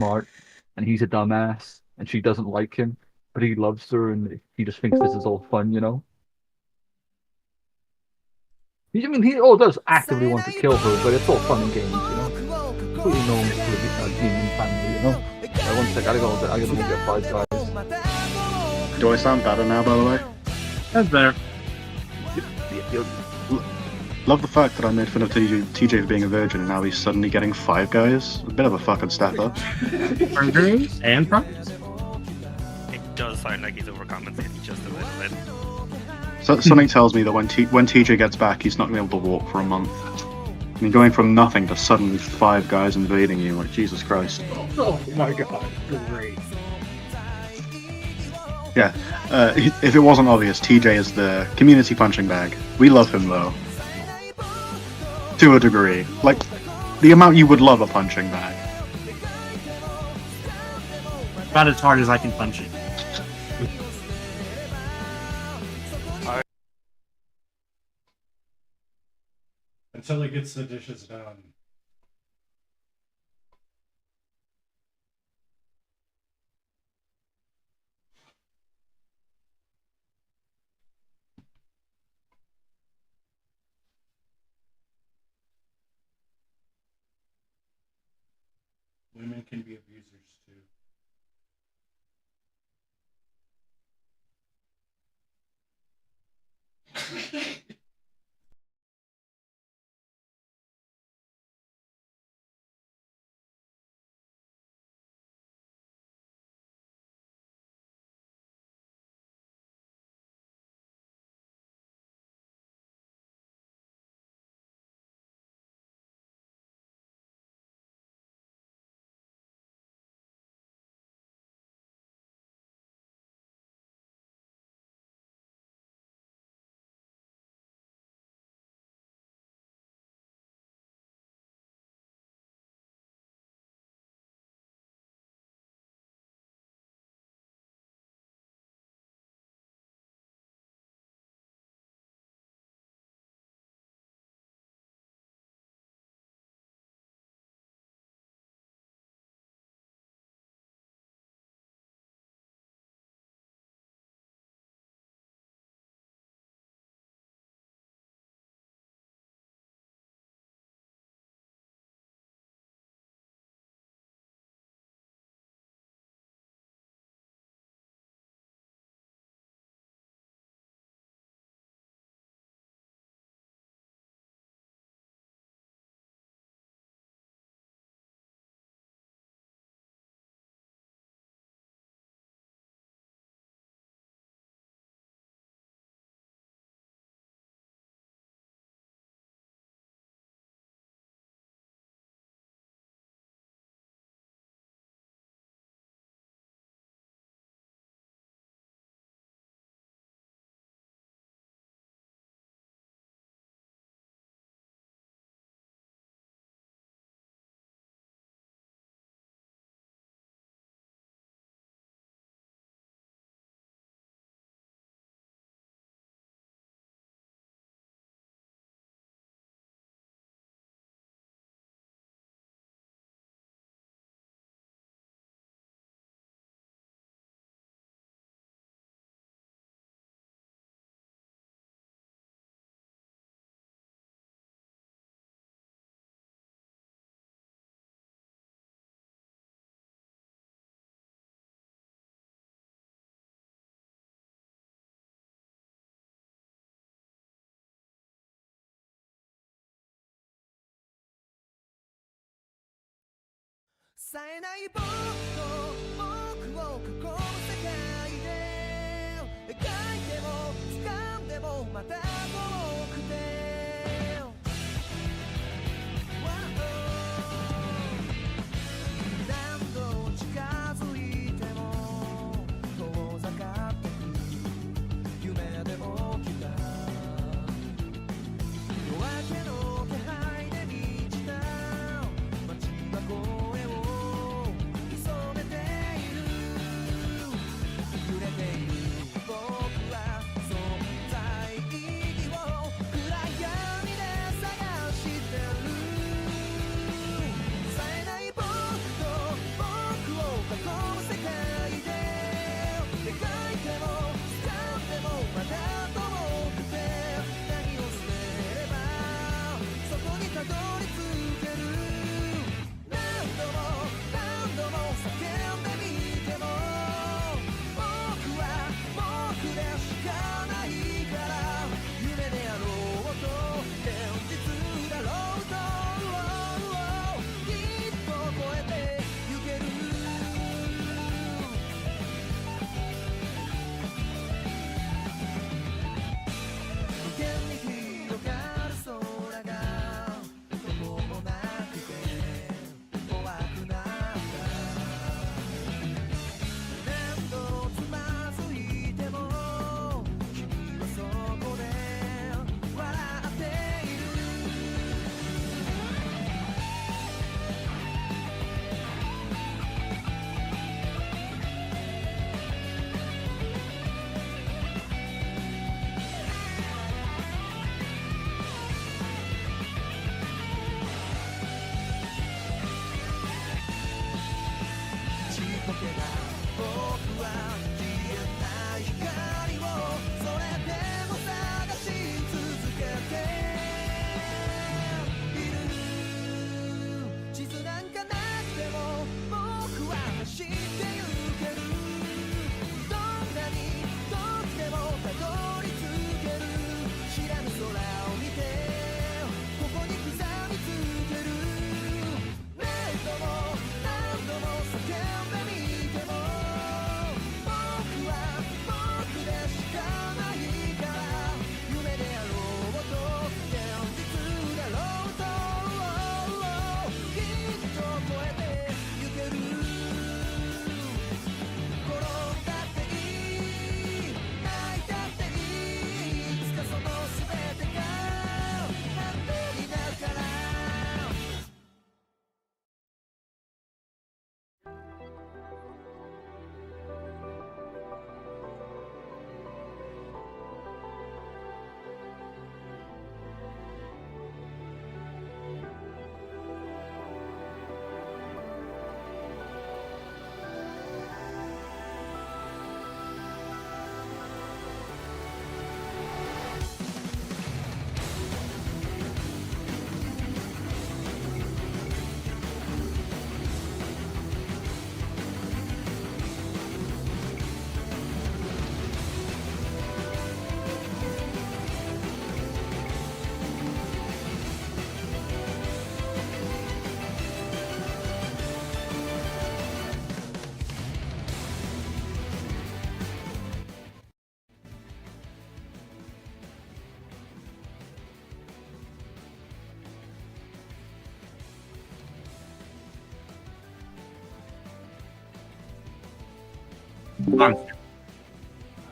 smart, and he's a dumbass, and she doesn't like him, but he loves her, and he just thinks this is all fun, you know? I mean, he all does actively want to kill her, but it's all fun and games, you know? Completely normal for a demon family, you know? One sec, I gotta go get Five Guys. Do I sound better now, by the way? That's better. Love the fact that I made fun of TJ for being a virgin and now he's suddenly getting Five Guys. A bit of a fucking step up. Burgers and fries? It does sound like he's overcompensating just a little bit. So, something tells me that when TJ gets back, he's not going to be able to walk for a month. I mean, going from nothing to suddenly Five Guys invading you, like, Jesus Christ. Oh my god, great. Yeah, if it wasn't obvious, TJ is the community punching bag. We love him, though. To a degree. Like, the amount you would love a punching bag. About as hard as I can punch it. Until he gets the dishes done. Women can be abusers too.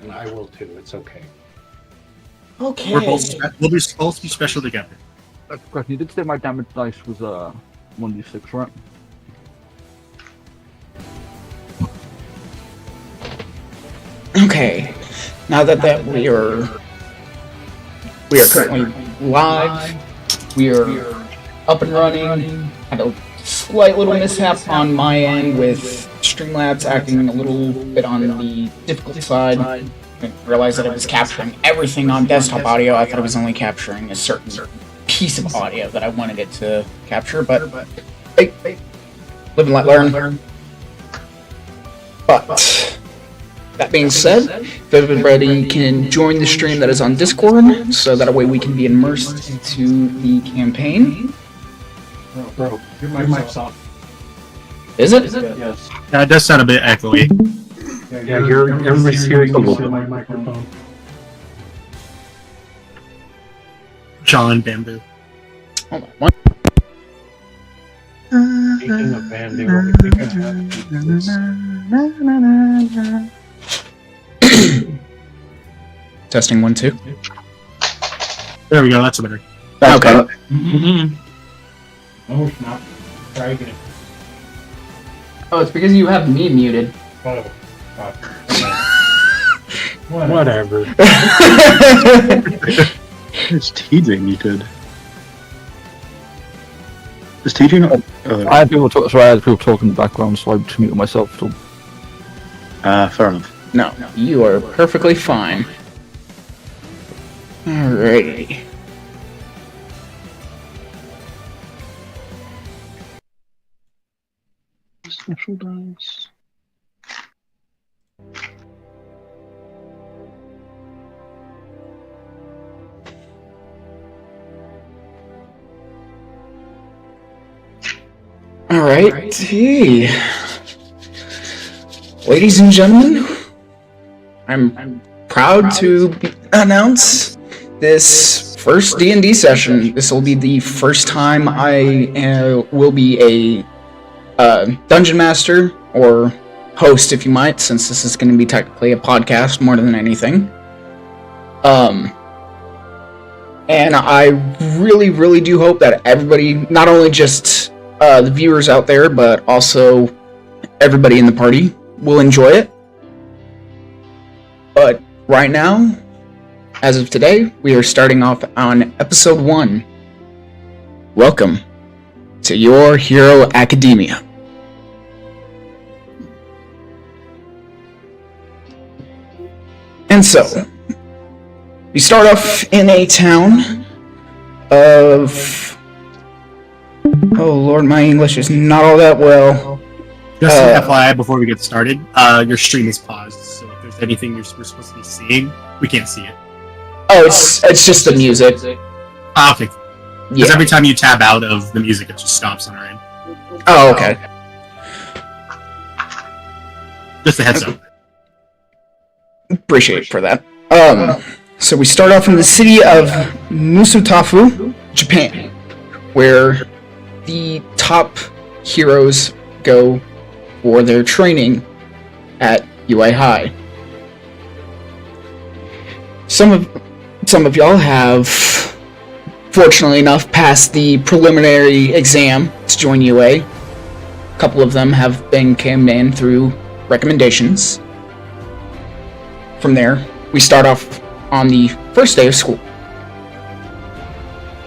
And I will too. It's okay. Okay. We'll be supposed to be special together. You did say my damage dice was 1d6, right? Okay. Now that we are currently live, we are up and running. Had a slight little mishap on my end with Streamlabs acting a little bit on the difficult side. I didn't realize that it was capturing everything on desktop audio. I thought it was only capturing a certain piece of audio that I wanted it to capture, but hey, live and let learn. But that being said, if everybody can join the stream that is on Discord, so that way we can be immersed into the campaign. Bro, your mic's off. Is it? Yes. Yeah, it does sound a bit echoey. Yeah, everybody's hearing you through my microphone. John Bamboo. Hold on. What? Speaking of Bamboo, I think I have this. Testing 1, 2. There we go, that's better. Okay. No, it's not. Try again. Oh, it's because you have me muted. Oh, God. Whatever. It's TJ muted. Is TJ not? I had people talk in the background, so I just muted myself. So. Fair enough. No, you are perfectly fine. Alrighty. Special dice. Alright. Hey. Ladies and gentlemen, I'm proud to announce this first D&D session. This will be the first time I will be a dungeon master, or host if you might, since this is going to be technically a podcast more than anything. And I really, really do hope that everybody, not only just the viewers out there, but also everybody in the party will enjoy it. But right now, as of today, we are starting off on episode 1. Welcome to Your Hero Academia. And so, we start off in a town of... Oh lord, my English is not all that well. Just FYI, before we get started, your stream is paused, so if there's anything we're supposed to be seeing, we can't see it. Oh, it's just the music. Ah, okay. Because Yeah. every time you tab out of the music, it just stops on our end. Oh, okay. Just a heads up. Appreciate it for that. So we start off in the city of Musutafu, Japan, where the top heroes go for their training at UA High. Some of y'all have, fortunately enough, passed the preliminary exam to join UA. A couple of them came in through recommendations. From there, we start off on the first day of school.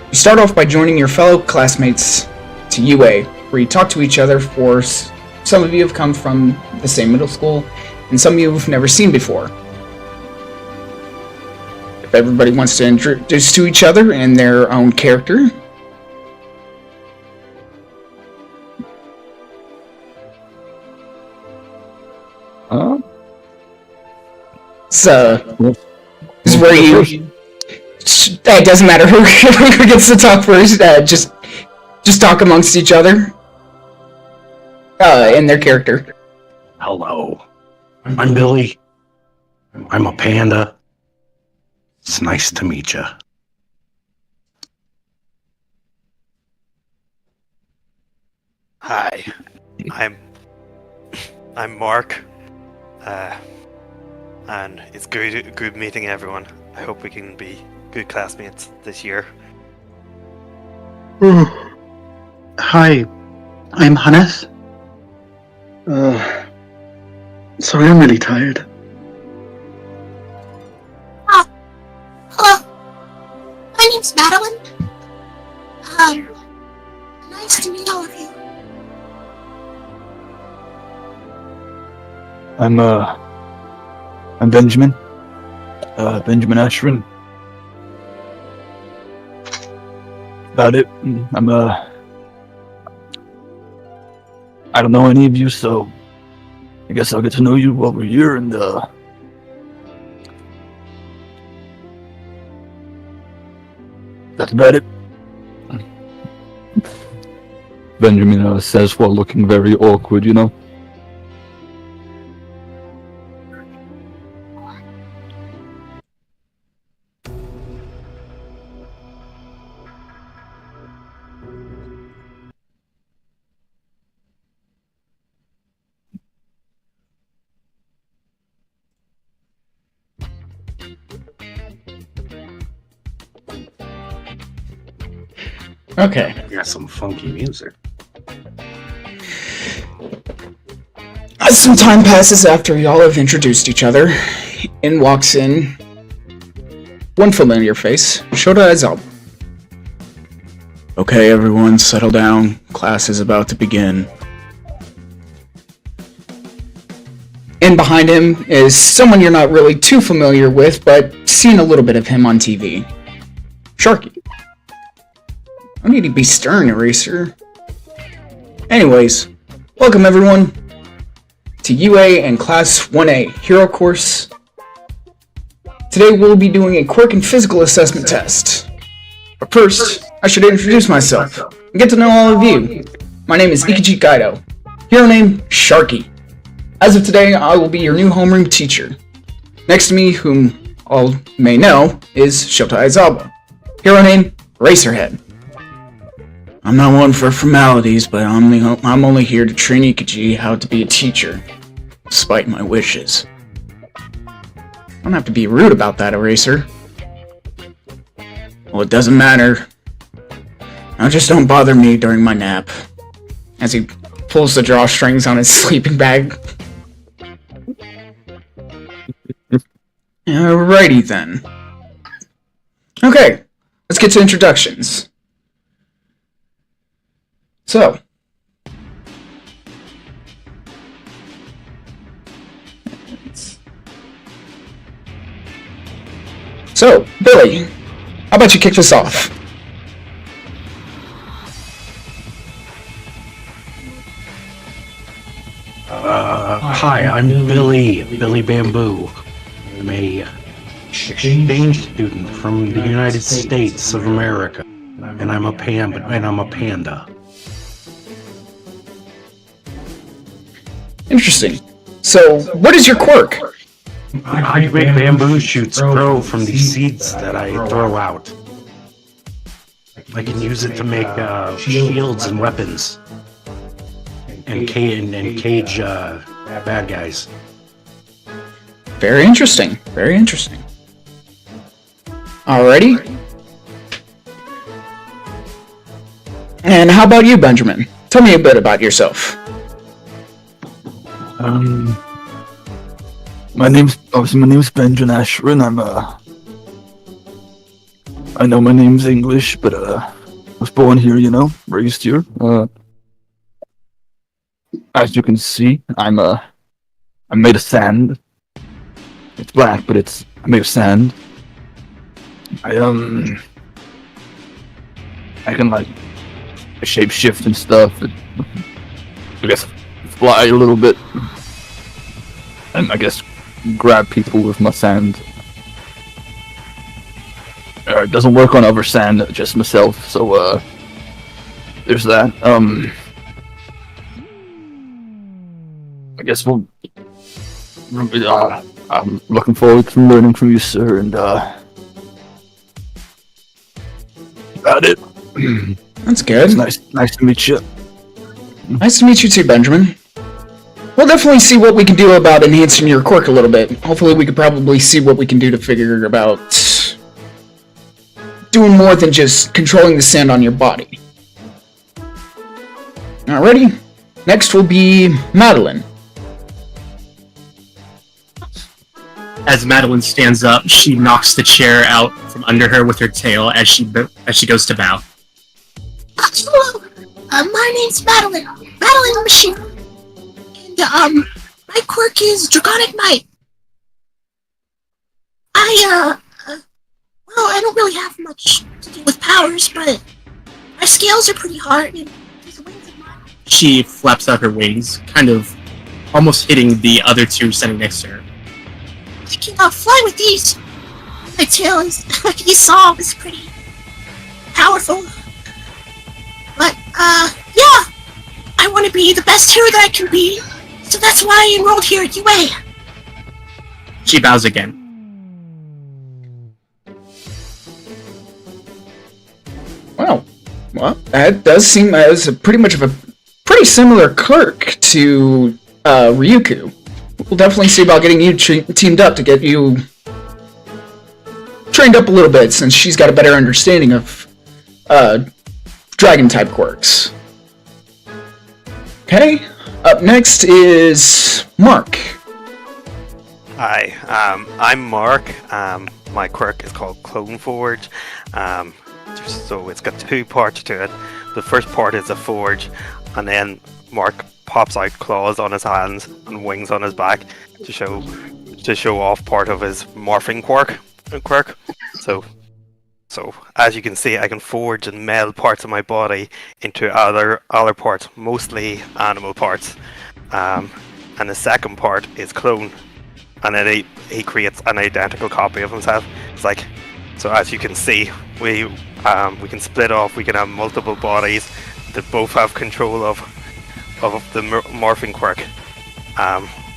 You start off by joining your fellow classmates to UA, where you talk to each other. For some of you have come from the same middle school, and some of you have never seen before. If everybody wants to introduce to each other and their own character. So, this is where you... It doesn't matter who gets to talk first, just talk amongst each other. And their character. Hello. I'm Billy. I'm a panda. It's nice to meet you. Hi, I'm Mark, and it's good meeting everyone. I hope we can be good classmates this year. Hi, I'm Hannes. Sorry, I'm really tired. Hello. My name's Madeline. Nice to meet all of you. I'm Benjamin. Benjamin Ashrin. About it. I don't know any of you, so I guess I'll get to know you while we're here, and that's about it. Benjamin says while looking very awkward, you know. Okay. You got some funky music. As some time passes after y'all have introduced each other, in walks in one familiar face, Shota Aizawa. Okay, everyone, settle down. Class is about to begin. And behind him is someone you're not really too familiar with, but seen a little bit of him on TV. Sharky. I need to be stern, Eraser. Anyways, welcome everyone to UA and Class 1A Hero Course. Today we'll be doing a quirk and physical assessment test. But first, I should introduce myself and get to know all of you. My name is Ikiji Kaido, hero name Sharky. As of today, I will be your new homeroom teacher. Next to me, whom all may know, is Shota Aizawa, hero name Racerhead. I'm not one for formalities, but I'm only here to train Ikiji how to be a teacher, despite my wishes. I don't have to be rude about that, Eraser. Well, it doesn't matter. Now just don't bother me during my nap. As he pulls the drawstrings on his sleeping bag. Alrighty then. Okay, let's get to introductions. So, So, Billy, how about you kick this off? Hi, I'm Billy Bamboo. I'm a exchange student from the United States of America, and I'm a panda. Interesting. So, what is your quirk? I make bamboo shoots grow from these seeds that I throw out. I can use it to make shields and weapons, and cage bad guys. Very interesting. Very interesting. Alrighty. And how about you, Benjamin? Tell me a bit about yourself. My name's Benjamin Ashrin. I know my name's English, but I was born here, raised here. As you can see, I'm made of sand. It's black, but I'm made of sand. I can shape shift and stuff. I guess fly a little bit, and I guess grab people with my sand. It doesn't work on other sand, just myself. So there's that. I guess I'm looking forward to learning from you, sir, and about it. That's good. It's nice to meet you. Nice to meet you too, Benjamin. We'll definitely see what we can do about enhancing your quirk a little bit. Hopefully we could probably see what we can do to figure about doing more than just controlling the sand on your body. Alrighty. Next will be Madeline. As Madeline stands up, she knocks the chair out from under her with her tail as she goes to bow. Hello. My name's Madeline. Madeline Machine. And my quirk is Draconic Might. I don't really have much to do with powers, but my scales are pretty hard, and these wings of mine. She flaps out her wings, kind of almost hitting the other two standing next to her. I can fly with these. My tail is, like you saw, is pretty powerful. But, yeah, I want to be the best hero that I can be, so that's why I enrolled here at UA. She bows again. Wow. Well, that does seem as pretty much of a pretty similar quirk to Ryuku. We'll definitely see about getting you teamed up to get you trained up a little bit, since she's got a better understanding of dragon-type quirks. Okay, up next is Mark. Hi, I'm Mark. My quirk is called Clone Forge. So it's got two parts to it. The first part is a forge, and then Mark pops out claws on his hands and wings on his back to show off part of his morphing quirk. So as you can see, I can forge and meld parts of my body into other parts, mostly animal parts. And the second part is clone, and then he creates an identical copy of himself. It's like, so as you can see, we can split off. We can have multiple bodies that both have control of the morphing quirk.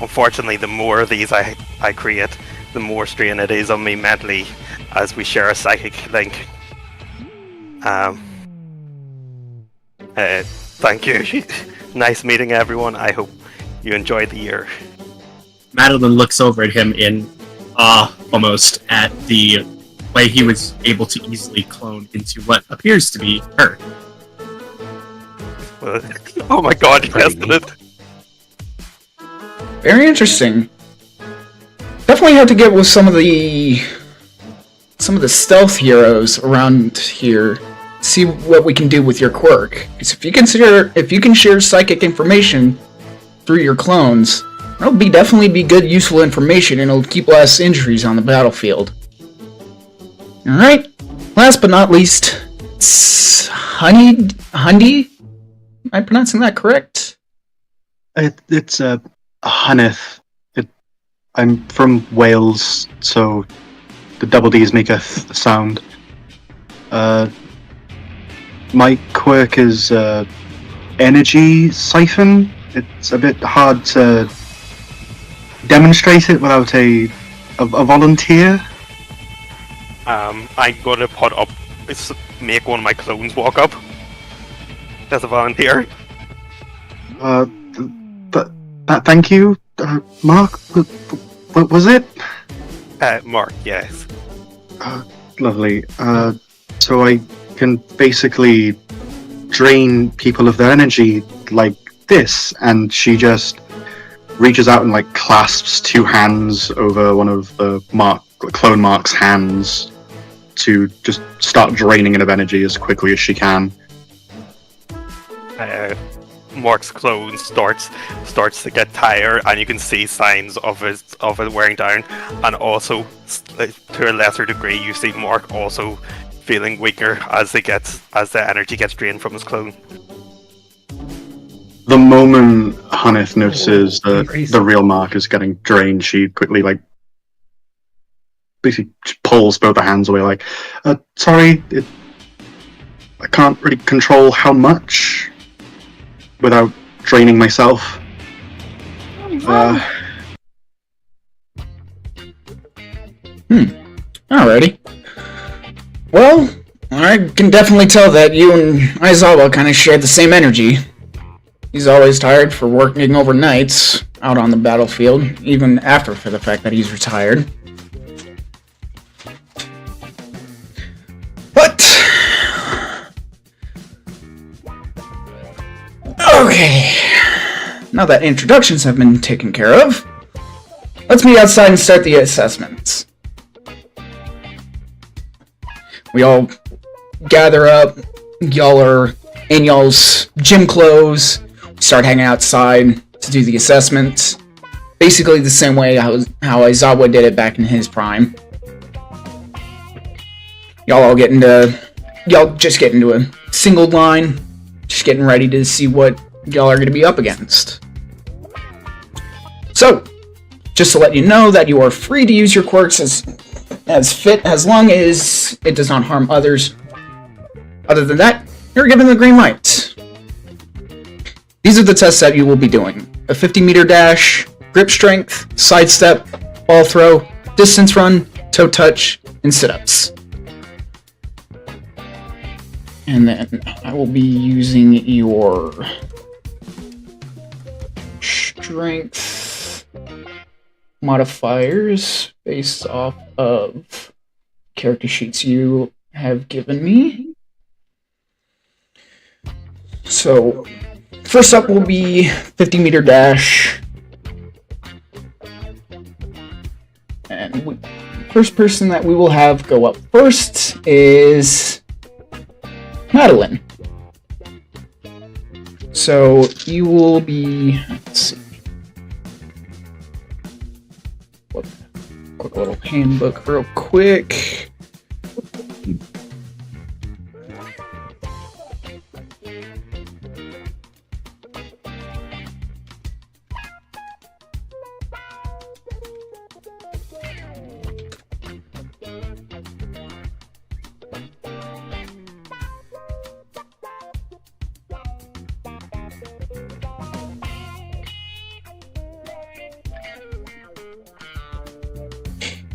Unfortunately, the more of these I create, the more strain it is on me mentally, as we share a psychic link. Thank you. Nice meeting everyone. I hope you enjoyed the year. Madeline looks over at him in awe, almost, at the way he was able to easily clone into what appears to be her. Oh my god, yes, it. Very interesting. Definitely have to get with some of the stealth heroes around here. See what we can do with your quirk. Because if you can share psychic information through your clones, that'll definitely be good, useful information, and it'll keep less injuries on the battlefield. Alright, last but not least, Hundi? Am I pronouncing that correct? It's a Hunnith. I'm from Wales, so the double D's make a sound. My quirk is energy siphon. It's a bit hard to demonstrate it without a volunteer. I'm gonna make one of my clones walk up. As a volunteer. Thank you, Mark. What was it? Mark, yes. Lovely. So I can basically drain people of their energy like this, and she just reaches out and like clasps two hands over one of the clone Mark's hands to just start draining it of energy as quickly as she can. Mark's clone starts to get tired, and you can see signs of it wearing down. And also, to a lesser degree, you see Mark also feeling weaker as the energy gets drained from his clone. The moment Hunnith notices that the real Mark is getting drained, she quickly basically pulls both the hands away. Like, sorry, I can't really control how much without draining myself. Alrighty. Well, I can definitely tell that you and Aizawa kind of share the same energy. He's always tired for working overnights out on the battlefield, even after for the fact that he's retired. But... okay. Now that introductions have been taken care of, let's meet outside and start the assessments. We all gather up, y'all are in y'all's gym clothes, start hanging outside to do the assessments. Basically the same way how Aizawa did it back in his prime. Y'all just get into a single line, just getting ready to see what y'all are going to be up against. So, just to let you know that you are free to use your quirks as fit as long as it does not harm others. Other than that, you're given the green light. These are the tests that you will be doing. A 50-meter dash, grip strength, sidestep, ball throw, distance run, toe touch, and sit-ups. And then I will be using your strength modifiers based off of character sheets you have given me. So, first up will be 50-meter dash. And first person that we will have go up first is Madeline. So, you will be... let's see. Quick little handbook real quick.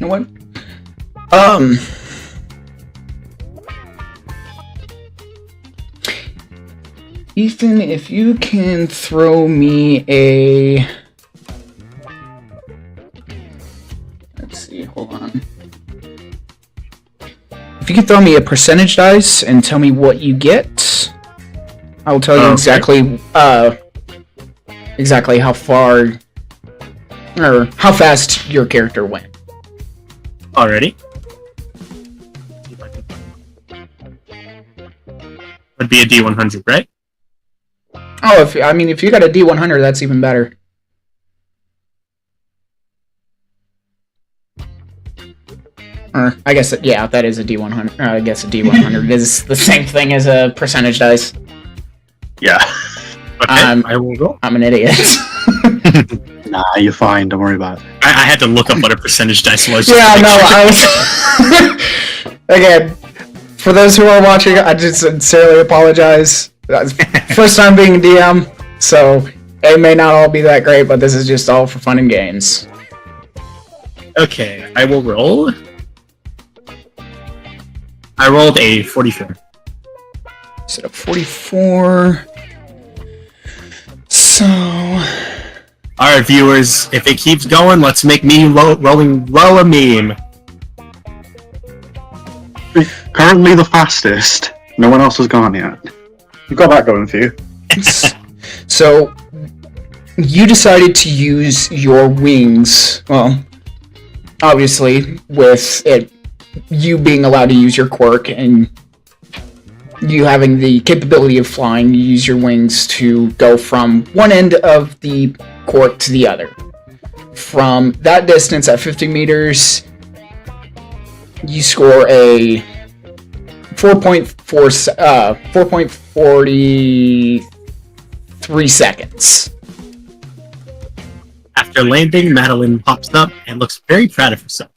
You know what? Ethan, if you can throw me a... let's see, hold on. If you can throw me a percentage dice and tell me what you get, I'll tell you exactly how far or how fast your character went. Already? Would be a D100, right? Oh, if you got a D100, that's even better. Or I guess that is a D100. I guess a D100 is the same thing as a percentage dice. Yeah. Okay, I will roll. I'm an idiot. Nah, you're fine. Don't worry about it. I had to look up what a percentage dice was. Yeah, no, I was... Again, for those who are watching, I just sincerely apologize. First time being a DM, so it may not all be that great, but this is just all for fun and games. Okay, I will roll. I rolled a 44. Set up 44. So... Alright, viewers, if it keeps going, let's make me roll a meme. Currently the fastest. No one else has gone yet. You've got that going for you. So, you decided to use your wings, well, obviously, with it, you being allowed to use your quirk, and you having the capability of flying, you use your wings to go from one end of the quirk to the other. From that distance, at 50 meters, you score a 4.43 seconds. After landing, Madeline pops up and looks very proud of herself.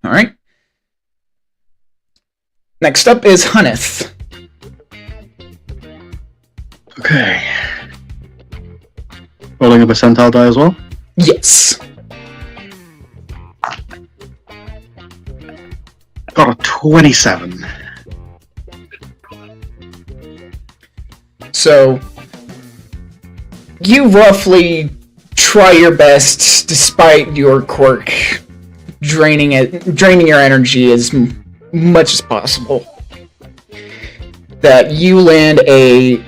Alright. Next up is Hunneth. Okay. Rolling a percentile die as well? Yes. Got a 27. So, you roughly try your best, despite your quirk, draining your energy as much as possible. That you land a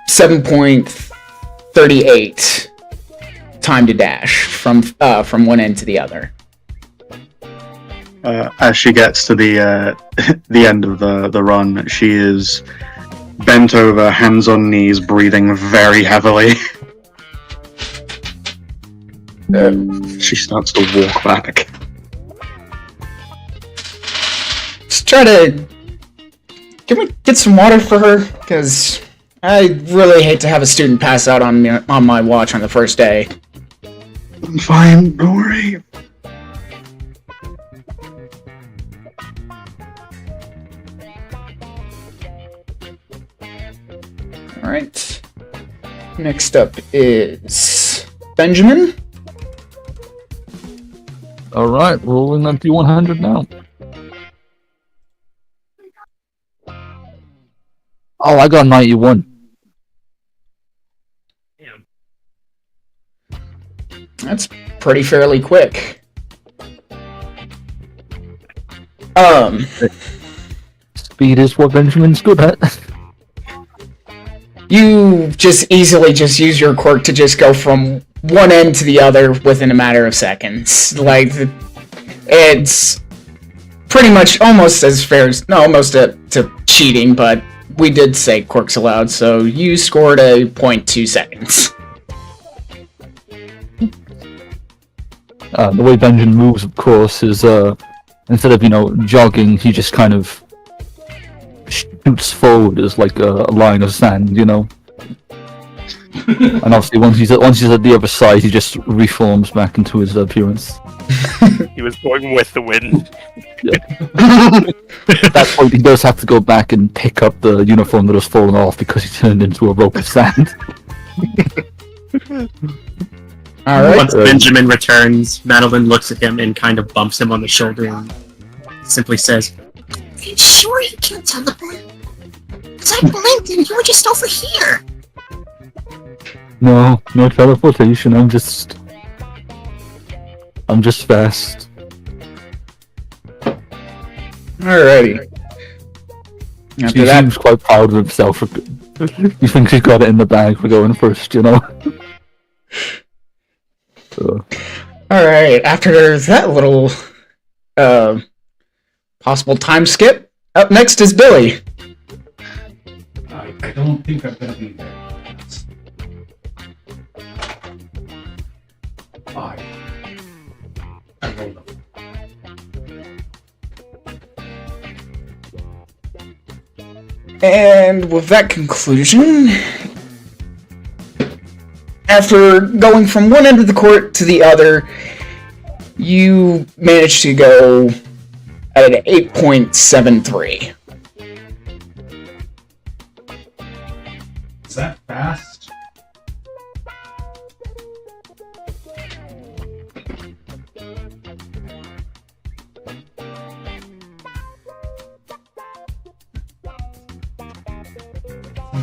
7.38 time to dash from one end to the other. As she gets to the the end of the run, she is bent over, hands on knees, breathing very heavily. She starts to walk back. Just try to... Can we get some water for her? Because I really hate to have a student pass out on my watch on the first day. I'm fine, don't worry. Alright. Next up is Benjamin. Alright, rolling that D100 now. Oh, I got 91. Damn. That's pretty fairly quick. Speed is what Benjamin's good at. You just easily just use your quirk to just go from one end to the other within a matter of seconds. Like, it's pretty much almost as fair as, no, almost to cheating, but we did say quirks allowed, so you scored a 0.2 seconds. The way Benjamin moves, of course, is instead of jogging, he just kind of shoots forward as like a line of sand, And obviously, once he's at the other side, he just reforms back into his appearance. He was going with the wind. At that point, he does have to go back and pick up the uniform that has fallen off because he turned into a rope of sand. Alright. Once Benjamin returns, Madeline looks at him and kind of bumps him on the shoulder and simply says, Are you sure you can't teleport? Because I blinked and you were just over here. No teleportation. I'm just fast. Alrighty. After He that, seems quite proud of himself. He thinks he's got it in the bag for going first, So. alright, after that little possible time skip, up next is Billy. I don't think I'm gonna be there. And with that conclusion, after going from one end of the court to the other, you managed to go at an 8.73. Is that fast?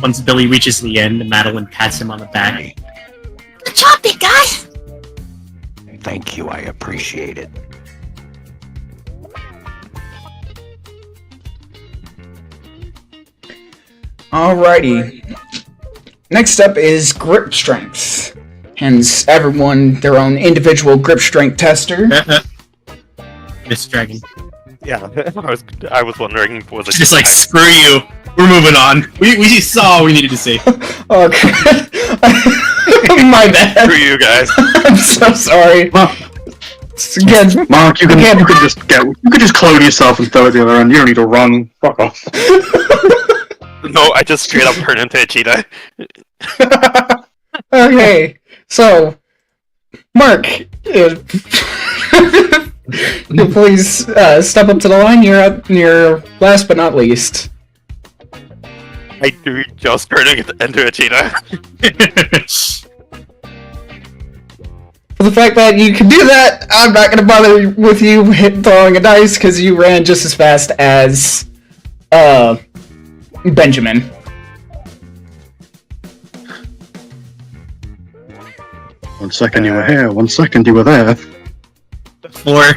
Once Billy reaches the end, Madeline pats him on the back. Good job, big guy. Thank you, I appreciate it. Alrighty. Next up is grip strength. Hence, everyone their own individual grip strength tester. Miss Dragon. Yeah, I was wondering, was it Just like, screw you. We're moving on. We saw what we needed to say. Okay. My bad. Screw you guys. I'm so sorry. Again, Mark, you could just clone yourself and throw it the other end. You don't need to run. Fuck off. No, I just straight up turned into a cheetah. okay, so Mark, please step up to the line. You're up. You're last but not least. I do just turning it into a cheetah. For the fact that you can do that, I'm not going to bother with you throwing a dice because you ran just as fast as Benjamin. One second you were here, 1 second you were there. Before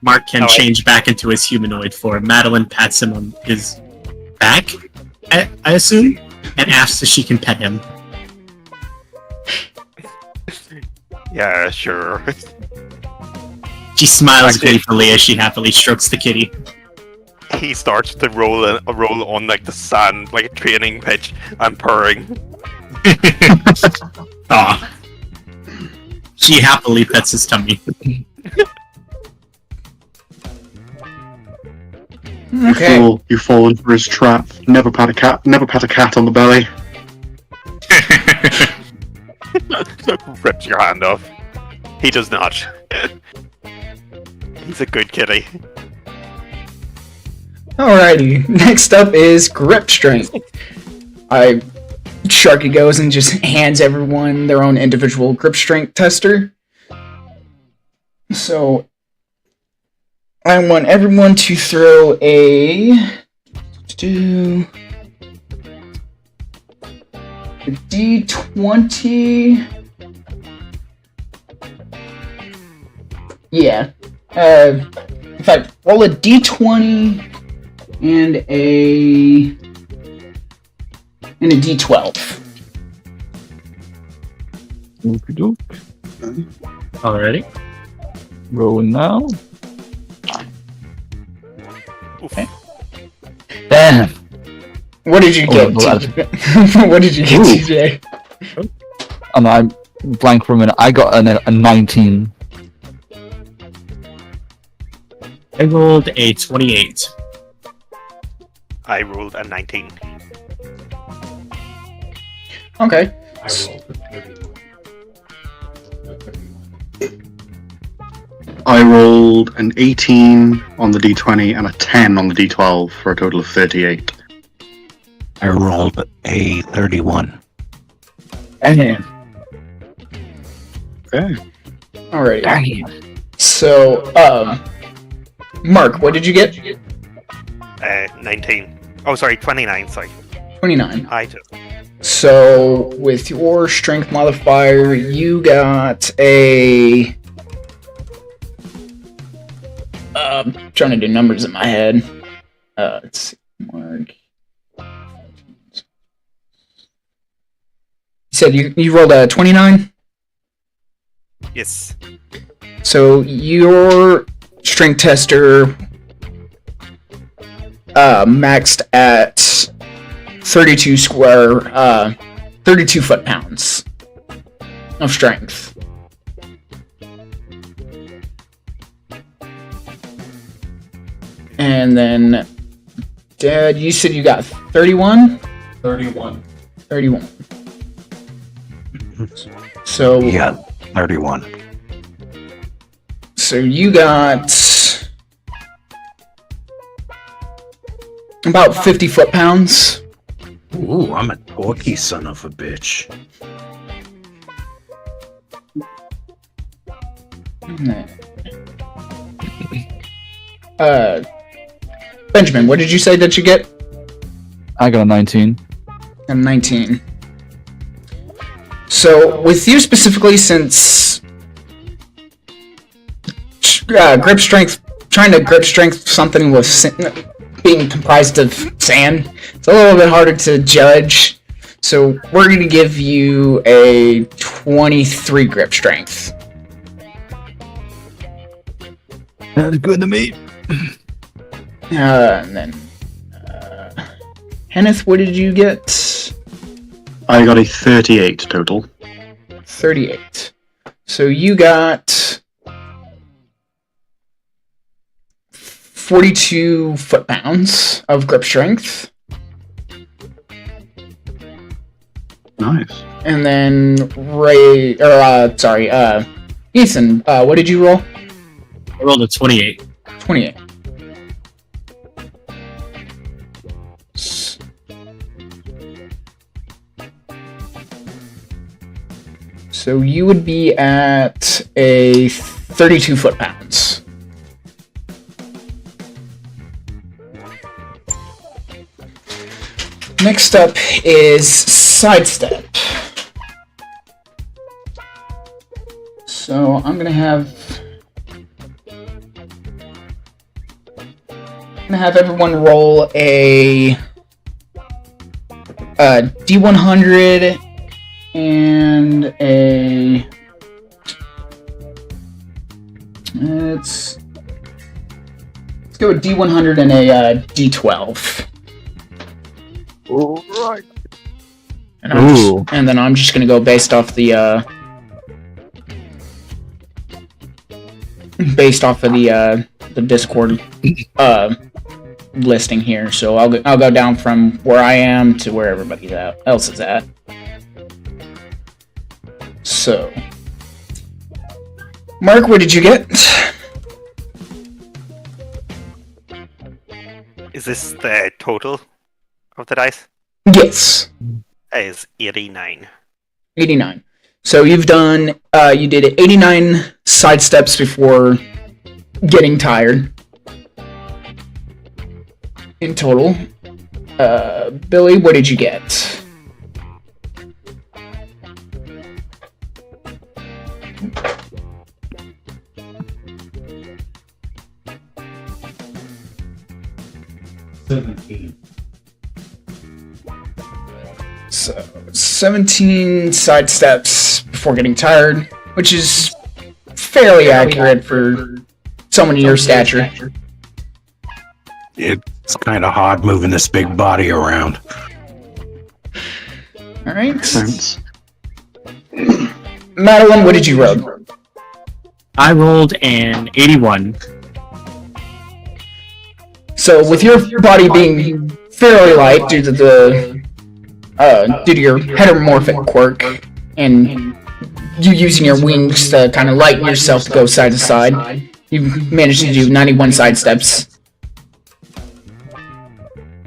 Mark can change back into his humanoid form, Madeline pats him on his back, I assume, and asks if she can pet him. Yeah, sure. She smiles gleefully as she happily strokes the kitty. He starts to roll on like the sand, like a training pitch, and purring. Aw. She happily pets his tummy. Okay. You fall into his trap. Never pat a cat on the belly. Rips your hand off. He does not. He's a good kitty. Alrighty, next up is grip strength. Sharky goes and just hands everyone their own individual grip strength tester. So, I want everyone to throw a D20. Yeah. In fact, roll a D20 and a D12. Okie-doke. Already? Rolling now. Okay. Damn. What did you get? What did you get, TJ? And I'm blank for a minute. I got a 19. I rolled a 28. I rolled a 19. Okay. I rolled a 31. I rolled an 18 on the D20 and a 10 on the D12 for a total of 38. I rolled a 31. Damn. Okay. Alright. Damn. So, Mark, what did you get? 19. Oh, sorry, 29, sorry. 29. I just... So, with your strength modifier, you got a... trying to do numbers in my head. Let's see, Mark. You said you rolled a 29? Yes. So, your strength tester maxed at 32 foot-pounds of strength. And then Dad, you said you got 31? 31. 31. So Yeah, 31. So you got about 50 foot-pounds. Ooh, I'm a torquey son of a bitch. Benjamin, what did you say that you get? I got a 19. I'm 19. So, with you specifically, since grip strength, trying to grip strength something with being comprised of sand, it's a little bit harder to judge. So, we're going to give you a 23 grip strength. That's good to me. And then, Henneth, what did you get? I got a 38 total. 38. So you got 42 foot-pounds of grip strength. Nice. And then Ethan, what did you roll? I rolled a 28. 28. So you would be at a 32 foot-pounds. Next up is sidestep. So I'm gonna have everyone roll a D100 and a let's go with D100 and a D12. Alright. And then I'm just gonna go based off the the Discord listing here. So I'll go down from where I am to where everybody else is at. So, Mark, what did you get? Is this the total of the dice? Yes. That is 89. 89. So you did 89 side steps before getting tired. In total. Billy, what did you get? So 17 side steps before getting tired, which is fairly accurate for someone your stature. It's kind of hard moving this big body around. Alright. Sense. Madeline, what did you roll? I rolled an 81. So with your body being fairly light due to your heteromorphic quirk and you using your wings to kind of lighten yourself to go side to side, you managed to do 91 side steps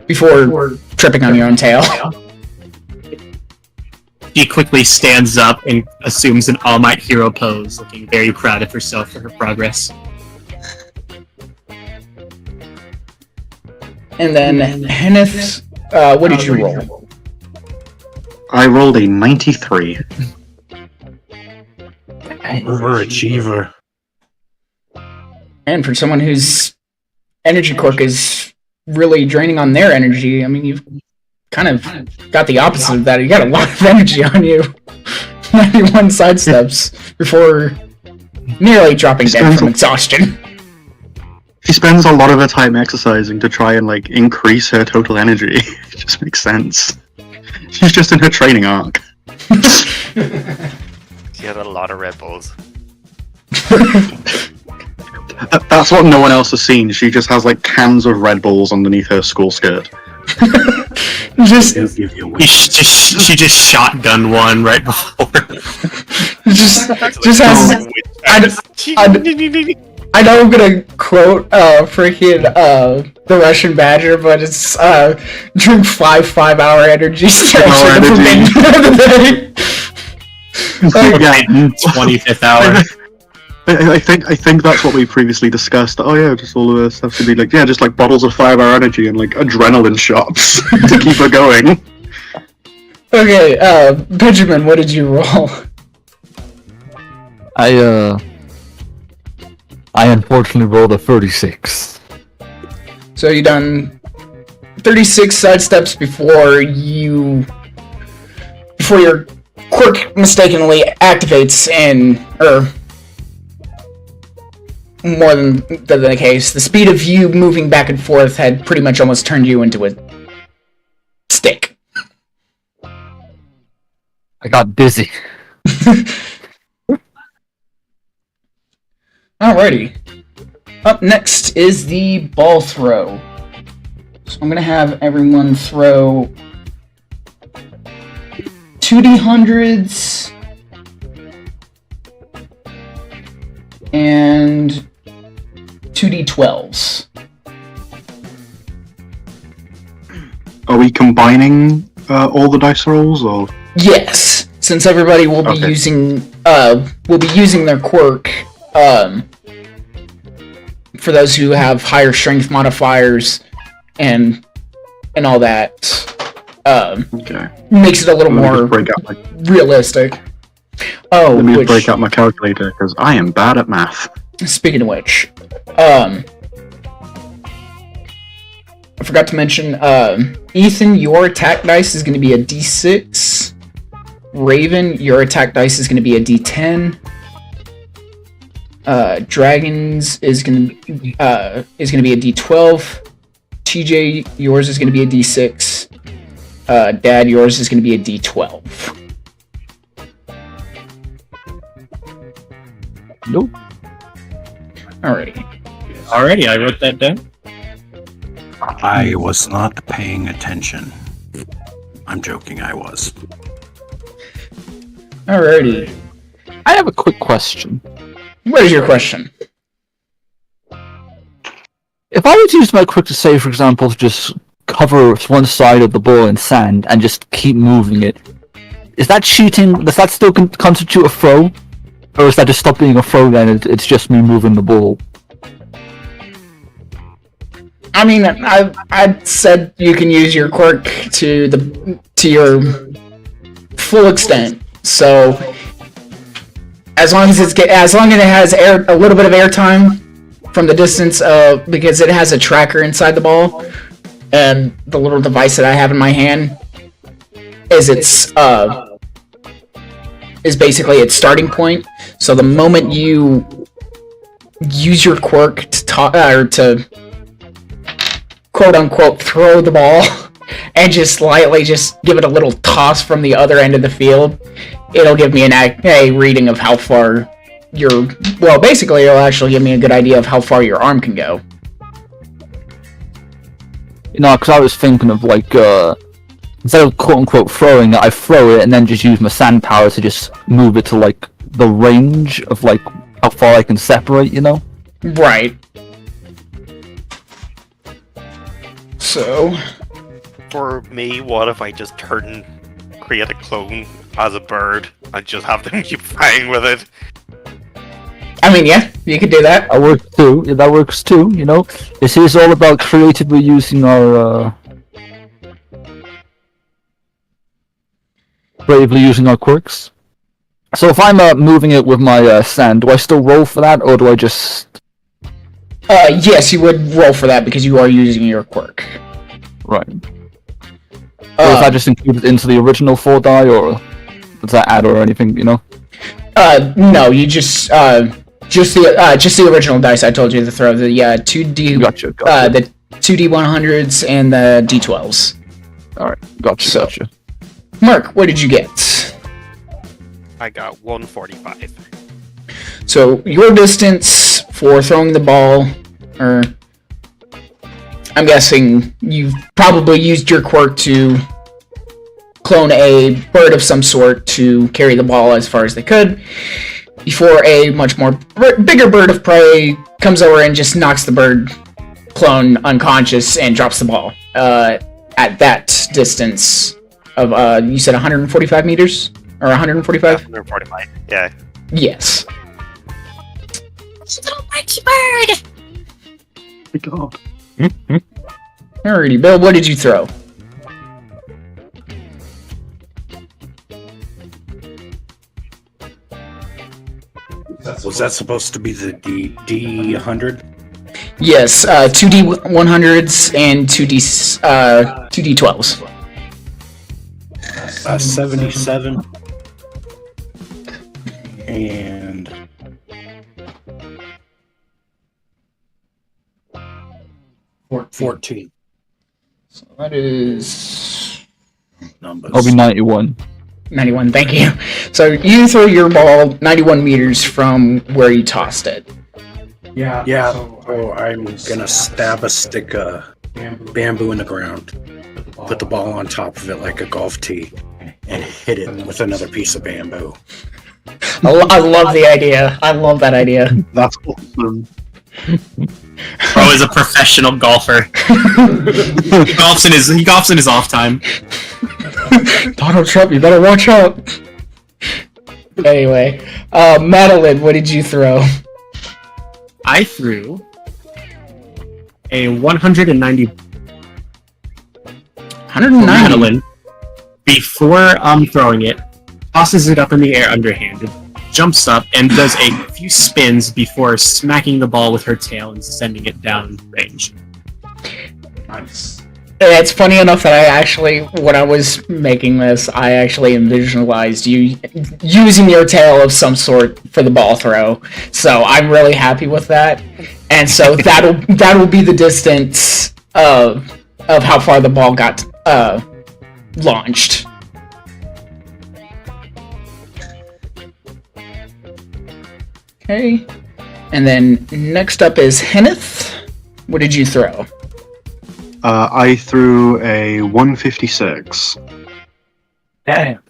before tripping on your own tail. She quickly stands up and assumes an All Might hero pose, looking very proud of herself for her progress. And then, Henneth, what did you roll? I rolled a 93. Overachiever. And for someone whose energy quirk is really draining on their energy, I mean, you've kind of got the opposite of that. You got a lot of energy on you. 91 side steps before nearly dropping dead from exhaustion. She spends a lot of her time exercising to try and increase her total energy. It just makes sense. She's just in her training arc. She had a lot of Red Bulls. That's what no one else has seen. She just has like cans of Red Bulls underneath her school skirt. Just She just shotgun one right before. just has. I know I'm gonna quote freaking the Russian Badger, but it's drink 5-hour energy sessions for the day. Like, Yeah, 25th hour. I think that's what we previously discussed. Oh yeah, just all of this stuff to be like, yeah, just like bottles of 5-hour energy and like adrenaline shots to keep her going. Okay, Benjamin, what did you roll? I unfortunately rolled a 36. So you done 36 side steps before your quirk mistakenly activates or more than the case. The speed of you moving back and forth had pretty much almost turned you into a stick. I got dizzy. Alrighty. Up next is the ball throw. So I'm gonna have everyone throw 2d100s and 2d12s. Are we combining all the dice rolls, or? Yes, since everybody will be using their quirk. For those who have higher strength modifiers and all that, makes it a little more realistic. Oh, let me break out my calculator because I am bad at math. Speaking of which, I forgot to mention, Ethan, your attack dice is going to be a D6. Raven, your attack dice is going to be a D10. Dragons is gonna be a D12. TJ, yours is gonna be a D6. Dad, yours is gonna be a D12. Nope. Alrighty, I wrote that down. I was not paying attention. I'm joking, I was. Alrighty. I have a quick question. What is your question? If I were to use my quick to say, for example, to just cover one side of the ball in sand and just keep moving it, is that cheating? Does that still constitute a throw? Or is that just stop being a throw then? It's just me moving the ball? I mean, I said you can use your quirk to your full extent. So as long as it has a little bit of airtime from the distance, because it has a tracker inside the ball, and the little device that I have in my hand is basically its starting point. So the moment you use your quirk to quote unquote throw the ball and just lightly just give it a little toss from the other end of the field, it'll give me a reading of how far basically it'll actually give me a good idea of how far your arm can go. You know, because I was thinking of like, instead of quote unquote throwing it, I throw it and then just use my sand power to just move it to like the range of like how far I can separate, you know? Right. So, For me, what if I just create a clone as a bird and just have them keep flying with it? I mean, yeah, you could do that. That works too. Yeah, that works too. You know, this is all about creatively using our bravely using our quirks. So if I'm moving it with my sand, do I still roll for that, or do I just? Yes, you would roll for that because you are using your quirk. Right. Or is that just included into the original 4 die, or does that add or anything? You know? No, you just the original dice I told you to throw, the 2D, Gotcha. the 2D100s and the D12s. All right, gotcha. Mark, what did you get? I got 145. So your distance for throwing the ball, or I'm guessing you've probably used your quirk to clone a bird of some sort to carry the ball as far as they could, before a much more bigger bird of prey comes over and just knocks the bird clone unconscious and drops the ball at that distance of, you said 145 meters? Or 145? 145, yeah. It's Yes. a little Mikey bird. My God. Alrighty, Bill, what did you throw? Was that supposed to be the D100? Yes, 2D100s and 2D12s. 77. And 14 So that is numbers. I'll be 91. 91, thank you. So you throw your ball 91 meters from where you tossed it. Yeah, so I'm gonna stab a stick of bamboo in the ground, put the ball on top of it like a golf tee, and hit it with another piece of bamboo. I love the idea. I love that idea. That's awesome. Pro is a professional golfer. He golfs in his off time. Donald Trump, you better watch out. Anyway, Madeline, what did you throw? I threw a 190 190. Madeline. Before throwing it, tosses it up in the air underhanded, jumps up, and does a few spins before smacking the ball with her tail and sending it down range. Nice. It's funny enough that I actually, when I was making this, I actually visualized you using your tail of some sort for the ball throw. So I'm really happy with that. And so that'll be the distance of how far the ball got launched. Okay. And then next up is Henneth. What did you throw? I threw a 156. Damn.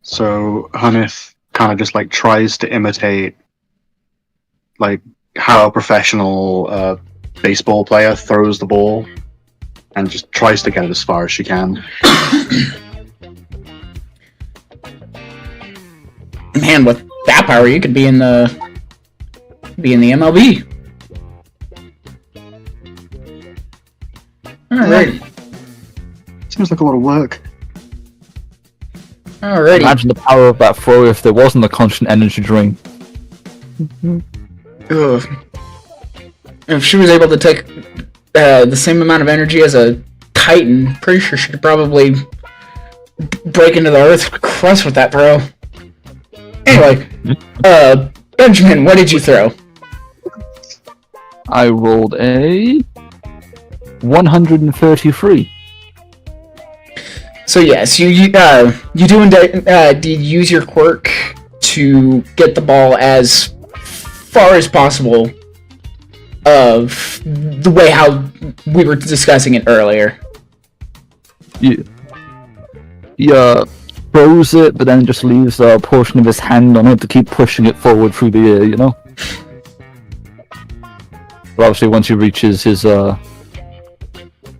So Hanif kind of just like tries to imitate like how a professional baseball player throws the ball, and just tries to get it as far as she can. Man, with that power, you could be in the MLB. Alright. Seems like a lot of work. Alrighty. Imagine the power of that throw if there wasn't a constant energy drain. Ugh. If she was able to take the same amount of energy as a Titan, pretty sure she could probably break into the Earth's crust with that throw. Anyway, Benjamin, what did you throw? I rolled a 133. So yes, you do indeed use your quirk to get the ball as far as possible of the way how we were discussing it earlier. He throws it, but then just leaves a portion of his hand on it to keep pushing it forward through the air, you know? But obviously once he reaches his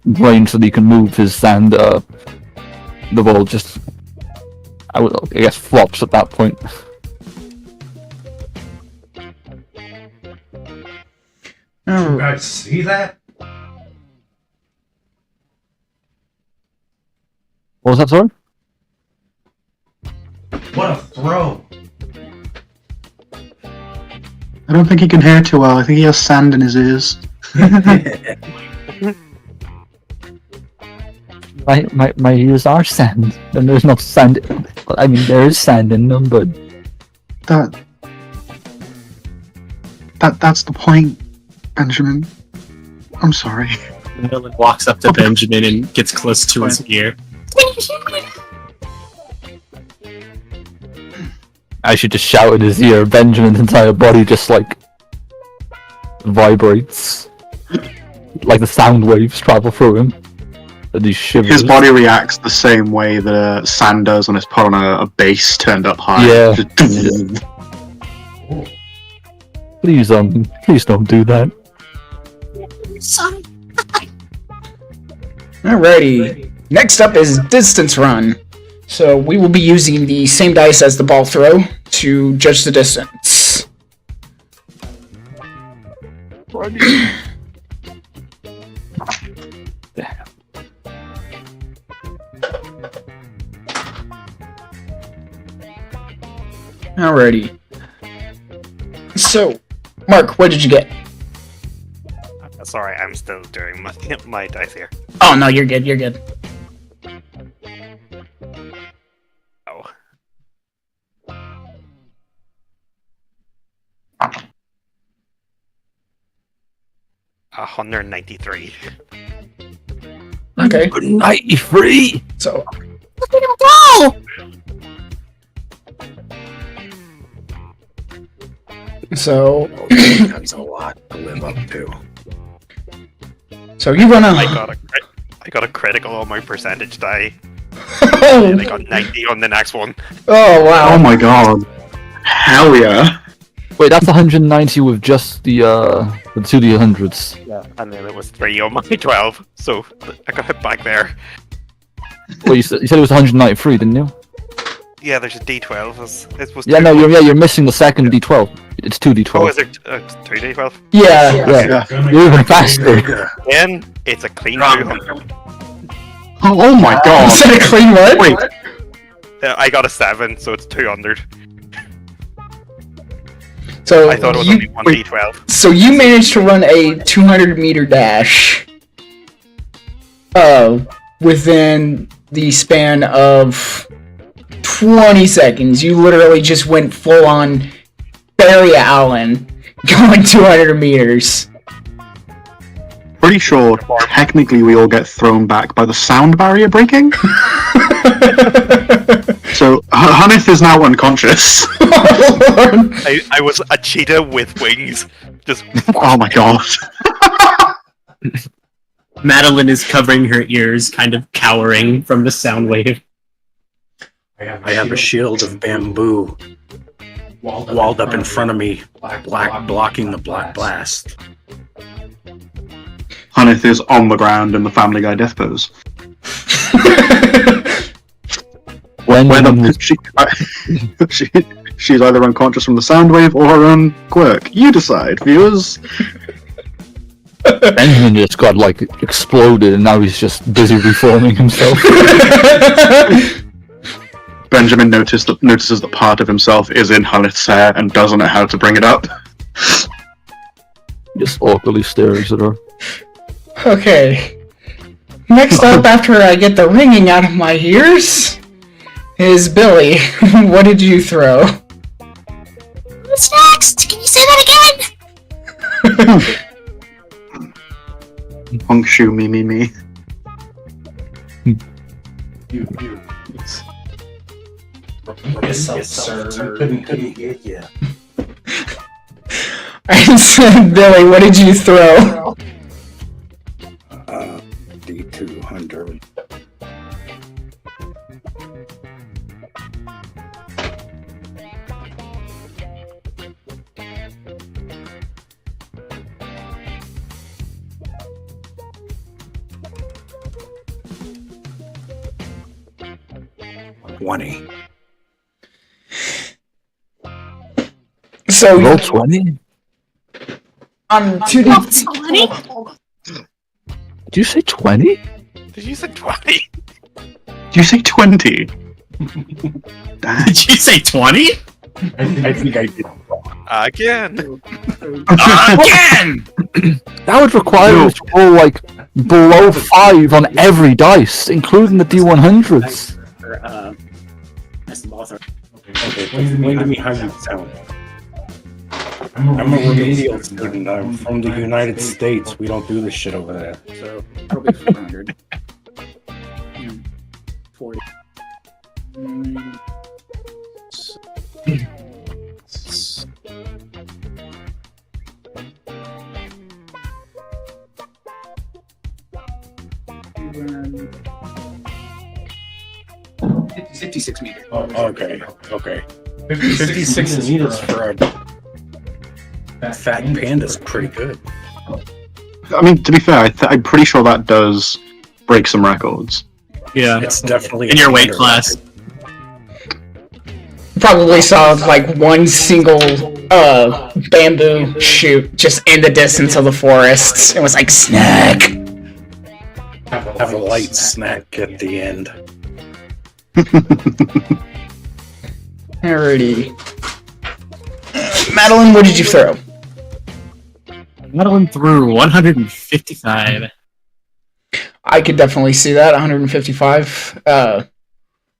range so that he can move his sand, the ball just, I guess, flops at that point. You guys see that? What was that, sorry? What a throw! I don't think he can hear too well. I think he has sand in his ears. My ears are sand, and there's no sand. I mean, there is sand in them, but That's the point, Benjamin. I'm sorry. Dylan walks up to Benjamin and gets close to his ear. I should just shout in his ear. Benjamin's entire body just like vibrates. Like the sound waves travel through him. And he shivers. His body reacts the same way that sand does when it's put on a base turned up high. Yeah. Just- Please don't do that. Sorry. Alrighty. Next up is distance run. So we will be using the same dice as the ball throw to judge the distance. Alrighty. So, Mark, what did you get? Sorry, I'm still doing my dice here. Oh no, you're good. You're good. Oh. $193. Okay. 93. So Look at him go! So That's a lot to live up to. so you run I a. got a critical on my percentage die. And I got 90 on the next one. Oh wow. Oh my god. Hell yeah. Wait, that's 190 with just the 2D100s. Yeah. And then it was 3 on my 12. So I got it back there. Wait, you said it was 193, didn't you? Yeah, there's a D12. It was Yeah, two no, points. you're missing the second D12. It's 2D12. Oh, is it 2D12? Yeah. Yeah. Yeah. You're even faster. Then it's a clean Wrong. 200. Oh my god. Is that a clean what? Wait. I got a 7, so it's 200. So I thought it was you, only 1D12. so you managed to run a 200-meter dash. Within the span of 20 seconds. You literally just went full on Barry Allen, going 200 meters. Pretty sure technically we all get thrown back by the sound barrier breaking. So Hanith is now unconscious. I was a cheetah with wings. Just Oh my god. Madeline is covering her ears, kind of cowering from the sound wave. I have a shield of bamboo walled up in front of me, blocking the black blast. Hanith is on the ground in the Family Guy death pose. She's either unconscious from the sound wave or her own quirk. You decide, viewers. Benjamin just got like exploded and now he's just busy reforming himself. Benjamin notices that part of himself is in Hanith's hair and doesn't know how to bring it up. Just awkwardly stares at her. Okay. Next up, after I get the ringing out of my ears, is Billy. What did you throw? What's next? Can you say that again? Honk shoe me. Couldn't get you. I said, Billy, what did you throw? D200. $20. So, Roll 20? on 2D... That's funny. Did you say 20? did you say 20? Did you say 20? Damn. Did you say 20? I think I did. Again. Again! That would require No. us to roll like below 5 on every dice, including the D100s. Okay, explain to me how you sound. I'm a remedial student. I'm from the United States. We don't do this shit over there. So, probably 400. 40. 56 meters. Oh, okay. 56 meters for a fat panda is pretty good. I mean, to be fair, I'm pretty sure that does break some records. Yeah, It's definitely in your weight under class. Probably saw like one single bamboo shoot just in the distance of the forests. It was like snack. Have a light snack at the end. Alrighty. Madeline, what did you throw? Madeline threw 155. I could definitely see that 155.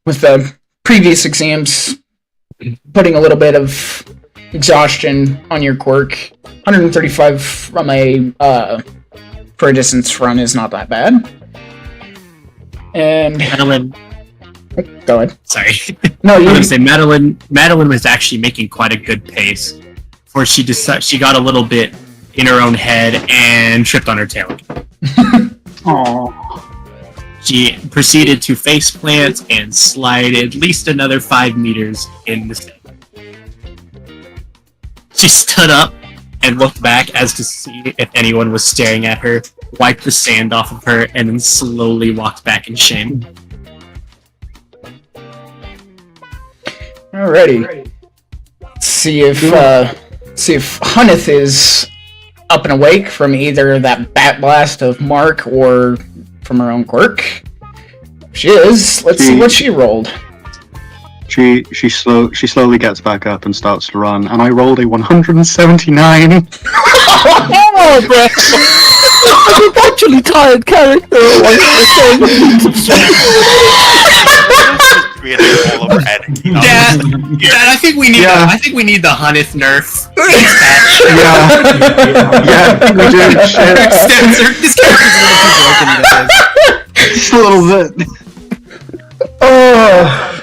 With the previous exams, putting a little bit of exhaustion on your quirk. 135 from a for a distance run is not that bad. And Madeline, go ahead. sorry. No, I was you. gonna say Madeline was actually making quite a good pace, before she got a little bit in her own head and tripped on her tail. Aww. She proceeded to face plant and slide at least another 5 meters in the sand. She stood up and looked back as to see if anyone was staring at her, wiped the sand off of her, and then slowly walked back in shame. Alrighty. See if Hunneth is up and awake from either that bat blast of Mark or from her own quirk. If she is. Let's see what she rolled. She slowly gets back up and starts to run, and I rolled a 179. Oh, bro. I'm an actually tired character. All over energy. Dad, I think we need. Yeah. I think we need the Hunneth nerf. Yeah, we do. Shit. This character's a little too broken, guys. Just a little bit. Oh.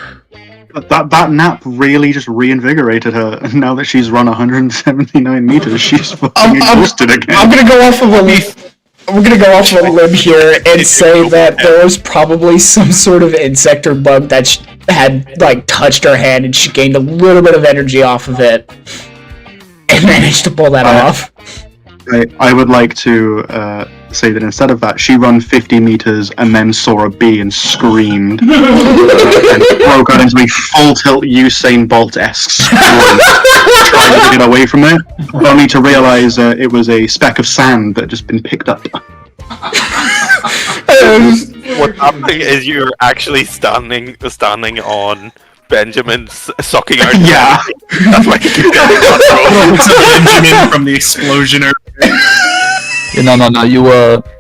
That nap really just reinvigorated her. And now that she's run 179 meters, she's fucking exhausted again. I'm gonna go off of a limb here and say that there was probably some sort of insect or bug that had like touched her hand, and she gained a little bit of energy off of it and managed to pull that off. I would like to say that instead of that, she ran 50 meters and then saw a bee and screamed and broke out into a full tilt Usain Bolt-esque scream, trying to get away from it, only to realize it was a speck of sand that had just been picked up. What's happening is you're actually standing on Benjamin's sucking out. Yeah. That's why It's a Benjamin from the explosion. Yeah, no.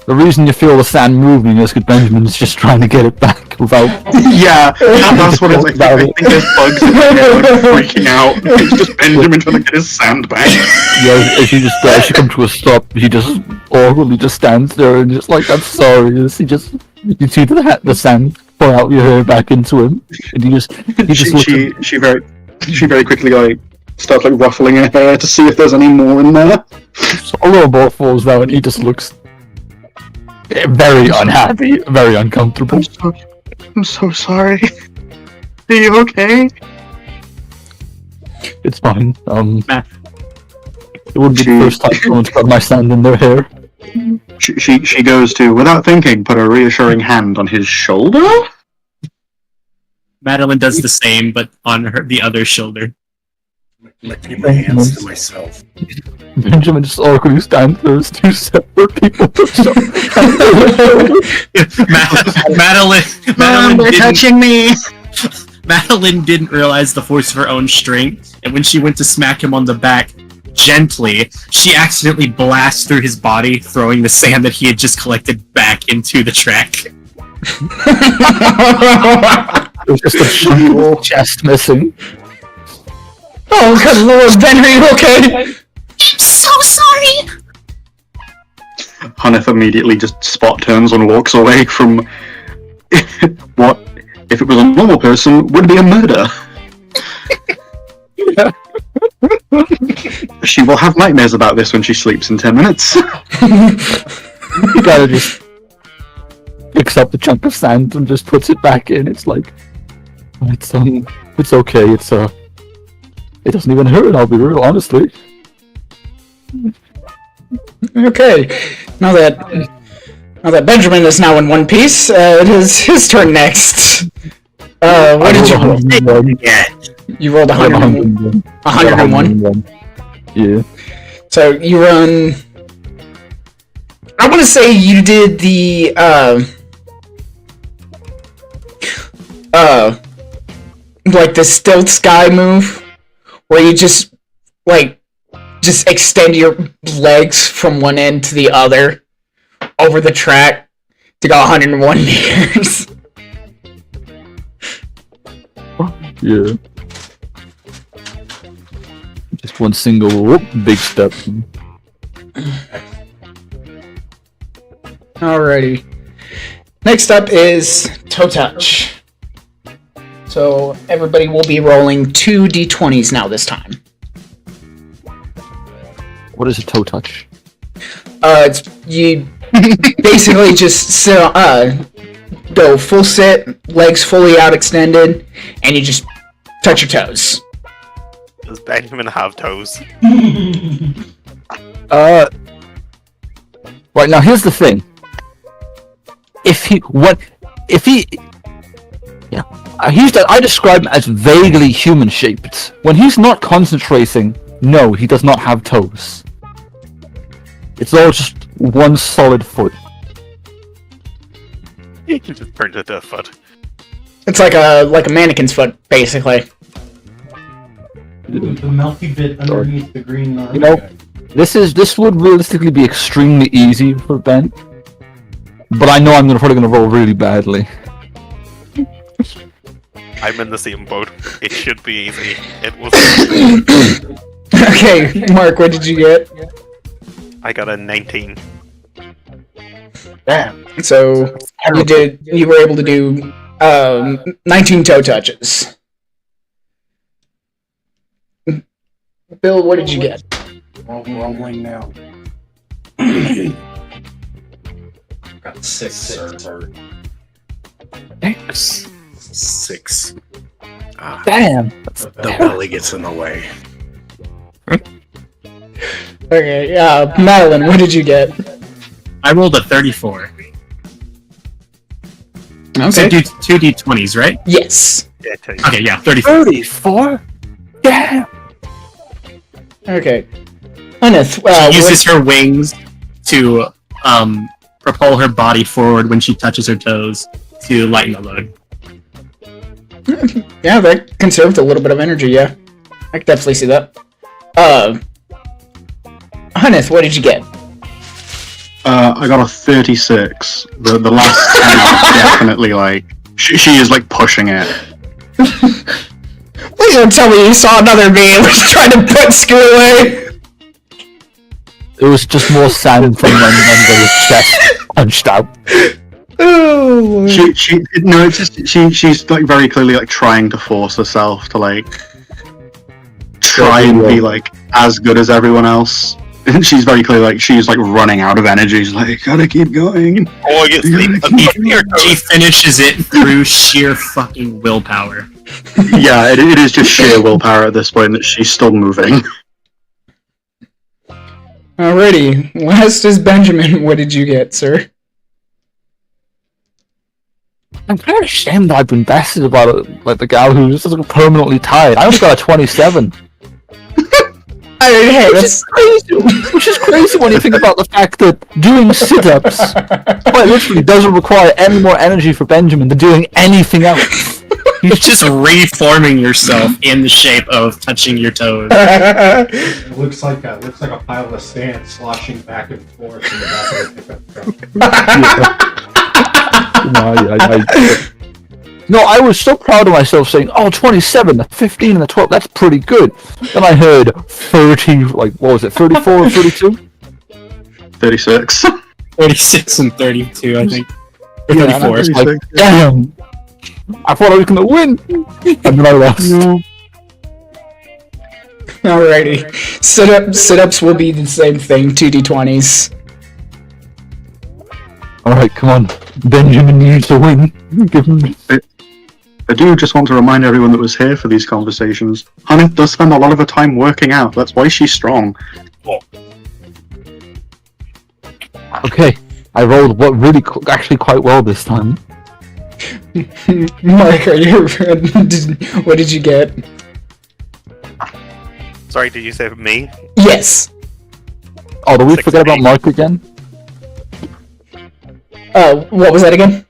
The reason you feel the sand moving is because Benjamin's just trying to get it back without. Yeah, that's what it's like. I think there's bugs in there like freaking out. It's just Benjamin trying to get his sand back. Yeah, as she comes to a stop, he just awkwardly just stands there and just like, I'm sorry. You see the sand pour out your hair back into him, and he just looks. She very quickly like starts like ruffling her hair to see if there's any more in there. So a little ball falls down, and he just looks very unhappy, very uncomfortable. I'm so sorry. Are you okay? It's fine. It wouldn't be the first time someone's got my sand in their hair. She goes to, without thinking, put a reassuring hand on his shoulder. Madeline does the same, but on the other shoulder. Licking my hands to myself. Benjamin just awkwardly stands there as two separate people. Madeline They're touching me. Madeline didn't realize the force of her own strength, and when she went to smack him on the back gently, she accidentally blasts through his body, throwing the sand that he had just collected back into the track. It was just a chunk chest missing. Oh, good lord, Ben, are you okay? I'm so sorry. Hunneth immediately just spot turns and walks away from what, if it was a normal person, would be a murder. She will have nightmares about this when she sleeps in 10 minutes. He kind of just picks up the chunk of sand and just puts it back in. It's like, It's okay. It doesn't even hurt. I'll be real, honestly. Okay, now that Benjamin is now in one piece, it is his turn next. What did you roll? You rolled 101. 101? Yeah. So you run... I want to say you did the, like the stealth sky move, where you just extend your legs from one end to the other over the track to go 101 meters. Yeah. Just one single big step. Alrighty. Next up is toe touch. So everybody will be rolling 2 d20s now this time. What is a toe touch? It's you basically just sit, go full sit, legs fully out extended, and you just touch your toes. Does Benjamin have toes? Right now, here's the thing. I describe him as vaguely human-shaped. When he's not concentrating, no, he does not have toes. It's all just one solid foot. He just turned into a foot. It's like a mannequin's foot, basically. The melty bit underneath the green arm. You know, this would realistically be extremely easy for Ben, but I know I'm probably gonna roll really badly. I'm in the same boat. It should be easy. It was. Okay, Mark, what did you get? I got a 19. Damn. So you were able to do 19 toe touches. Bill, what did you get? Rolling now. Got 6, sir. X. 6. Damn. The belly gets in the way. Okay, Madeline, what did you get? I rolled a 34. Okay. So do 2 d20s, right? Yes. Yeah, I tell you. Okay, yeah, 34. 34? Damn. Okay. Aneth, She uses her wings to propel her body forward when she touches her toes to lighten the load. yeah, that conserved a little bit of energy, yeah. I can definitely see that. Aneth, what did you get? I got a 36. The last 10 are definitely like she is like pushing it. Please don't tell me you saw another me and was trying to put Screw away. It was just more sand from when the chest punched out. Oh. She's like very clearly like trying to force herself to like try and be like as good as everyone else. And she's very clearly like she's like running out of energy. She's like, gotta keep going. Oh, you sleep. She finishes it through sheer fucking willpower. Yeah, it is just sheer willpower at this point that she's still moving. Alrighty, last is Benjamin. What did you get, sir? I'm kind of ashamed that I've been bested about it, like the gal who's just like, permanently tired. I only got a 27. I mean, hey, that's Which is crazy when you think about the fact that doing sit-ups quite literally doesn't require any more energy for Benjamin than doing anything else. You're just reforming yourself in the shape of touching your toes. It looks like a pile of sand sloshing back and forth in the back of the pickup truck. No, I was so proud of myself saying, oh, 27, the 15, and the 12, that's pretty good. Then I heard 30, like, what was it, 34 or 32? 36. 36 and 32, I think. Or Yeah, 34. and I was like, damn! I thought I was gonna win! And then I lost. Alrighty. Sit-ups will be the same thing, 2d20s. Alright, come on. Benjamin needs to win. Give him... I do just want to remind everyone that was here for these conversations. Honey does spend a lot of her time working out. That's why she's strong. Okay, I rolled actually quite well this time. Mark, what did you get? Sorry, did you say me? Yes. Oh, do we 16. forget about Mark again? What was that again?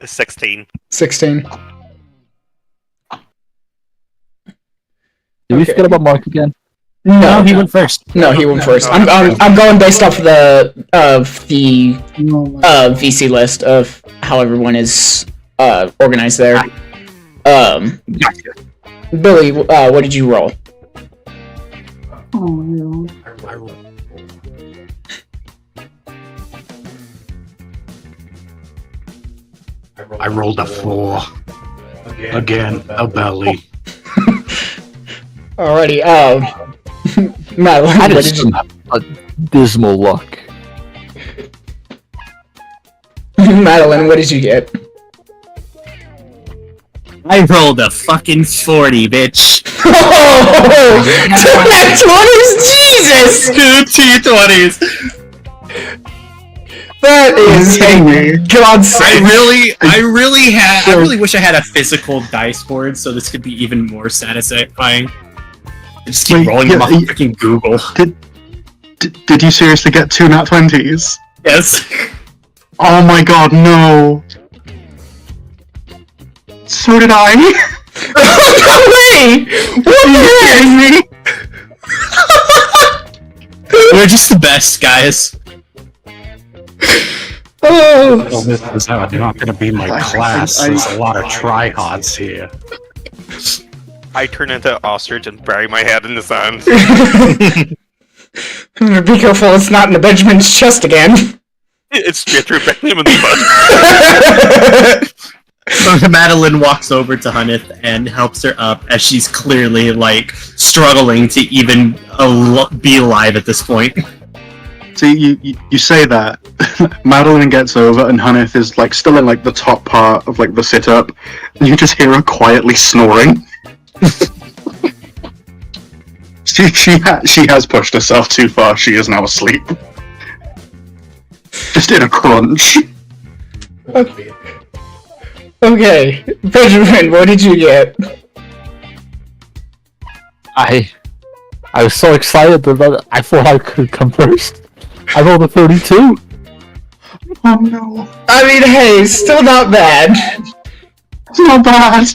16. 16. Did we Okay. forget about Mark again? No, he went first. No, he went first. I'm going based off the VC list of how everyone is organized there. Billy, what did you roll? I rolled a 4. Again, a belly. Alrighty, Madeline, I what just did you... a dismal luck. Madeline, what did you get? I rolled a fucking 40, bitch. Oh! Jesus! 2 T20s. That is God's sake. I really wish I had a physical dice board so this could be even more satisfying. I just keep Wait, rolling yeah, them off freaking Google. Did you seriously get 2 nat 20s? Yes. Oh my god, no! So did I! No way! What Are you kidding me? We're just the best, guys. Oh! Well, this is not gonna be my class. There's a lot of tryhards here. I turn into an ostrich and bury my head in the sand. Be careful, it's not in the Benjamin's chest again. It's straight through Benjamin's butt. So Madeline walks over to Hunnith and helps her up as she's clearly, like, struggling to even be alive at this point. See, you say that. Madeline gets over and Haneth is like still in like the top part of like the sit-up, and you just hear her quietly snoring. she has pushed herself too far. She is now asleep. Just in a crunch. Okay, Benjamin, what did you get? I was so excited that I thought I could come first. I rolled a 32. Oh no. I mean, hey, still not bad. It's not bad.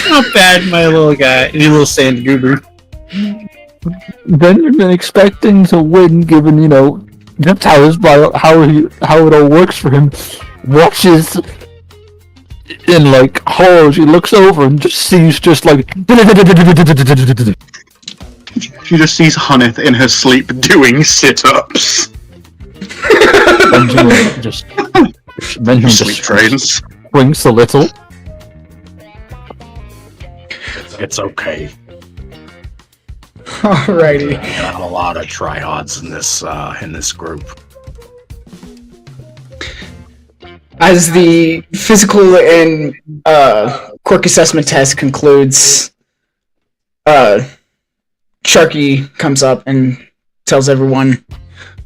Not bad, my little guy. You little sand goober. Benjamin expecting to win, given that's how it all works for him. Watches in like horror. She looks over and just sees like. She just sees Haneth in her sleep doing sit-ups. Benjamin just Sleep trains. winks a little. It's okay. Alrighty. I have a lot of tryhards in this group. As the physical and quirk assessment test concludes, Sharky comes up and tells everyone,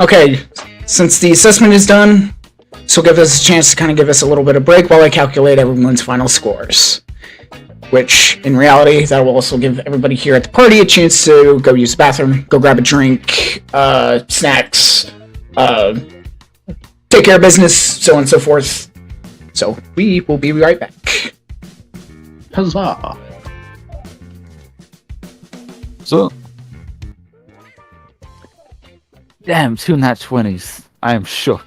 okay, since the assessment is done, this will give us a chance to kind of give us a little bit of break while I calculate everyone's final scores. Which, in reality, that will also give everybody here at the party a chance to go use the bathroom, go grab a drink, snacks, take care of business, so on and so forth. So, we will be right back. Huzzah! So, damn, 2 nat 20s. I am shook.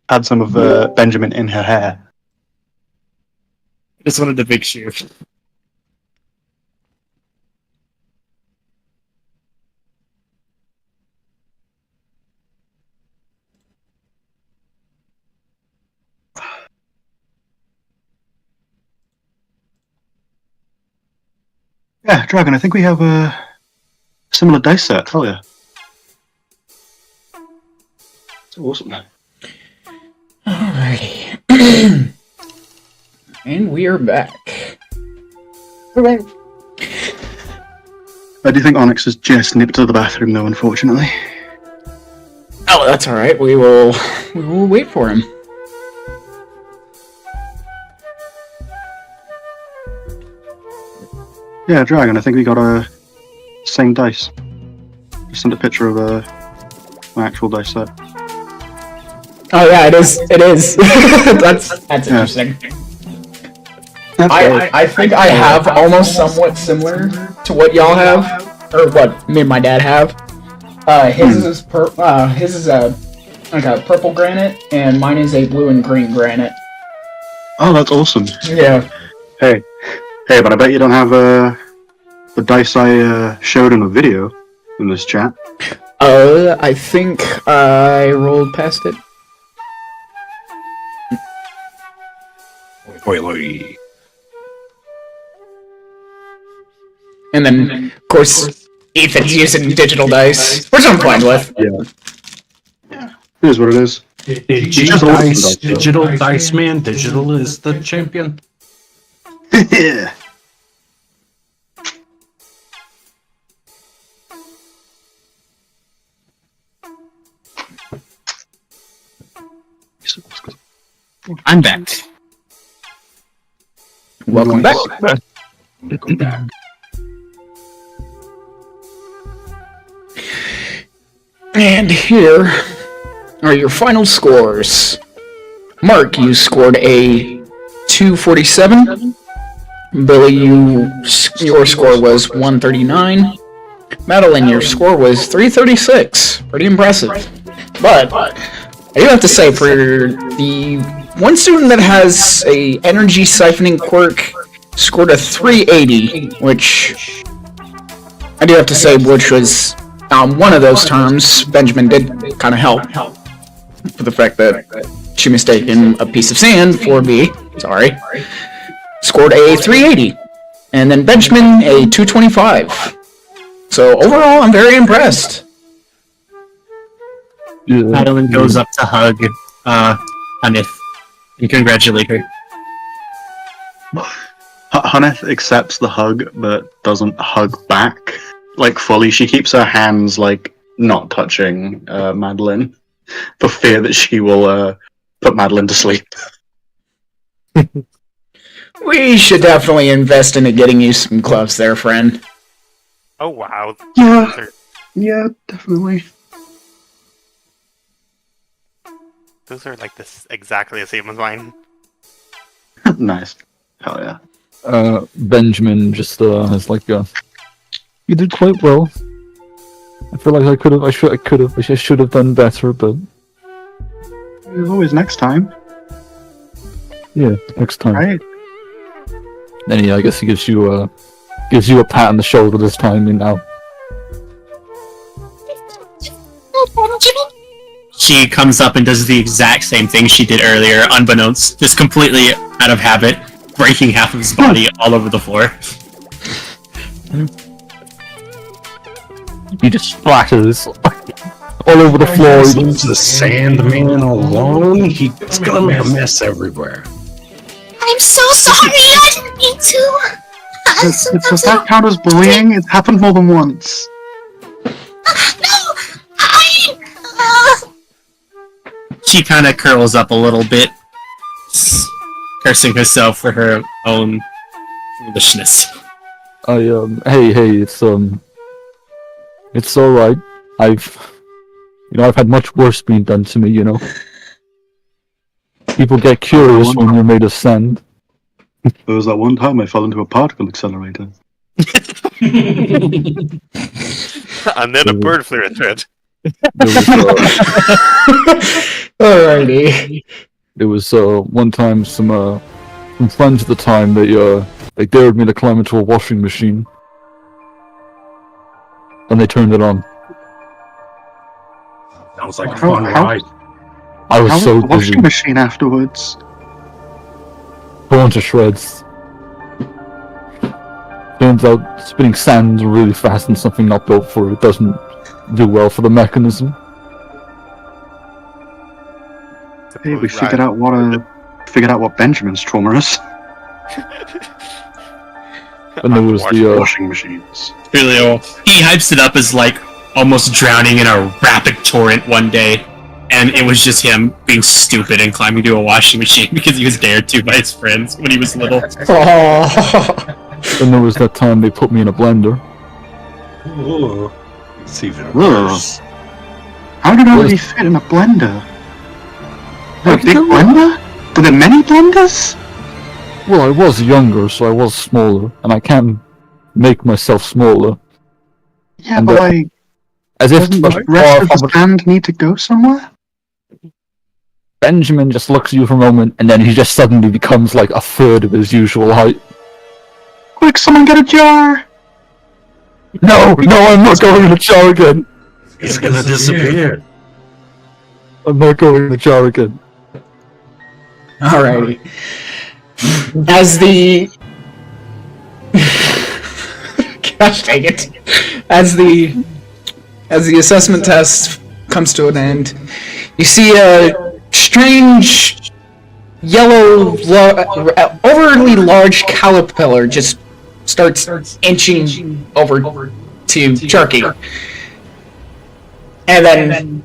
Had some of Benjamin in her hair. Just wanted the big shoe. Yeah, Dragon, I think we have a similar dice set, hell yeah. It's awesome. Alrighty. And we are back. I do think Onyx has just nipped to the bathroom though, unfortunately. Oh, that's alright. We will wait for him. Yeah, Dragon, I think we got a same dice. I sent a picture of my actual dice set. Oh yeah, it is. It is. that's interesting. I think I have almost somewhat similar to what y'all have, or what me and my dad have. His is I got purple granite, and mine is a blue and green granite. Oh, that's awesome. Yeah. Hey, but I bet you don't have the dice I showed in the video in this chat. I think I rolled past it. Oily. And then, of course, Ethan's using digital dice, which I'm fine with. Yeah. Here's what it is. Digital dice man. Digital is the champion. Yeah. I'm back. Welcome back. Welcome back. And here are your final scores. Mark, you scored a 247. Billy, your score was 139. Madeline, your score was 336. Pretty impressive. But I do have to say, for the one student that has a energy siphoning quirk, scored a 380, which I do have to say, which was one of those terms. Benjamin did kind of help for the fact that she mistaken a piece of sand for B. Sorry. Scored a 380, and then Benjamin a 225. So overall, I'm very impressed. Yeah. Madeline goes up to hug Hanif and congratulate her. Haneth accepts the hug, but doesn't hug back, like, fully. She keeps her hands, like, not touching Madeline, for fear that she will put Madeline to sleep. We should definitely invest into getting you some gloves there, friend. Oh wow. Yeah. Yeah, definitely. Those are like this exactly the same as mine. Nice. Hell yeah. Benjamin just has like you did quite well. I feel like I should have done better, but There's always next time, yeah, next time. right? Then yeah, I guess he gives you a pat on the shoulder this time, you know. Benjamin? She comes up and does the exact same thing she did earlier, unbeknownst, just completely out of habit, breaking half of his body all over the floor. He just splatters all over the floor. Leaves the Sandman alone. He's gonna make a mess everywhere. I'm so sorry, I didn't mean to. Does that count as bullying? It's happened more than once. No, I... She kind of curls up a little bit, cursing herself for her own foolishness. Hey, it's all right. I've had much worse being done to me, you know. People get curious when you're made of sand. There was that one time I fell into a particle accelerator. And then a bird flew into it. Alrighty. It was one time some friends at the time they dared me to climb into a washing machine, and they turned it on. Sounds like a How- fun how- ride. I was How so was the dizzy, washing machine afterwards? torn to shreds. Turns out spinning sand really fast and something not built for it doesn't do well for the mechanism. Hey, we figured out what Benjamin's trauma is. And there was the Washing machines. Really, he hypes it up as like almost drowning in a rapid torrent one day, and it was just him being stupid and climbing to a washing machine because he was dared to by his friends when he was little. then there was that time they put me in a blender. Ooh. It's even Ugh. worse. How did What all is- you fit in a blender? I A can big tell you. blender? Were there many blenders? Well, I was younger, so I was smaller, and I can make myself smaller. Yeah, And but the- like, As if doesn't the far rest of from the sand need to go somewhere? Benjamin just looks at you for a moment, and then he just suddenly becomes like a third of his usual height. Quick, someone get a jar! No, I'm not going in the jar again. It's gonna disappear. I'm not going in the jar again. Alrighty. As the gosh dang it. As the assessment test comes to an end, you see a strange yellow overly large caterpillar just starts inching over to Sharky. And then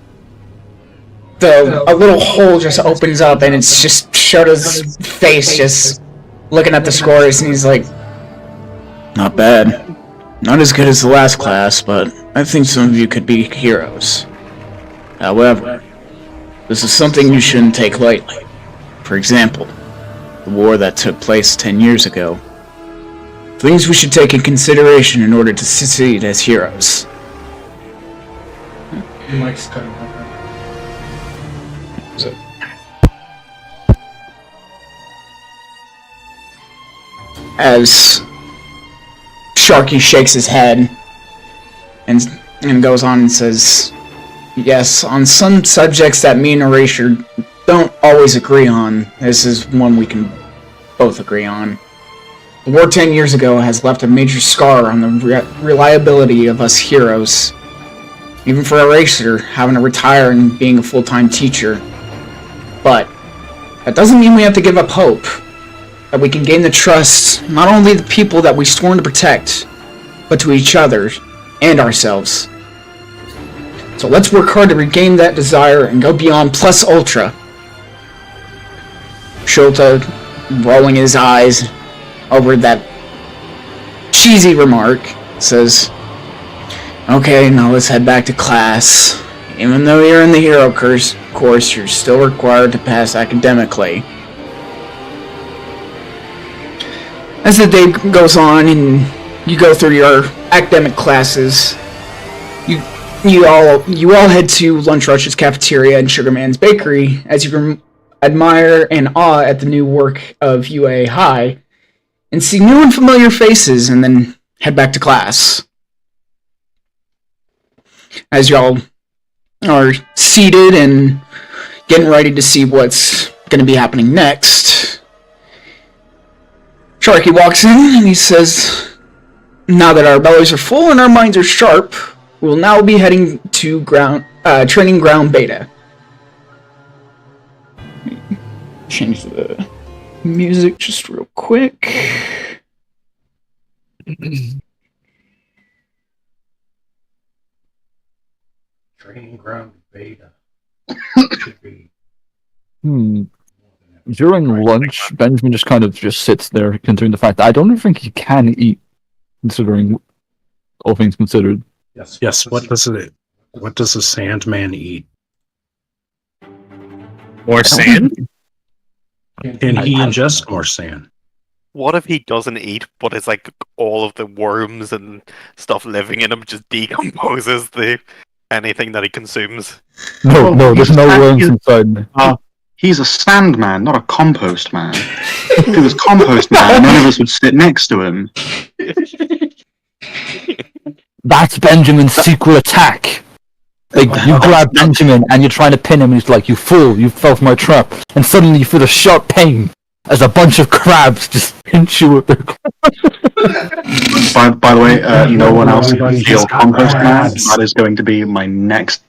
a little hole just opens up, and it's just Shota's face just looking at the scores, and he's like, Not bad. Not as good as the last class, but I think some of you could be heroes. However, this is something you shouldn't take lightly. For example, the war that took place 10 years ago. Things we should take in consideration in order to succeed as heroes. Mike's cutting out. As Sharky shakes his head and goes on and says, yes, on some subjects that me and Erasure don't always agree on, this is one we can both agree on. The war 10 years ago has left a major scar on the reliability of us heroes. Even for Eraser, having to retire and being a full-time teacher. But that doesn't mean we have to give up hope. That we can gain the trust, not only the people that we've sworn to protect, but to each other and ourselves. So let's work hard to regain that desire and go beyond plus ultra. Shota, rolling his eyes over that cheesy remark, says, okay, now let's head back to class. Even though you're in the hero course, you're still required to pass academically. As the day goes on and you go through your academic classes, you all head to Lunch Rush's cafeteria and Sugarman's bakery as you admire and awe at the new work of UA High and see new and familiar faces, and then head back to class. As y'all are seated and getting ready to see what's going to be happening next, Sharky walks in and he says, now that our bellies are full and our minds are sharp, we'll now be heading to training ground beta. Change the music just real quick. Training ground beta. Should be. During lunch, Benjamin just sits there, considering the fact that I don't think he can eat, considering all things considered. Yes. What does a Sandman eat? More sand? Can he ingest more sand? What if he doesn't eat, but it's like all of the worms and stuff living in him just decomposes anything that he consumes? No, there's no worms inside me. He's a sand man, not a compost man. If he was compost man, none of us would sit next to him. That's Benjamin's secret attack. Like, you grab Benjamin and you're trying to pin him, and he's like, you fool, you fell for my trap. And suddenly you feel a sharp pain as a bunch of crabs just pinch you with their claws. By the way, no one else can feel compost man. That is going to be my next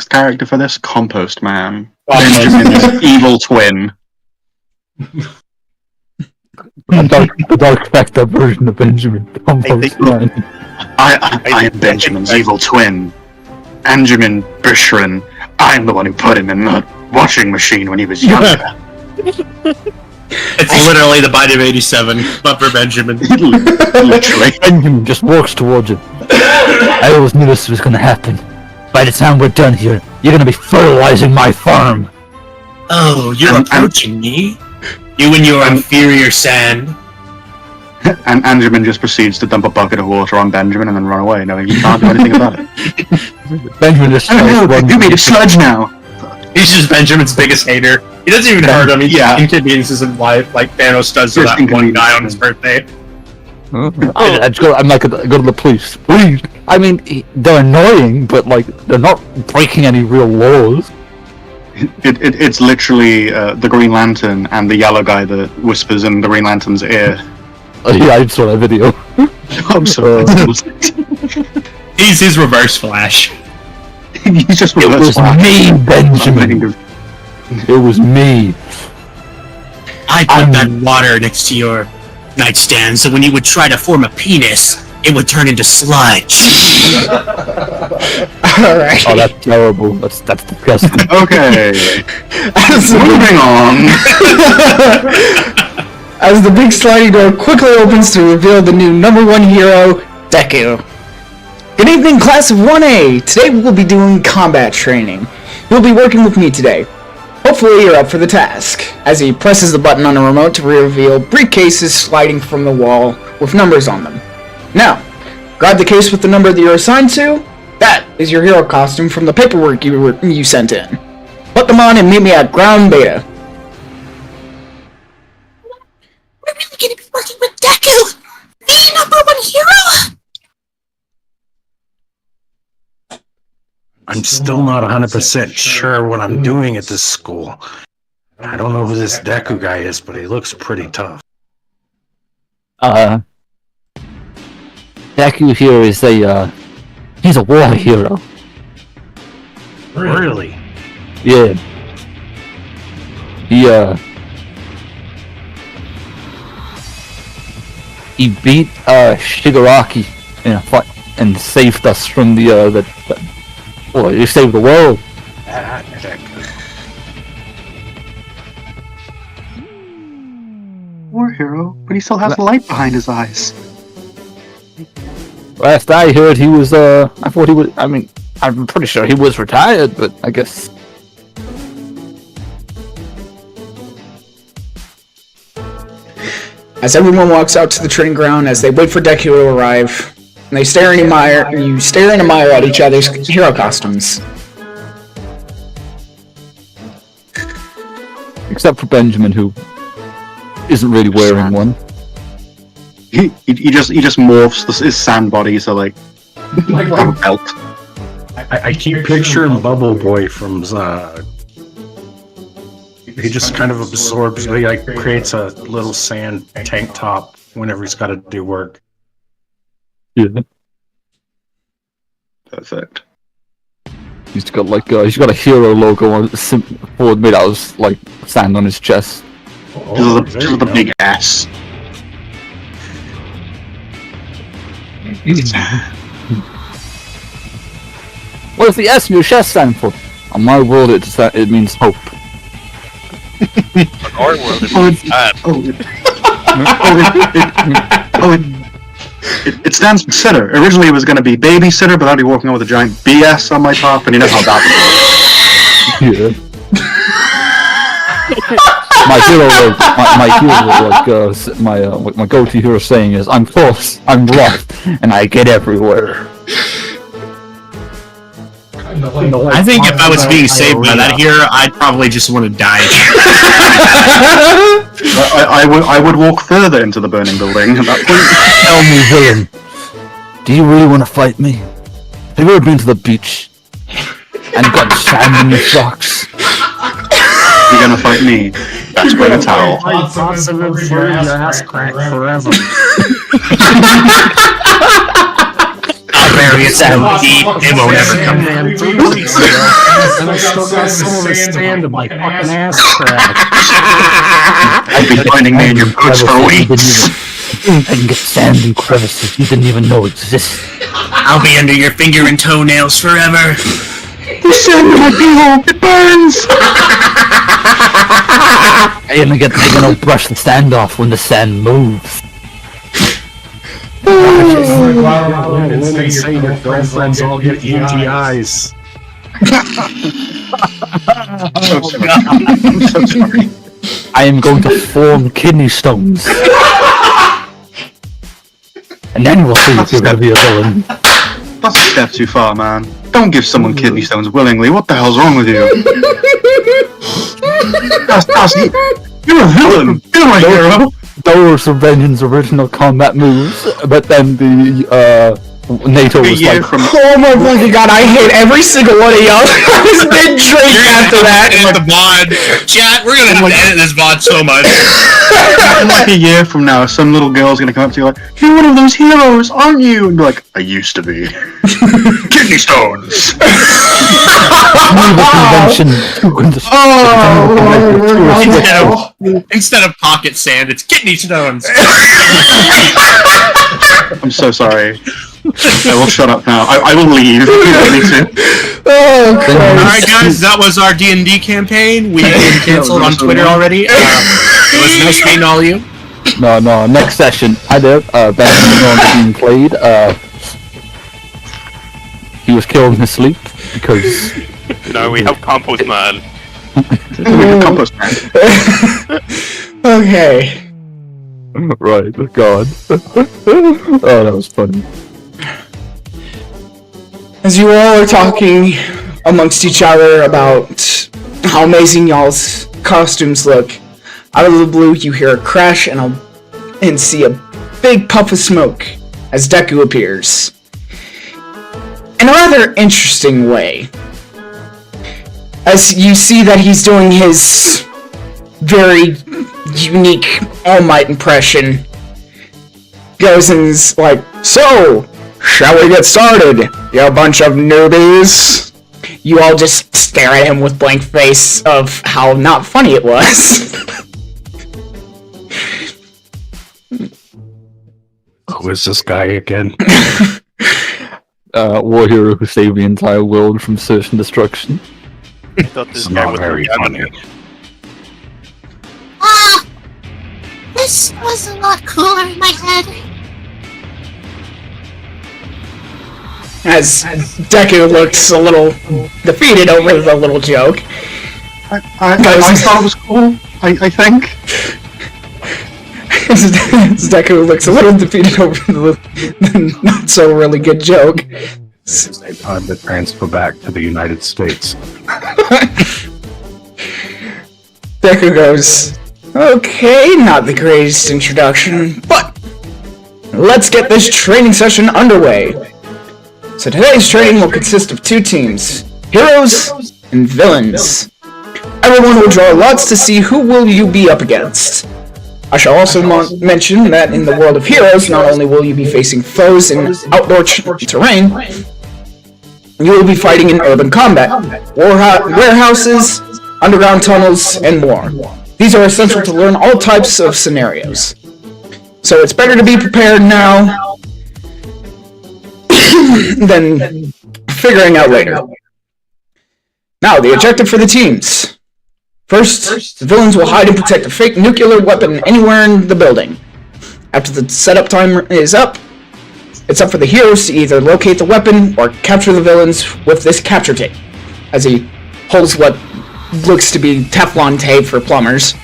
character for this, Compost Man. Benjamin's evil twin. The dark factor version of Benjamin. Compost Man. I am Benjamin's evil twin. Benjamin Bushran. I'm the one who put him in the washing machine when he was younger. It's literally the bite of 87, but for Benjamin. Literally. Benjamin just walks towards it. I always knew this was gonna happen. By the time we're done here, you're gonna be fertilizing my farm. Oh, you're approaching me? You and your inferior sand. And Benjamin just proceeds to dump a bucket of water on Benjamin and then run away, knowing he can't do anything about it. Benjamin just Oh no, you made a sludge now! He's just Benjamin's biggest hater. He doesn't even hurt him. He just inconveniences his life like Thanos does to that one guy on his birthday. I'm like, go to the police. Please. I mean, they're annoying, but like, they're not breaking any real laws. It's literally the Green Lantern and the yellow guy that whispers in the Green Lantern's ear. Yeah, I saw that video. I'm sorry. He's his reverse Flash. He's just It was me, Benjamin. It was me. I put that water next to your nightstand, so when you would try to form a penis, it would turn into sludge. Alright. Oh, that's terrible. That's disgusting. Okay. Moving on. As the big sliding door quickly opens to reveal the new #1 hero, Deku. Good evening, class of 1A. Today we will be doing combat training. You'll be working with me today. Hopefully you're up for the task. As he presses the button on the remote to reveal briefcases sliding from the wall with numbers on them. Now, grab the case with the number that you're assigned to. That is your hero costume from the paperwork you sent in. Put them on and meet me at ground beta. We're really gonna be working with Deku, the #1 hero. I'm still not 100% sure what I'm doing at this school. I don't know who this Deku guy is, but he looks pretty tough. Deku here is he's a war hero. Really? Yeah. He beat Shigaraki in a fight and saved us from well, he saved the world. War hero, but he still has the light behind his eyes. Last I heard, he was I thought he was. I mean, I'm pretty sure he was retired, but I guess. As everyone walks out to the training ground as they wait for Deku to arrive, and they stare and admire at each other's hero costumes. Except for Benjamin, who isn't really wearing one. He just morphs his sand body to like a belt. I keep picturing Bubble Boy from he just kind of absorbs, he like creates a little sand tank top whenever he's got to do work. Yeah. Perfect. He's got he's got a hero logo on forward made out of like sand on his chest. Just with a big ass. What does the S in your chest stand for? On my world, it means hope. Our world is It stands for sitter. Originally it was going to be babysitter, but I'd be walking around with a giant BS on my top, and you know how that Yeah. my go-to hero saying is, "I'm close, I'm lost, and I get everywhere." I think if I was being saved by that hero, I'd probably just want to die. I would walk further into the burning building at that point. Tell me, villain, do you really want to fight me? Have you ever been to the beach and gotten sand in your socks? You're gonna fight me. That's bring a towel. I possibly for your ass crack forever. I'll bury it so deep, it won't ever come down. And I still got some of the sand in my fucking ass crack. I've been finding me in your boots for weeks. I can get sand in crevices you didn't even know existed. I'll be under your finger and toenails forever. The sand in my beehole, it burns! They're gonna brush the sand off when the sand moves. And then they say your girlfriends all get UTIs. I'm so sorry. I am going to form kidney stones. And then we'll see if you're gonna be a villain. That's a step too far, man. Don't give someone kidney stones willingly. What the hell's wrong with you? You're a villain! You're my hero! Those were Vengeance's original combat moves, but then the NATO was like, Oh my fucking god, I hate every single one of y'all. I was mid-drink after that. And the VOD. Chat, we're gonna have to edit this VOD so much. In like a year from now, some little girl's gonna come up to you like, "You're one of those heroes, aren't you?" And be like, "I used to be." Kidney stones. convention. Instead of pocket sand, it's kidney stones. I'm so sorry. I will shut up now. I will leave if you want me to. Oh, Alright guys, that was our D&D campaign. We've been cancelled on Twitter already. It was nice meeting all of you. No, next session. Hi there, Benjamin no being played. He was killed in his sleep because... No, we have Compost Man. Compost man. Okay. Right, God. Oh, that was funny. As you all are talking amongst each other about how amazing y'all's costumes look, out of the blue you hear a crash and see a big puff of smoke as Deku appears. In a rather interesting way. As you see that he's doing his very unique All Might impression. Goes and is like, "So, shall we get started, you bunch of newbies?" You all just stare at him with blank face of how not funny it was. Who is this guy again? War hero who saved the entire world from search and destruction. I thought this It's guy not was very funny. This was a lot cooler in my head. As Deku looks a little defeated over the little joke. I thought it was cool. I think. As Deku looks a little defeated over the not so really good joke. It's time to transfer back to the United States. Deku goes, "Okay, not the greatest introduction, but let's get this training session underway. So today's training will consist of two teams, heroes and villains. Everyone will draw lots to see who will you be up against. I shall also mention that in the world of heroes, not only will you be facing foes in outdoor terrain, you will be fighting in urban combat, warehouses, underground tunnels, and more. These are essential to learn all types of scenarios. So it's better to be prepared now than figuring out later. Now, the objective for the teams. First, the villains will hide and protect a fake nuclear weapon anywhere in the building. After the setup time is up, it's up for the heroes to either locate the weapon or capture the villains with this capture tape, as he holds what looks to be Teflon tape for plumbers.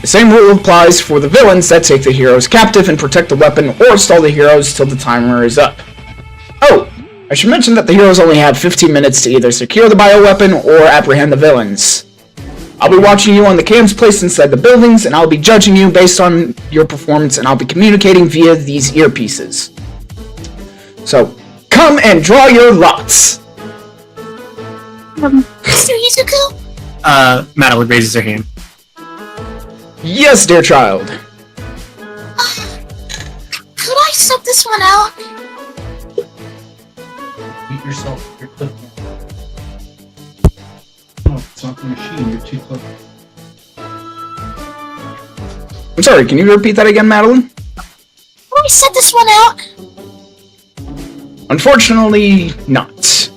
The same rule applies for the villains that take the heroes captive and protect the weapon or stall the heroes till the timer is up. Oh, I should mention that the heroes only have 15 minutes to either secure the bioweapon or apprehend the villains. I'll be watching you on the cams placed inside the buildings, and I'll be judging you based on your performance, and I'll be communicating via these earpieces. So, come and draw your lots! Mr. Izuku? Madeline raises her hand. Yes, dear child. Could I sub this one out? Beat yourself. You're clicking. No, it's not the machine. You're too close. I'm sorry, can you repeat that again, Madeline? Could I set this one out? Unfortunately, not.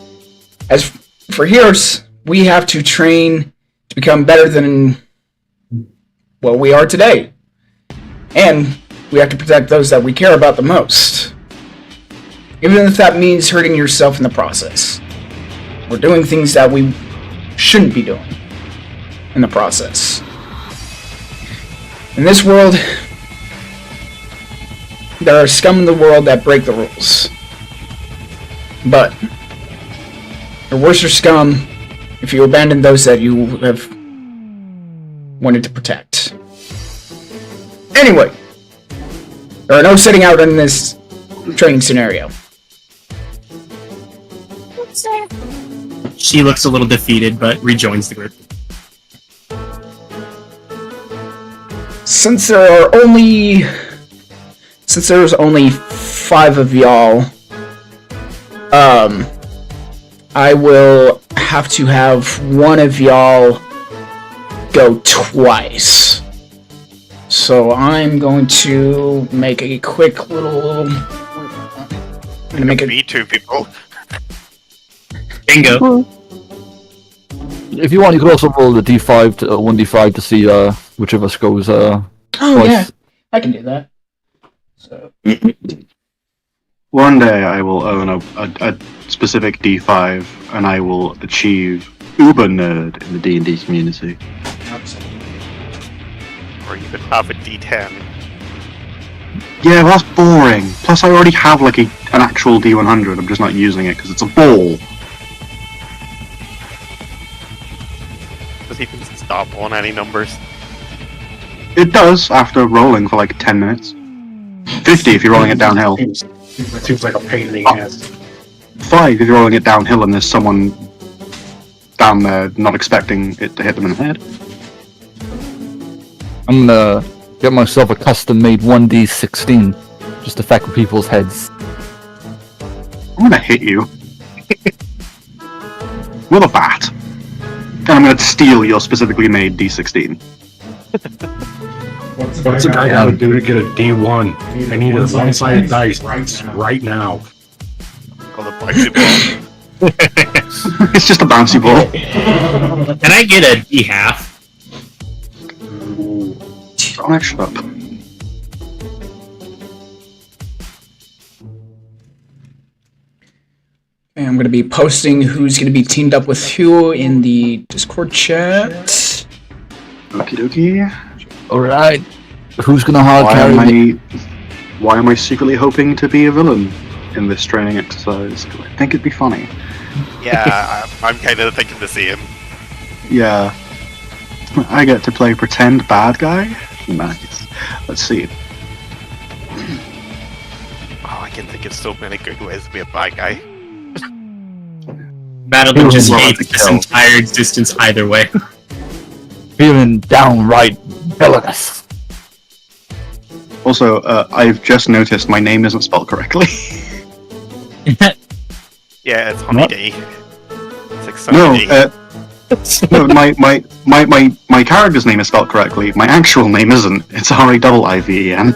As for heroes, we have to train to become better than what we are today. And we have to protect those that we care about the most. Even if that means hurting yourself in the process. Or doing things that we shouldn't be doing in the process. In this world, there are scum in the world that break the rules. But the worser scum if you abandon those that you have wanted to protect. Anyway, there are no sitting out in this training scenario. Sir. She looks a little defeated, but rejoins the group. Since there's only 5 of y'all, I will have to have one of y'all go twice. So I'm going to make a quick little. I'm gonna make Me two people. Bingo. If you want, you could also roll the d5 to 1d5 to see which of us goes. Oh twice. yeah, I can do that. So One day I will own a specific D5, and I will achieve uber nerd in the D&D community. Or you could have a D10. Yeah, well, that's boring. Plus, I already have like an actual D100. I'm just not using it because it's a ball. Does he stop on any numbers? It does after rolling for like 10 minutes. 50 if you're rolling it downhill. Seems like a pain in the ass. 5 if you're rolling it downhill and there's someone down there not expecting it to hit them in the head. I'm gonna get myself a custom-made 1d16, just to fuck with people's heads. I'm gonna hit you. With a bat. And I'm gonna steal your specifically made D16. What's a guy gotta do to get a D1? I need a one-sided dice right now. Called a bouncy ball. It's just a bouncy ball. Can I get a D half? Oh, shut up. And I'm going to be posting who's going to be teamed up with who in the Discord chat. Okie dokie. Alright. Who's gonna hard carry me? Why am I secretly hoping to be a villain in this training exercise? 'Cause I think it'd be funny. Yeah, I'm kind of thinking the same. Yeah. I get to play pretend bad guy? Nice. Let's see. Oh, I can think of so many good ways to be a bad guy. Madeline just Well, hates this entire existence either way. Feeling downright villainous. Also, I've just noticed my name isn't spelled correctly. Yeah, it's Honey D. It's like No, Sunny D. no, my character's name is spelled correctly. My actual name isn't. It's R-A-I-V-E-N.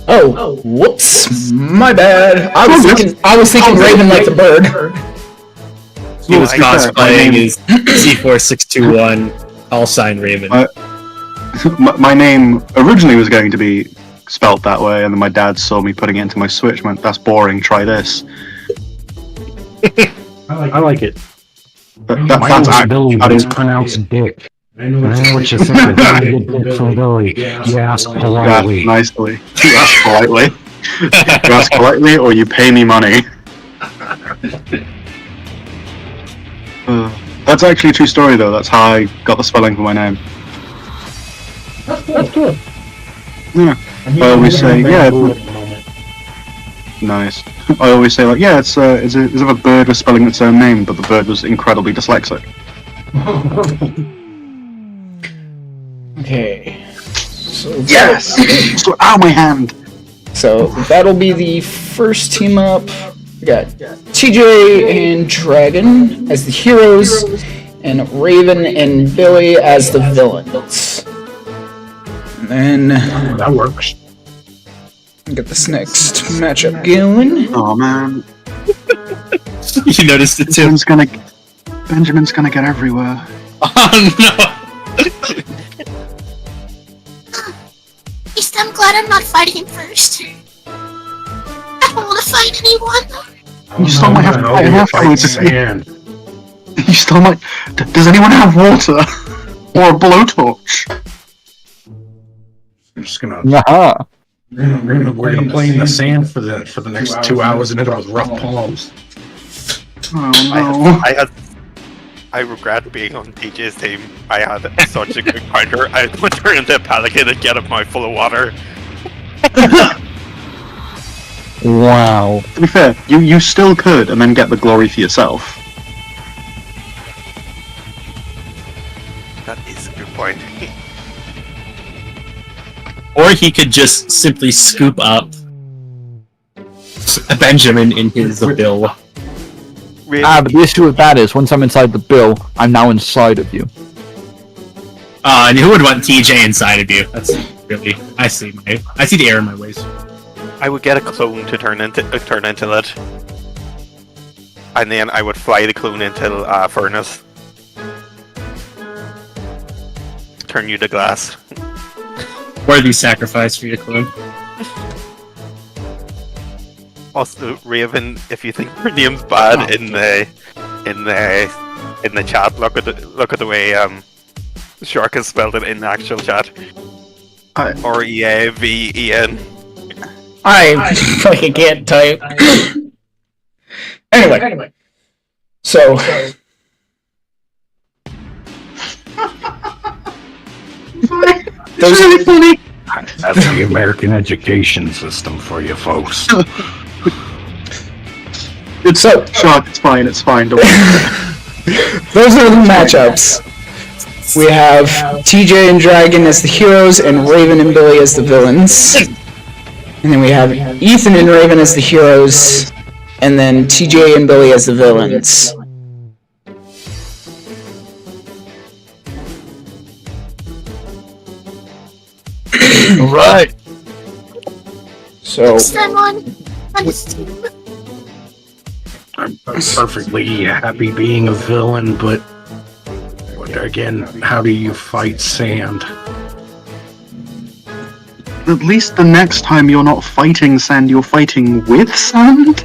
Oh, whoops, my bad. I was thinking Raven like the bird. He was I- cosplaying as C4621, call sign Raven. My name originally was going to be spelt that way, and then my dad saw me putting it into my Switch and went, "That's boring, try this." I like it. That's Mine's act- Billy, that but it's is- pronounced Dick. I know what you said. You get Dick from Billy. You ask Yeah, politely. nicely. You ask politely. You ask politely, or you pay me money. That's actually a true story, though. That's how I got the spelling for my name. That's good. Yeah. I always say, yeah. Nice. I always say, like, yeah, it's as if a bird was spelling its own name, but the bird was incredibly dyslexic. Okay. So Yes! So, ow, my hand! So that'll be the first team up. We got TJ and Dragon as the heroes, and Raven and Billy as the villains. And then That works. get this next matchup going. Oh, man. You noticed it too. Benjamin's gonna get everywhere. Oh no! At least I'm glad I'm not fighting him first. I don't want to fight anyone. You still might have to fight him afterwards. Sand. You still might... Does anyone have water? Or a blowtorch? I'm just gonna. Aha! We're gonna play in the sand for the next 2 hours and end up with rough palms. Oh, no. I regret being on TJ's team. I had such a good counter. I would turn into a pelican and get a mouthful of water. Wow. To be fair, you still could, and then get the glory for yourself. That is a good point. Or he could just simply scoop up Benjamin in his bill. Really? But the issue with that is, once I'm inside the bill, I'm now inside of you. And who would want TJ inside of you? That's really... I see the error in my ways. I would get a clone to turn into that. And then I would fly the clone into furnace. Turn you to glass. Worthy sacrifice for your clone. Also, Raven, if you think your name's bad in the chat, look at the way Shark has spelled it in the actual chat. Reaven. I fucking can't type. Anyway. So. It's really funny. That's the American education system for you folks. It's Shark, it's fine, don't worry. Those are the matchups. We have TJ and Dragon as the heroes and Raven and Billy as the villains. And then we have Ethan and Raven as the heroes, and then TJ and Billy as the villains. Right. So, Stand on his team. I'm perfectly happy being a villain, but again, how do you fight sand? At least the next time you're not fighting sand, you're fighting with sand?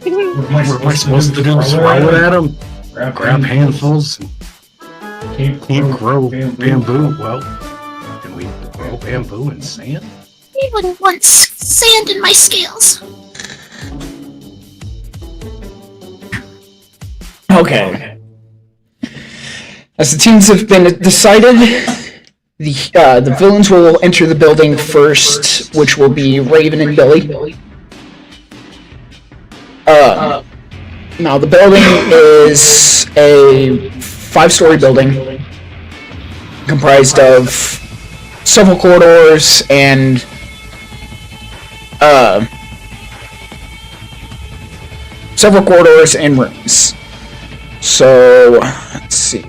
What am I supposed to do? Throw it at him? Grab handfuls? Can't grow bamboo. Well, can we grow bamboo and sand? He wouldn't want sand in my scales. okay. As the teams have been decided, the villains will enter the building first, which will be Raven and Billy. Now the building is a 5-story building comprised of several corridors and rooms. So let's see.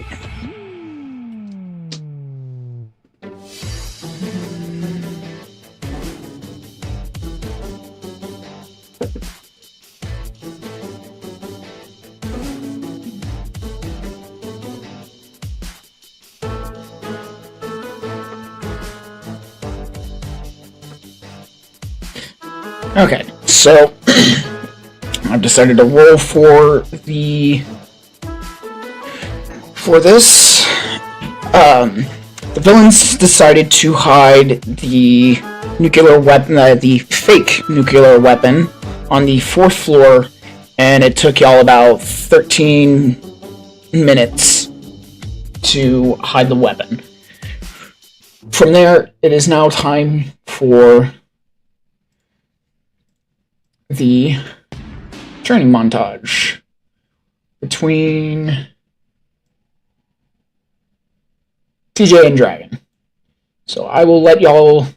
Okay, so I've decided to roll for this. The villains decided to hide the nuclear weapon, the fake nuclear weapon, on the 4th floor, and it took y'all about 13 minutes to hide the weapon. From there, it is now time for the training montage between TJ and Dragon. So I will let y'all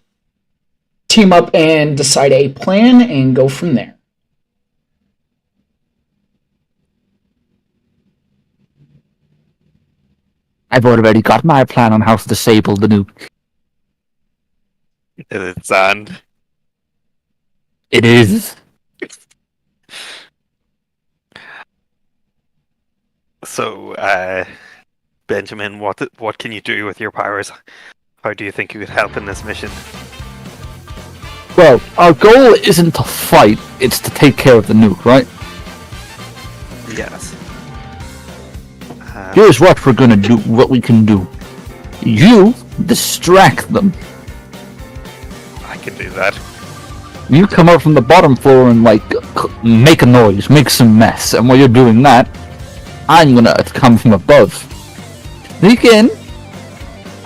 team up and decide a plan and go from there. I've already got my plan on how to disable the nuke. Is it sand? It is. So, Benjamin, what can you do with your powers? How do you think you could help in this mission? Well, our goal isn't to fight, it's to take care of the nuke, right? Yes. Here's what we're gonna do, what we can do. You distract them. I can do that. You come up from the bottom floor and, like, make a noise, make some mess, and while you're doing that, I'm gonna come from above, sneak in,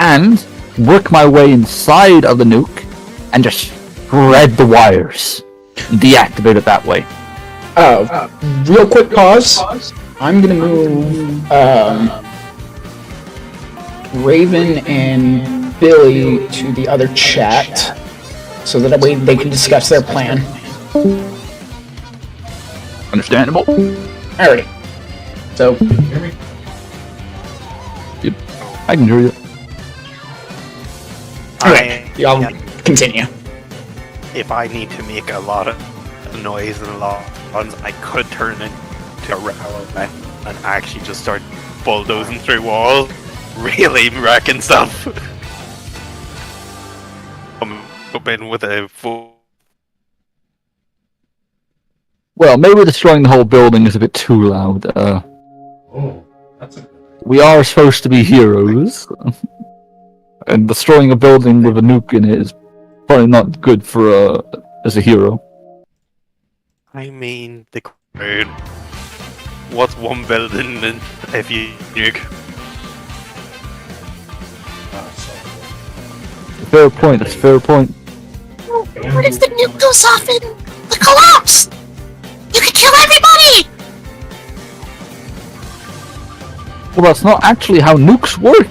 and work my way inside of the nuke, and just thread the wires, and deactivate it that way. Real quick pause. I'm gonna move Raven and Billy to the other chat, so that way they can discuss their plan. Understandable? Alrighty. So, Yep, I can hear you. okay, y'all continue. If I need to make a lot of noise and a lot of runs, I could turn into a railway and actually just start bulldozing through walls, really wrecking stuff. I'm up in with a full. Well, maybe destroying the whole building is a bit too loud. We are supposed to be heroes, and destroying a building with a nuke in it is probably not good for as a hero. I mean, the crowd. What's one building if you nuke? Fair point. That's a fair point. What if the nuke goes off in the collapse? You could kill everybody! Well, that's not actually how nukes work.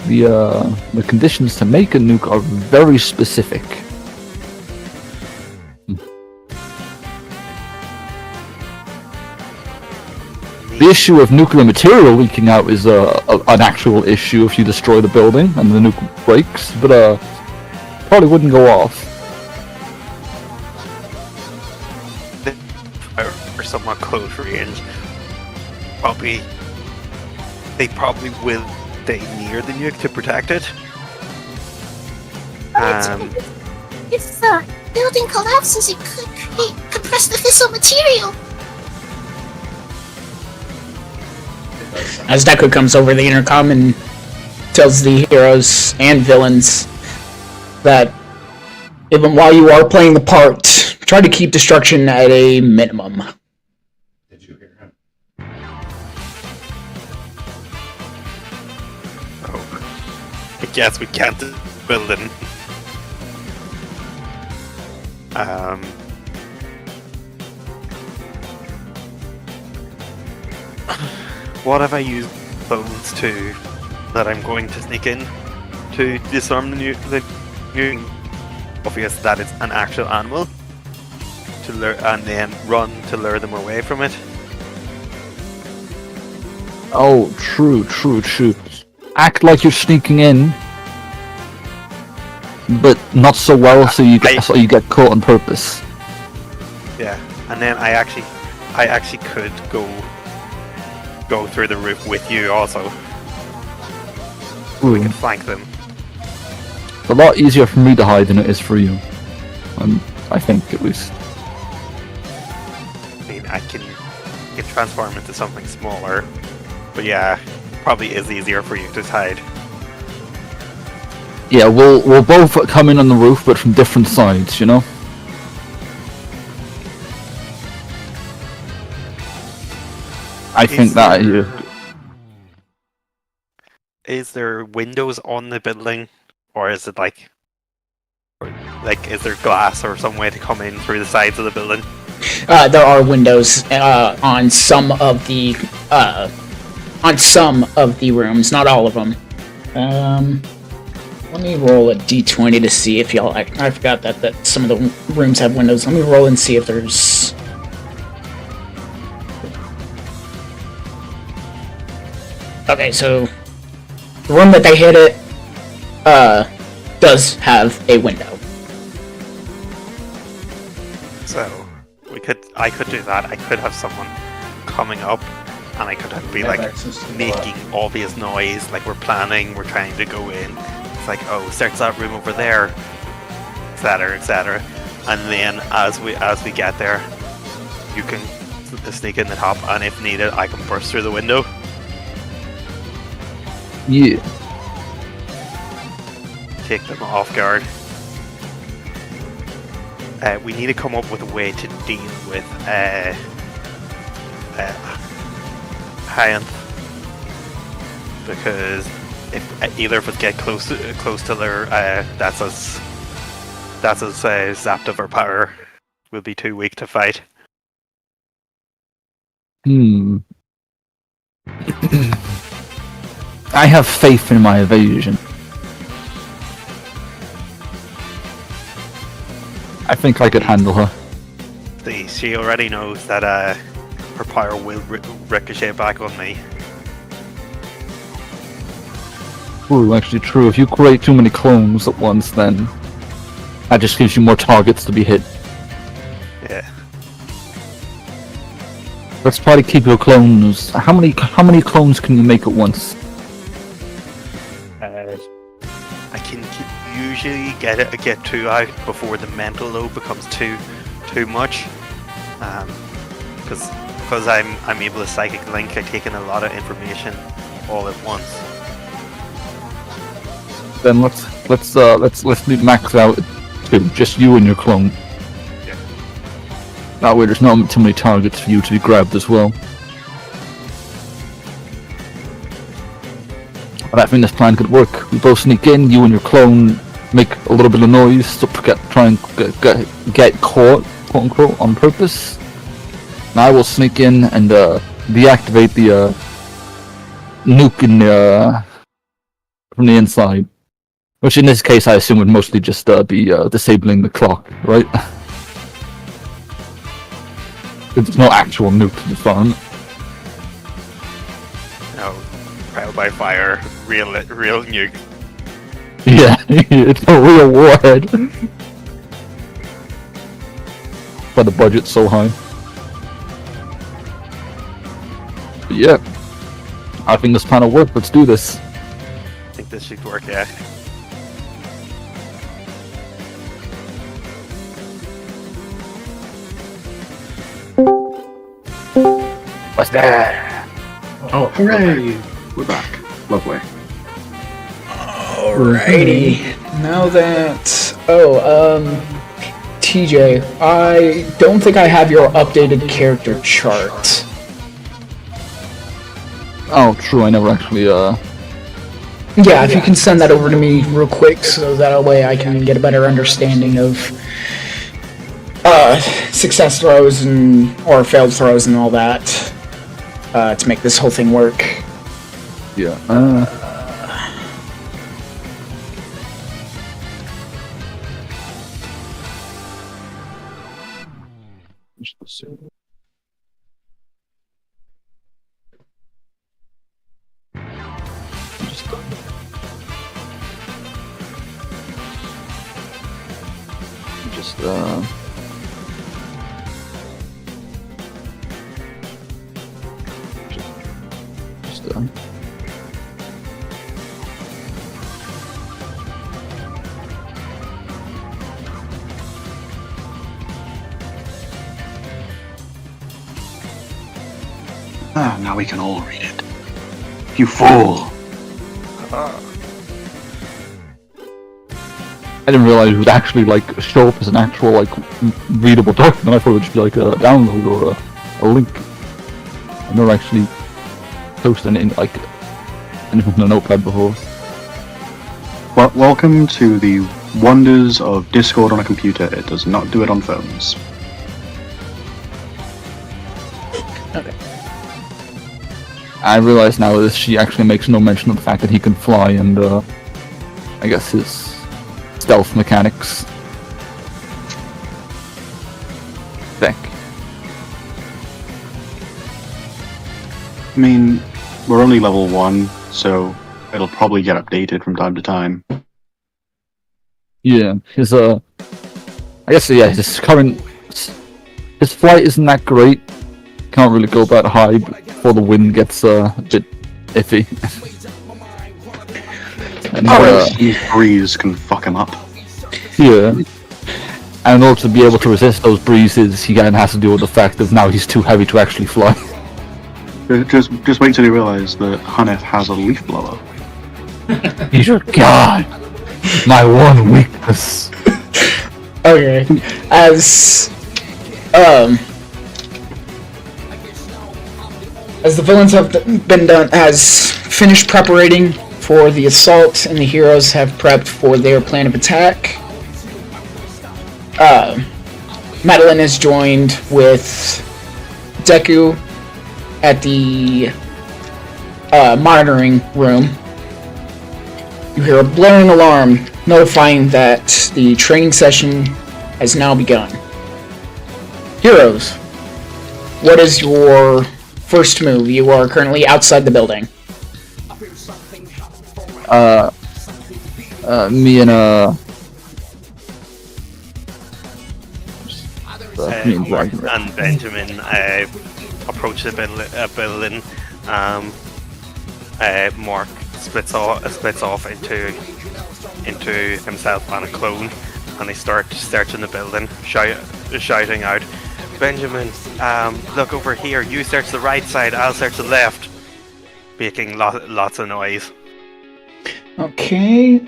The conditions to make a nuke are very specific. The issue of nuclear material leaking out is an actual issue if you destroy the building and the nuke breaks, but probably wouldn't go off. Or somewhat close range. They probably will stay near the nuke to protect it. If the building collapses, it could create compressed fissile material. As Deku comes over the intercom and tells the heroes and villains that even while you are playing the part, try to keep destruction at a minimum. Did you hear him? I guess we can't build it. What have I used bones to that I'm going to sneak in to disarm the new? Obvious that it's an actual animal to lure, and then run to lure them away from it. Oh, true. Act like you're sneaking in, but not so well, so you get caught on purpose. Yeah, and then I actually could go through the roof with you also. We can flank them. It's a lot easier for me to hide than it is for you. I think, at least. I mean, I can transform into something smaller, but yeah, probably is easier for you to hide. Yeah, we'll both come in on the roof, but from different sides, you know? I think that is there windows on the building, or is it like is there glass or some way to come in through the sides of the building? There are windows on some of the rooms, not all of them. Let me roll a d20 to see if y'all. I forgot that some of the rooms have windows. Let me roll and see if there's. Okay, so the room that they hit it does have a window. So I could do that. I could have someone coming up, and I could be like making obvious noise, like we're planning, we're trying to go in. It's like, oh, search that room over there, etc., etc. And then as we get there, you can sneak in the top, and if needed, I can burst through the window. Yeah. Take them off guard. we need to come up with a way to deal with Hyanth, because if either of us get close to their, that's us zapped of our power. We'll be too weak to fight. I have faith in my evasion. I think I could handle her. She already knows that her power will ricochet back on me. True, actually true. If you create too many clones at once, then that just gives you more targets to be hit. Yeah. Let's probably keep your clones. How many clones can you make at once? I can usually get 2 out before the mental load becomes too much. Because I'm able to psychic link. I take in a lot of information all at once. Then let's do max out to just you and your clone. Yeah. That way, there's not too many targets for you to be grabbed as well. But I think this plan could work. We both sneak in, you and your clone make a little bit of noise to try and get caught, quote unquote, on purpose. And I will sneak in and deactivate the nuke from the inside. Which in this case I assume would mostly just be disabling the clock, right? There's no actual nuke to disarm. No, trial by fire, real nuke. Yeah, it's a real warhead. But the budget's so high. But yeah, I think this plan will work. Let's do this. I think this should work, yeah. What's that? Oh, Hooray! We're back. Lovely. Alrighty. Now that... TJ, I don't think I have your updated character chart. Oh, true. I never actually. Yeah, if you can send that over to me real quick, so that way I can get a better understanding of success throws or failed throws and all that to make this whole thing work. Yeah. Now we can all read it. You fool! I didn't realize it would actually show up as an actual readable document. I thought it would just be a download or a link. I've never actually posted anything on a notepad before. Well, welcome to the wonders of Discord on a computer. It does not do it on phones. I realize now that she actually makes no mention of the fact that he can fly and I guess his stealth mechanics. Thick. I mean, we're only level 1, so it'll probably get updated from time to time. Yeah, his I guess his flight isn't that great. Can't really go that high before the wind gets a bit iffy. And, breeze can fuck him up. Yeah. And in order to be able to resist those breezes, he kind of has to deal with the fact that now he's too heavy to actually fly. Just wait till you realise that Haneth has a leaf blower. He's your god! My one weakness! Okay. As the villains have been done, has finished preparating for the assault, and the heroes have prepped for their plan of attack. Madeline is joined with Deku at the monitoring room. You hear a blaring alarm notifying that the training session has now begun. Heroes, what is your first move? You are currently outside the building. Me and Mark and Benjamin approach the building. Mark splits off into himself and a clone, and they start searching the building, shouting out, "Benjamin, look over here. You search the right side. I'll search the left," making lots of noise. Okay.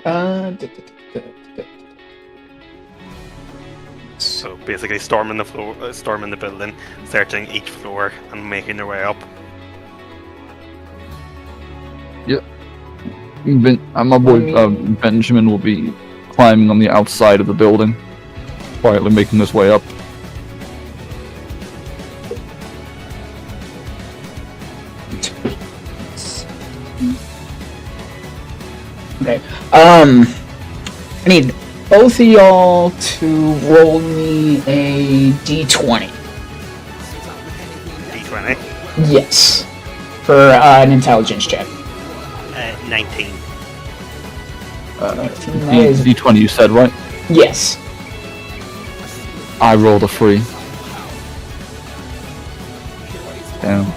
So basically, storming the building, searching each floor, and making their way up. Yep. My boy Benjamin will be climbing on the outside of the building, quietly making his way up. Okay. I need both of y'all to roll me a d20. D20. Yes. For an intelligence check. 19. D20 you said, right? Yes. I rolled a 3. Damn.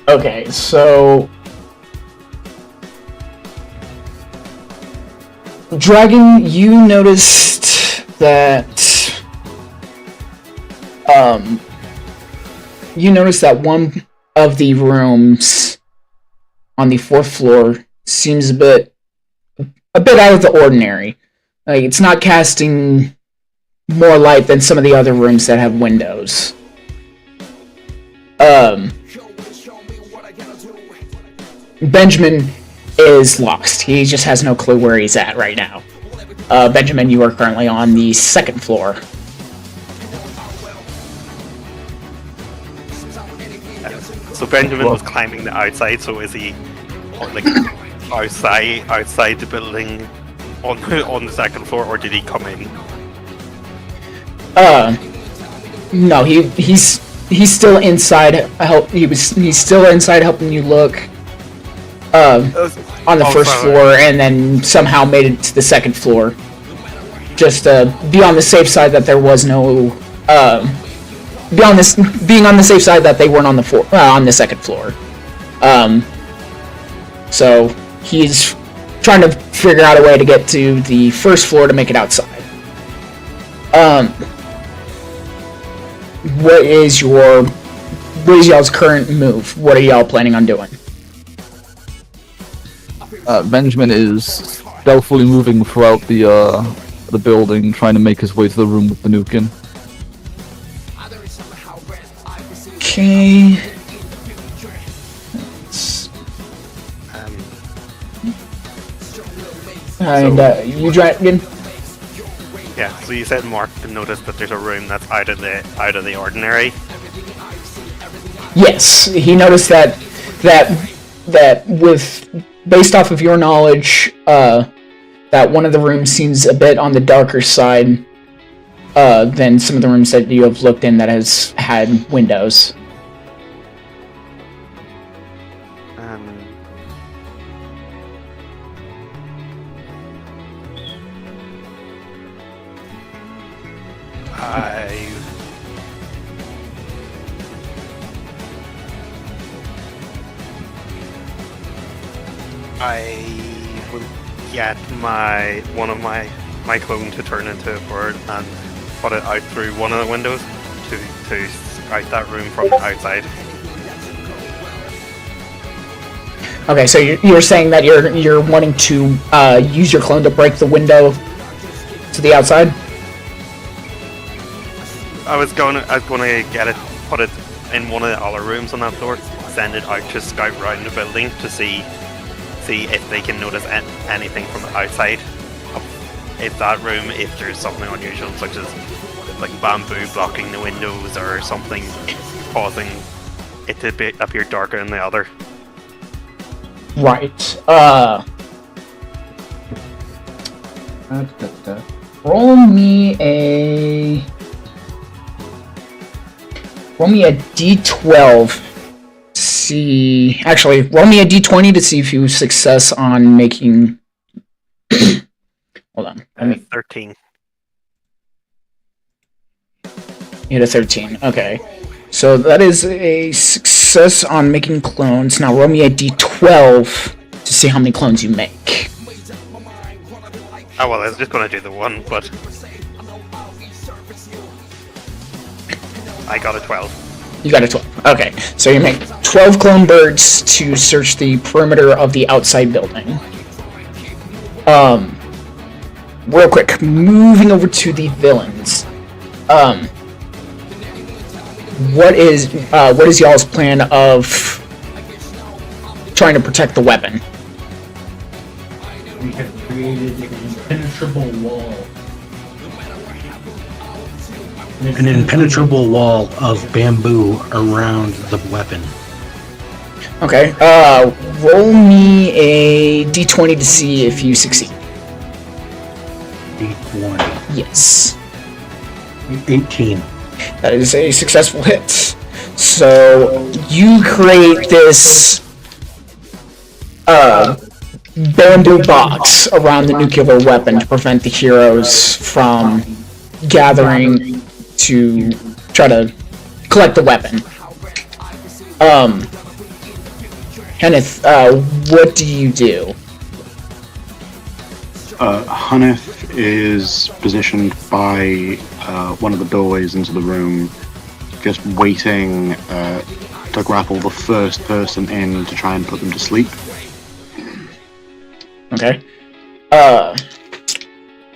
Okay, so Dragon, you noticed that one of the rooms on the 4th floor seems a bit out of the ordinary. Like, it's not casting more light than some of the other rooms that have windows. Benjamin is lost. He just has no clue where he's at right now. Benjamin, you are currently on the 2nd floor. So Benjamin was climbing the outside. So is he like outside the building on the 2nd floor, or did he come in? No, he's still inside. He's still inside helping you look. On the 1st floor, and then somehow made it to the 2nd floor. Just be on the safe side that there was no. Being on the safe side that they weren't on the 2nd floor. So he's trying to figure out a way to get to the 1st floor to make it outside. What is y'all's current move? What are y'all planning on doing? Benjamin is stealthily moving throughout the building, trying to make his way to the room with the nuke in. Okay. And you Dragon? Yeah. So you said Mark noticed that there's a room that's out of the ordinary. Yes, he noticed that with based off of your knowledge, that one of the rooms seems a bit on the darker side than some of the rooms that you have looked in that has had windows. I will get one of my my clone to turn into a bird and put it out through one of the windows to scout that room from the outside. Okay, so you're saying that you're wanting to use your clone to break the window to the outside? I was gonna get it, put it in one of the other rooms on that floor, send it out to scout around the building to see if they can notice anything from the outside of that room, if there's something unusual, such as like bamboo blocking the windows or something causing it to appear darker than the other. Right. Roll me a d12. See, actually, roll me a d20 to see if you success on making. Hold on. 13. You had a 13. Okay. So that is a success on making clones. Now roll me a d12 to see how many clones you make. Oh well, I was just gonna do the one, but I got a 12. You got a 12. Okay. So you make 12 clone birds to search the perimeter of the outside building. Real quick, moving over to the villains. What is y'all's plan of trying to protect the weapon? We have created an impenetrable wall. An impenetrable wall of bamboo around the weapon. Okay, roll me a d20 to see if you succeed. D20. Yes. 18. That is a successful hit. So, you create this bamboo box around the nuclear weapon to prevent the heroes from gathering to try to collect the weapon. Kenneth, what do you do? Hanif is positioned by one of the doorways into the room, just waiting to grapple the first person in to try and put them to sleep. Okay.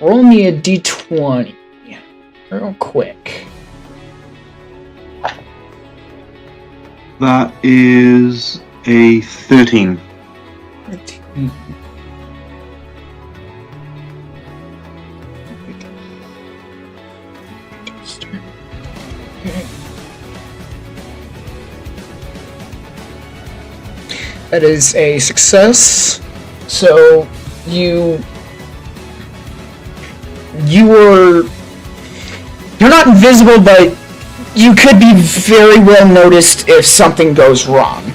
Roll me a d20. Real quick. That is a 13. That is a success. So you're not invisible, but you could be very well noticed if something goes wrong.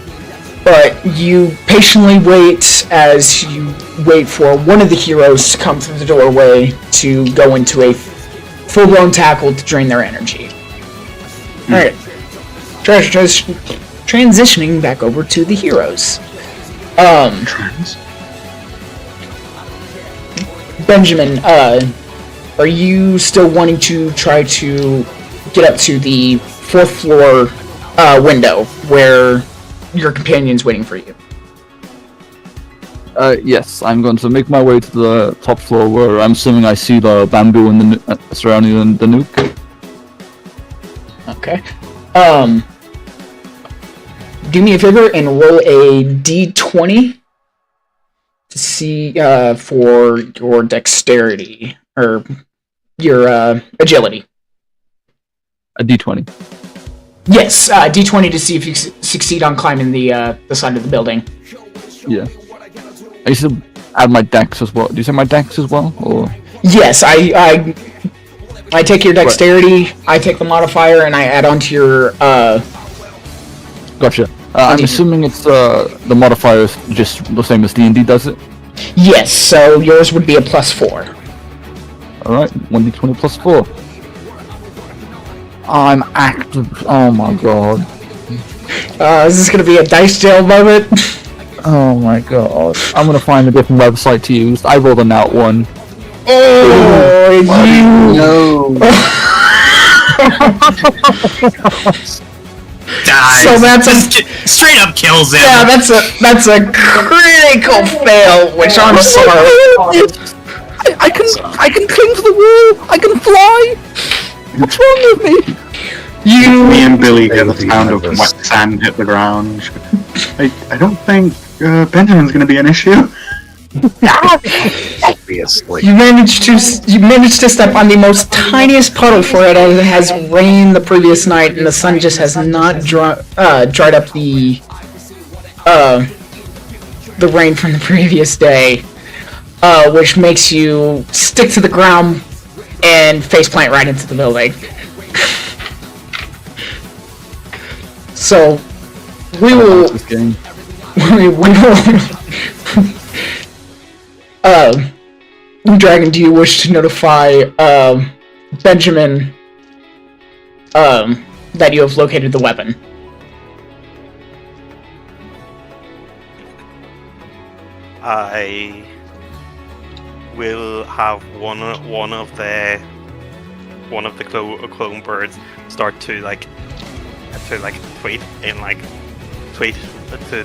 But you patiently wait as you wait for one of the heroes to come through the doorway to go into a full-blown tackle to drain their energy. Alright. Transitioning back over to the heroes. Benjamin, are you still wanting to try to get up to the 4th floor window where your companion's waiting for you? Yes, I'm going to make my way to the top floor where I'm assuming I see the bamboo and the surrounding the nuke. Okay. Do me a favor and roll a d20 to see for your dexterity or your agility. A d20. Yes, d20 to see if you succeed on climbing the side of the building. Yeah. I used to add my dex as well. Do you say my dex as well, or? Yes, I take your dexterity, I take the modifier, and I add onto your. Gotcha. I'm assuming it's the modifier is just the same as D&D does it. Yes, so yours would be a +4. All right, 1d20 plus 4. I'm active. Oh my god. Is this gonna be a dice jail moment? Oh my god. I'm gonna find a different website to use. I rolled a nat 1. Oh, you. No. Dies. So that's a straight up kills him. yeah. That's a critical fail, which I'm sorry. I can cling to the wall. I can fly. What's wrong with me? Me and Billy hear the sound of wet sand hit the ground. I don't think Benjamin's going to be an issue. Obviously. You managed to step on the most tiniest puddle for it, as it has rained the previous night, and the sun just has not dried up the rain from the previous day, which makes you stick to the ground and faceplant right into the building. So we will. We will. Dragon, do you wish to notify Benjamin that you have located the weapon? I will have one of the clone birds start to tweet to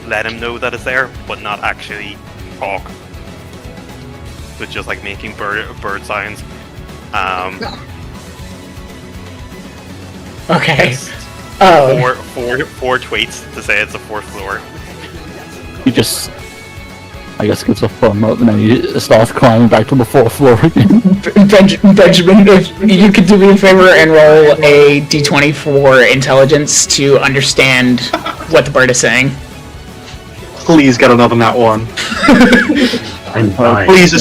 let him know that it's there, but not actually talk. But just making bird sounds. Okay. Four tweets to say it's the 4th floor. He just, I guess, gets a fun mode and then he starts climbing back to the 4th floor again. Benjamin, if you could do me a favor and roll a d20 for intelligence to understand what the bird is saying. Please get another nat 1. Please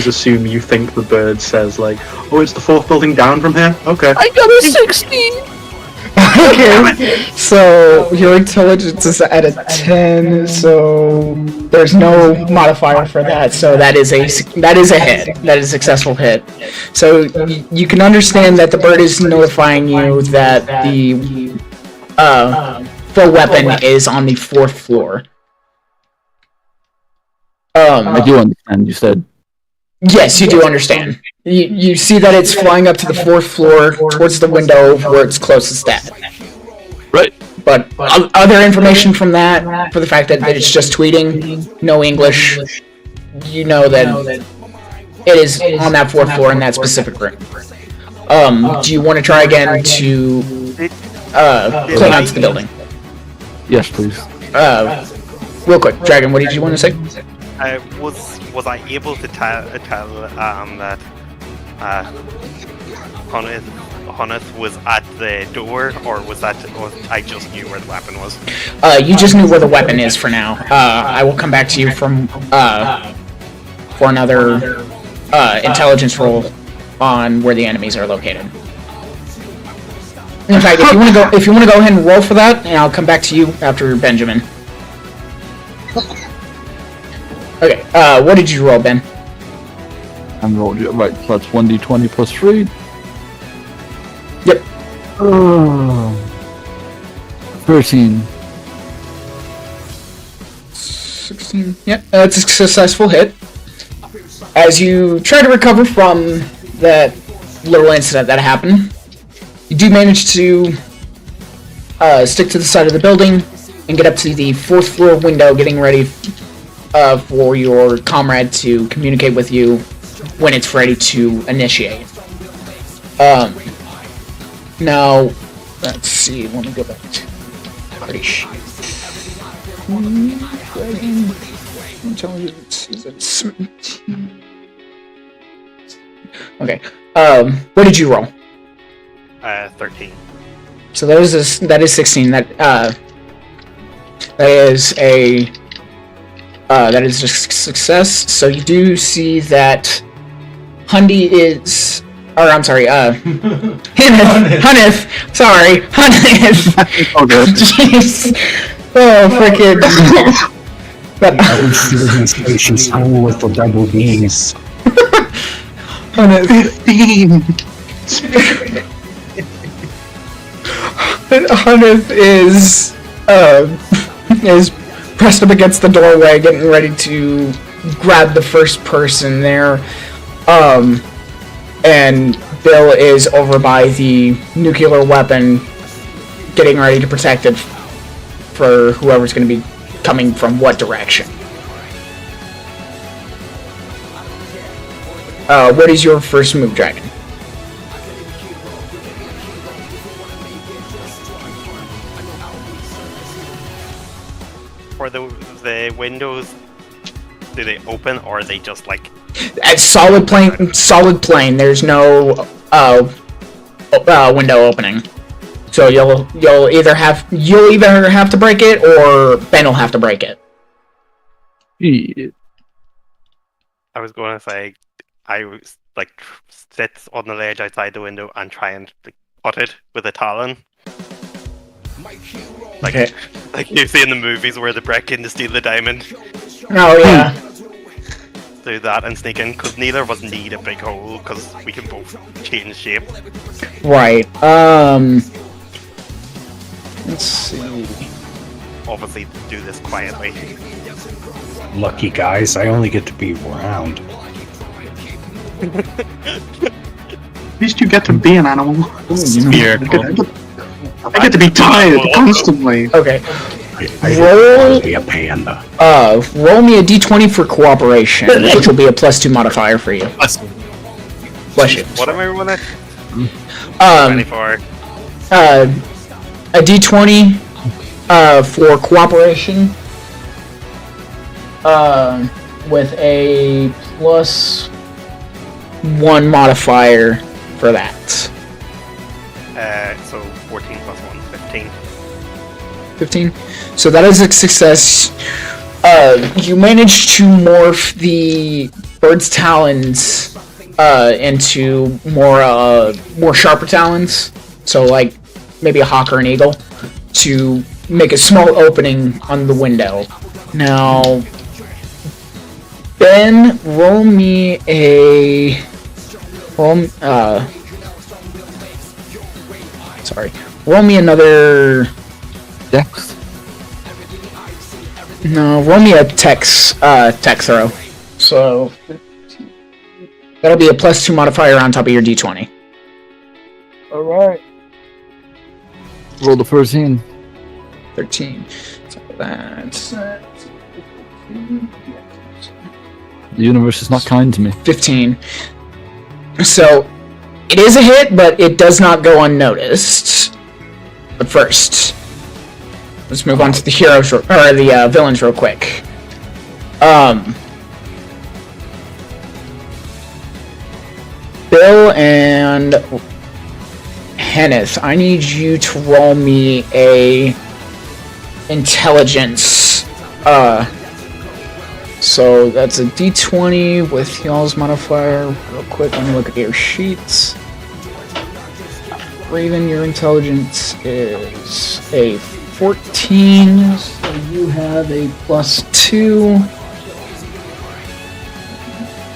assume you think the bird says oh, it's the 4th building down from here? Okay. I got a 16! Okay, so your intelligence is at a 10, so there's no modifier for that, so that is a hit. That is a successful hit. So you can understand that the bird is notifying you that the weapon is on the 4th floor. I do understand, you said. Yes, you do understand. You see that it's flying up to the 4th floor towards the window where it's closest at. Right. But other information from that, for the fact that it's just tweeting, no English, you know that it is on that 4th floor in that specific room. Do you want to try again to cling onto the building? Yes, please. Real quick, Dragon, what did you want to say? Was I able to tell that Honeth was at the door, or was I just knew where the weapon was? You just knew where the weapon is for now. I will come back to you for another intelligence roll on where the enemies are located. In fact, if you want to go ahead and roll for that, and I'll come back to you after Benjamin. Okay, what did you roll, Ben? I rolled it right, so that's 1d20 plus 3. Yep. 13. 16. Yep, that's a successful hit. As you try to recover from that little incident that happened, you do manage to stick to the side of the building and get up to the 4th floor window, getting ready for your comrade to communicate with you when it's ready to initiate. Now, let's see, let me go back to party sheet. Intelligence is at 17. Okay, what did you roll? 13. So that is 16. That is a success. So you do see that Hundi is, or I'm sorry, Hunnith. Sorry, Hunnith. Oh, good. Jeez. Oh, frickin'. That was using station school with the double beams. Hunnith. 15! Hunnith is pressed up against the doorway, getting ready to grab the first person there. And Bill is over by the nuclear weapon, getting ready to protect it for whoever's going to be coming from what direction. What is your first move, Dragon? For the windows, do they open or are they just like? At solid plane. There's no window opening. So you'll either have to break it, or Ben will have to break it. Yeah. I was going to say, I was like sit on the ledge outside the window and try and like, cut it with a talon. Like, Okay. like you see in the movies where they break in to steal the diamond. Oh yeah. Do that and sneak in, because neither of us need a big hole, because we can both change shape. Right. Let's see. Obviously, do this quietly. Lucky guys, I only get to be round. At least you get to be an animal. Miracle. I get to be tired constantly. Okay. I Roll. be a panda. Roll me a d20 for cooperation, which will be a +2 modifier for you. Bless you. What am I rolling at? 24. A d20 for cooperation with a +1 modifier for that. So 14 plus 1, 15. 15. So that is a success. You managed to morph the bird's talons into more sharper talons. So like maybe a hawk or an eagle, to make a small opening on the window. Now, Ben, roll me another. Dex? No, roll me a tech throw. So that'll be a +2 modifier on top of your d20. Alright. Roll the 13. 13. So that's The universe is not kind to me. 15. So it is a hit, but it does not go unnoticed. But first, let's move on to the heroes or the villains real quick. Bill and Henneth, I need you to roll me a intelligence. So that's a d20 with y'all's modifier. Real quick, let me look at your sheets. Raven, your intelligence is a 14, so you have a +2.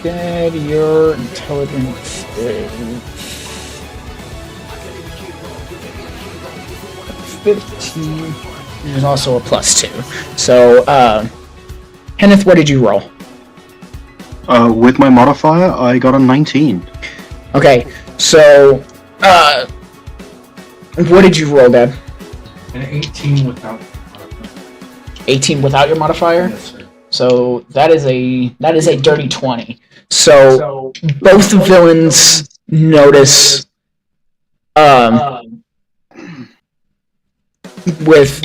Dad, your intelligence is 15. There's also a +2. So, Kenneth, what did you roll? With my modifier, I got a 19. Okay, so, what did you roll, Dad? An 18 without. 18 without your modifier? Yes, sir. So that is a dirty 20. So both the villains notice with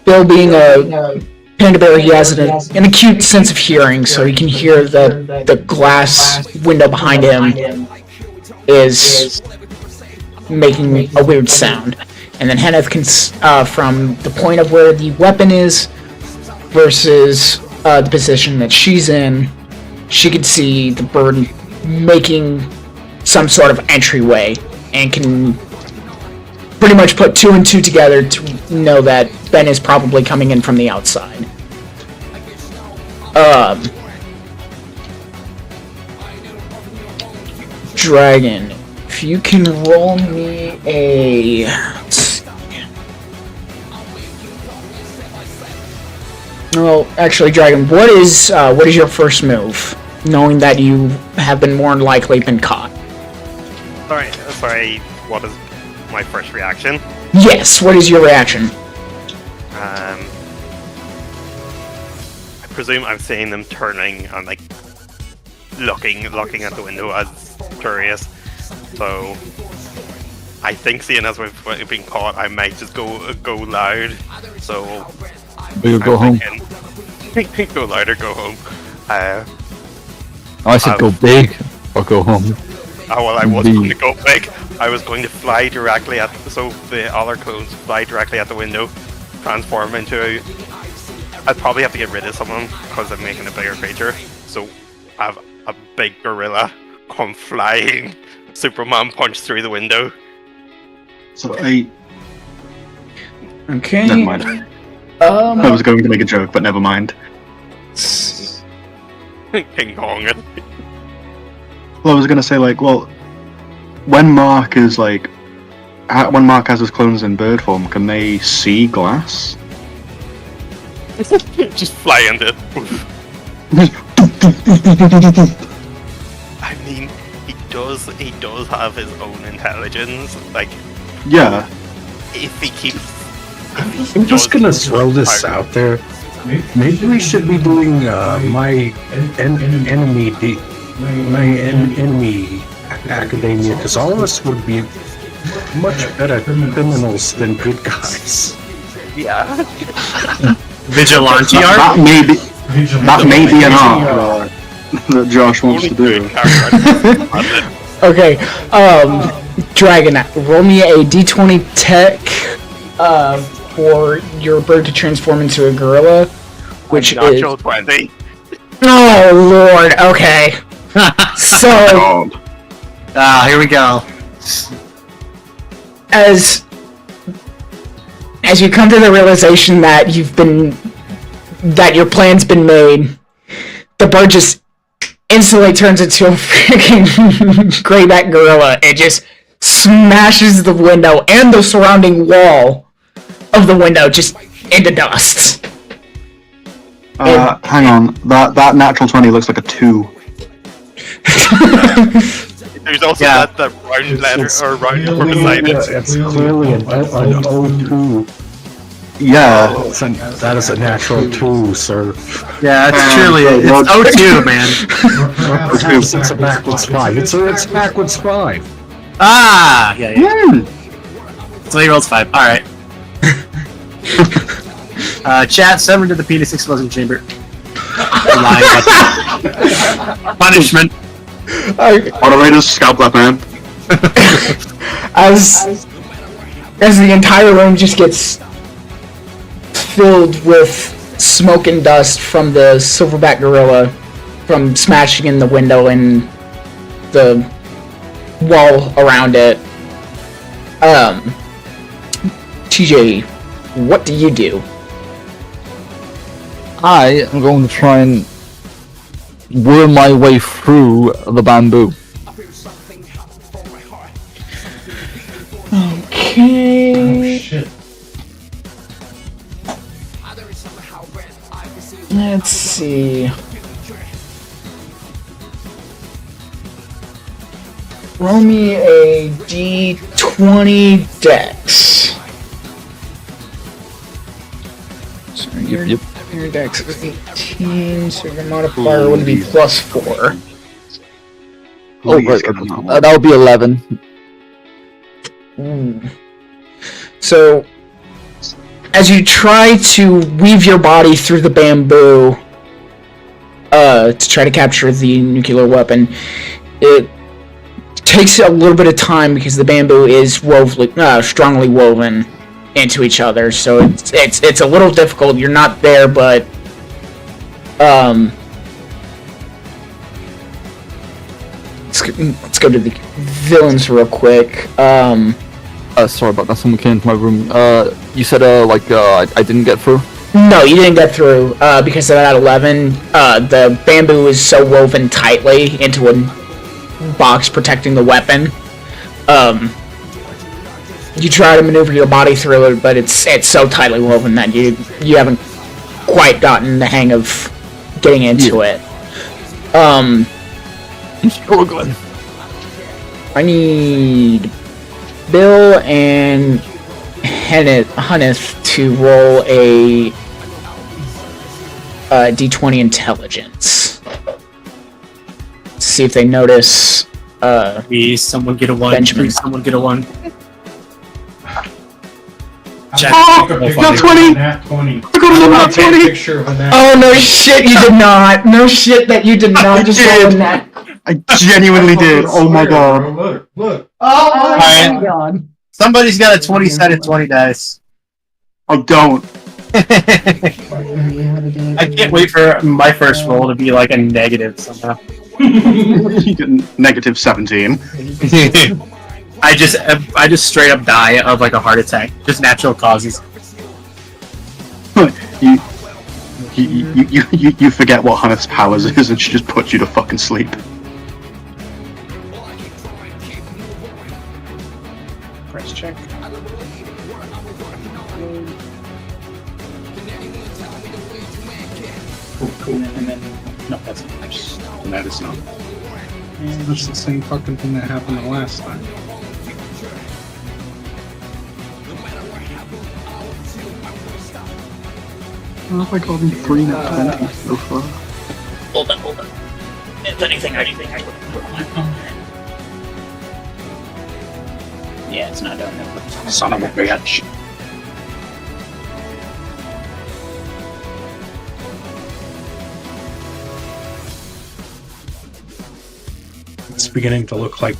Bill being a panda bear, he has an acute sense of hearing, so he can hear the glass window behind him is making a weird sound. And then Henneth can, from the point of where the weapon is versus the position that she's in, she could see the bird making some sort of entryway, and can pretty much put 2 and 2 together to know that Ben is probably coming in from the outside. Dragon, if you can roll me a... Well, actually, Dragon, what is your first move? Knowing that you have been more than likely been caught. Sorry, what is my first reaction? Yes, what is your reaction? I presume I'm seeing them turning and like looking at the window as curious. So I think seeing as we've been caught, I might just go loud. So Or go home. Go loud or go home. I said go big or go home. Oh well, I was going to go big. I was going to fly directly at the other clones fly directly at the window, transform into. I'd probably have to get rid of some of them because I'm making a bigger creature. So I have a big gorilla come flying, Superman punch through the window. So Okay. never mind. I was going to make a joke, but never mind. King Kong it. Well, I was gonna say when Mark has his clones in bird form, can they see glass? Just fly into it. I mean, he does have his own intelligence. Like, Yeah. if he keeps. I'm just gonna throw this out there. Maybe we should be doing my enemy academia, because all of us would be much better criminals than good guys. Yeah. Vigilante art? That may be an art that Josh wants to do. Okay, Dragon, roll me a d20 tech for your bird to transform into a gorilla, which is... Natural 20. Oh, Lord, okay. So, Here we go. as you come to the realization that your plan's been made, the bird just instantly turns into a freaking grayback gorilla. It just smashes the window and the surrounding wall of the window just into dust. Hang on. That natural 20 looks like a 2. There's also that round letter or round number beside it. It's clearly an O2. Yeah. That is a natural 2, sir. Yeah, it's it's O2, man. It's a backwards 5. It's a backwards 5. Ah, yeah. So he rolls 5. All right. Chat, summon to the P6 explosion chamber. Punishment. Moderators, scalp that man. As the entire room just gets filled with smoke and dust from the silverback gorilla from smashing in the window and the wall around it. TJ, what do you do? I am going to try and worm my way through the bamboo. Okay. Shit. Let's see. Roll me a d20 dex. So your dex is 18, so your modifier would be +4. Oh, right. That would be 11. So, as you try to weave your body through the bamboo to try to capture the nuclear weapon, it takes a little bit of time because the bamboo is strongly woven into each other. So it's a little difficult. You're not there, but let's go to the villains real quick. Sorry about that. Someone came into my room. You said I didn't get through. No, you didn't get through because of that 11. The bamboo is so woven tightly into a box protecting the weapon. You try to maneuver your body through it, but it's so tightly woven that you haven't quite gotten the hang of getting into it. I'm struggling. I need Bill and Hunneth to roll a D20 intelligence. See if they notice. Please, someone get a 1. Benjamin. Please, someone get a 1. Jack, Oh, not 20! Nat 20. I got a nat 20! Picture of a nat. Oh no shit! You did not. No shit that you did not just roll in that. I genuinely did. Oh my god. Look, look. Oh my god. Somebody's got a 20-sided 20 dice. I don't. I can't wait for my first roll to be like a negative somehow. You get negative 17. I just straight up die of like a heart attack. Just natural causes. You forget what Hannah's powers is and she just puts you to fucking sleep. Press check. No, that's not nice. That is not. That's the same fucking thing that happened the last time. Oh, I got 3 nat 20 so far. Hold on. If anything, I would. Yeah, it's not done. Son of a bitch. It's beginning to look like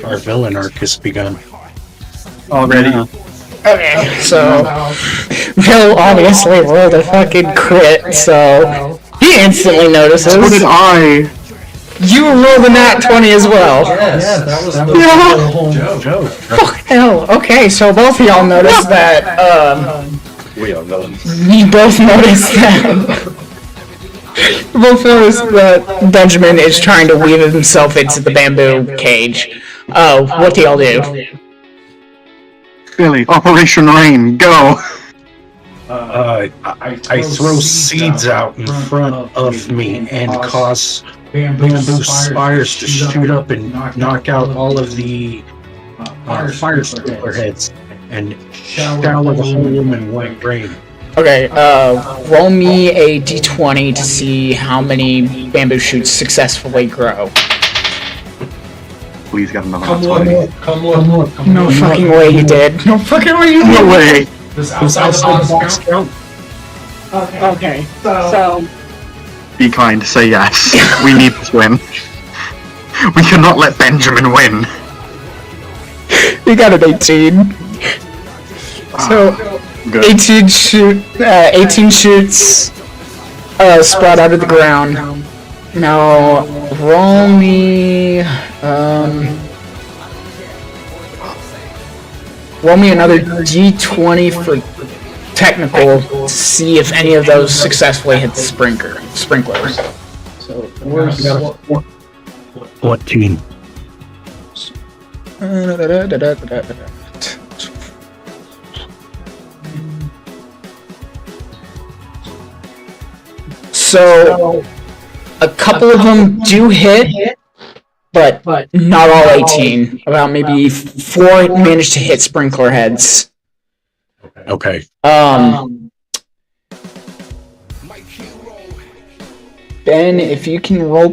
our villain arc has begun. Already. Okay, so Bill obviously rolled a fucking crit, so he instantly notices. So did I. You rolled a nat 20 as well. Yes, that was the whole joke. Fuck hell. Okay, so both of y'all noticed that. We are villains. You both noticed that. Both noticed that Benjamin is trying to weave himself into the bamboo cage. Oh, what do y'all do? Billy, Operation Rain, go! I throw seeds out in front of me and cause bamboo spires to shoot up and knock out all of the fire starter heads and shower the whole room in white rain. Okay, roll me a d20 to see how many bamboo shoots successfully grow. Please get another Come 20. look, come look. No fucking way you did. No fucking way you did. No way! This outside the box count. Okay, so... Be kind, say yes. We need this win. We cannot let Benjamin win. You got an 18. So, Good. 18 shoots sprout out of the ground. Now, roll me, roll me another d20 for technical to see if any of those successfully hit the sprinklers. So, where's... 14. So, a couple of them do hit, but not all 18. About maybe 4 managed to hit sprinkler heads. Okay. Ben, if you can roll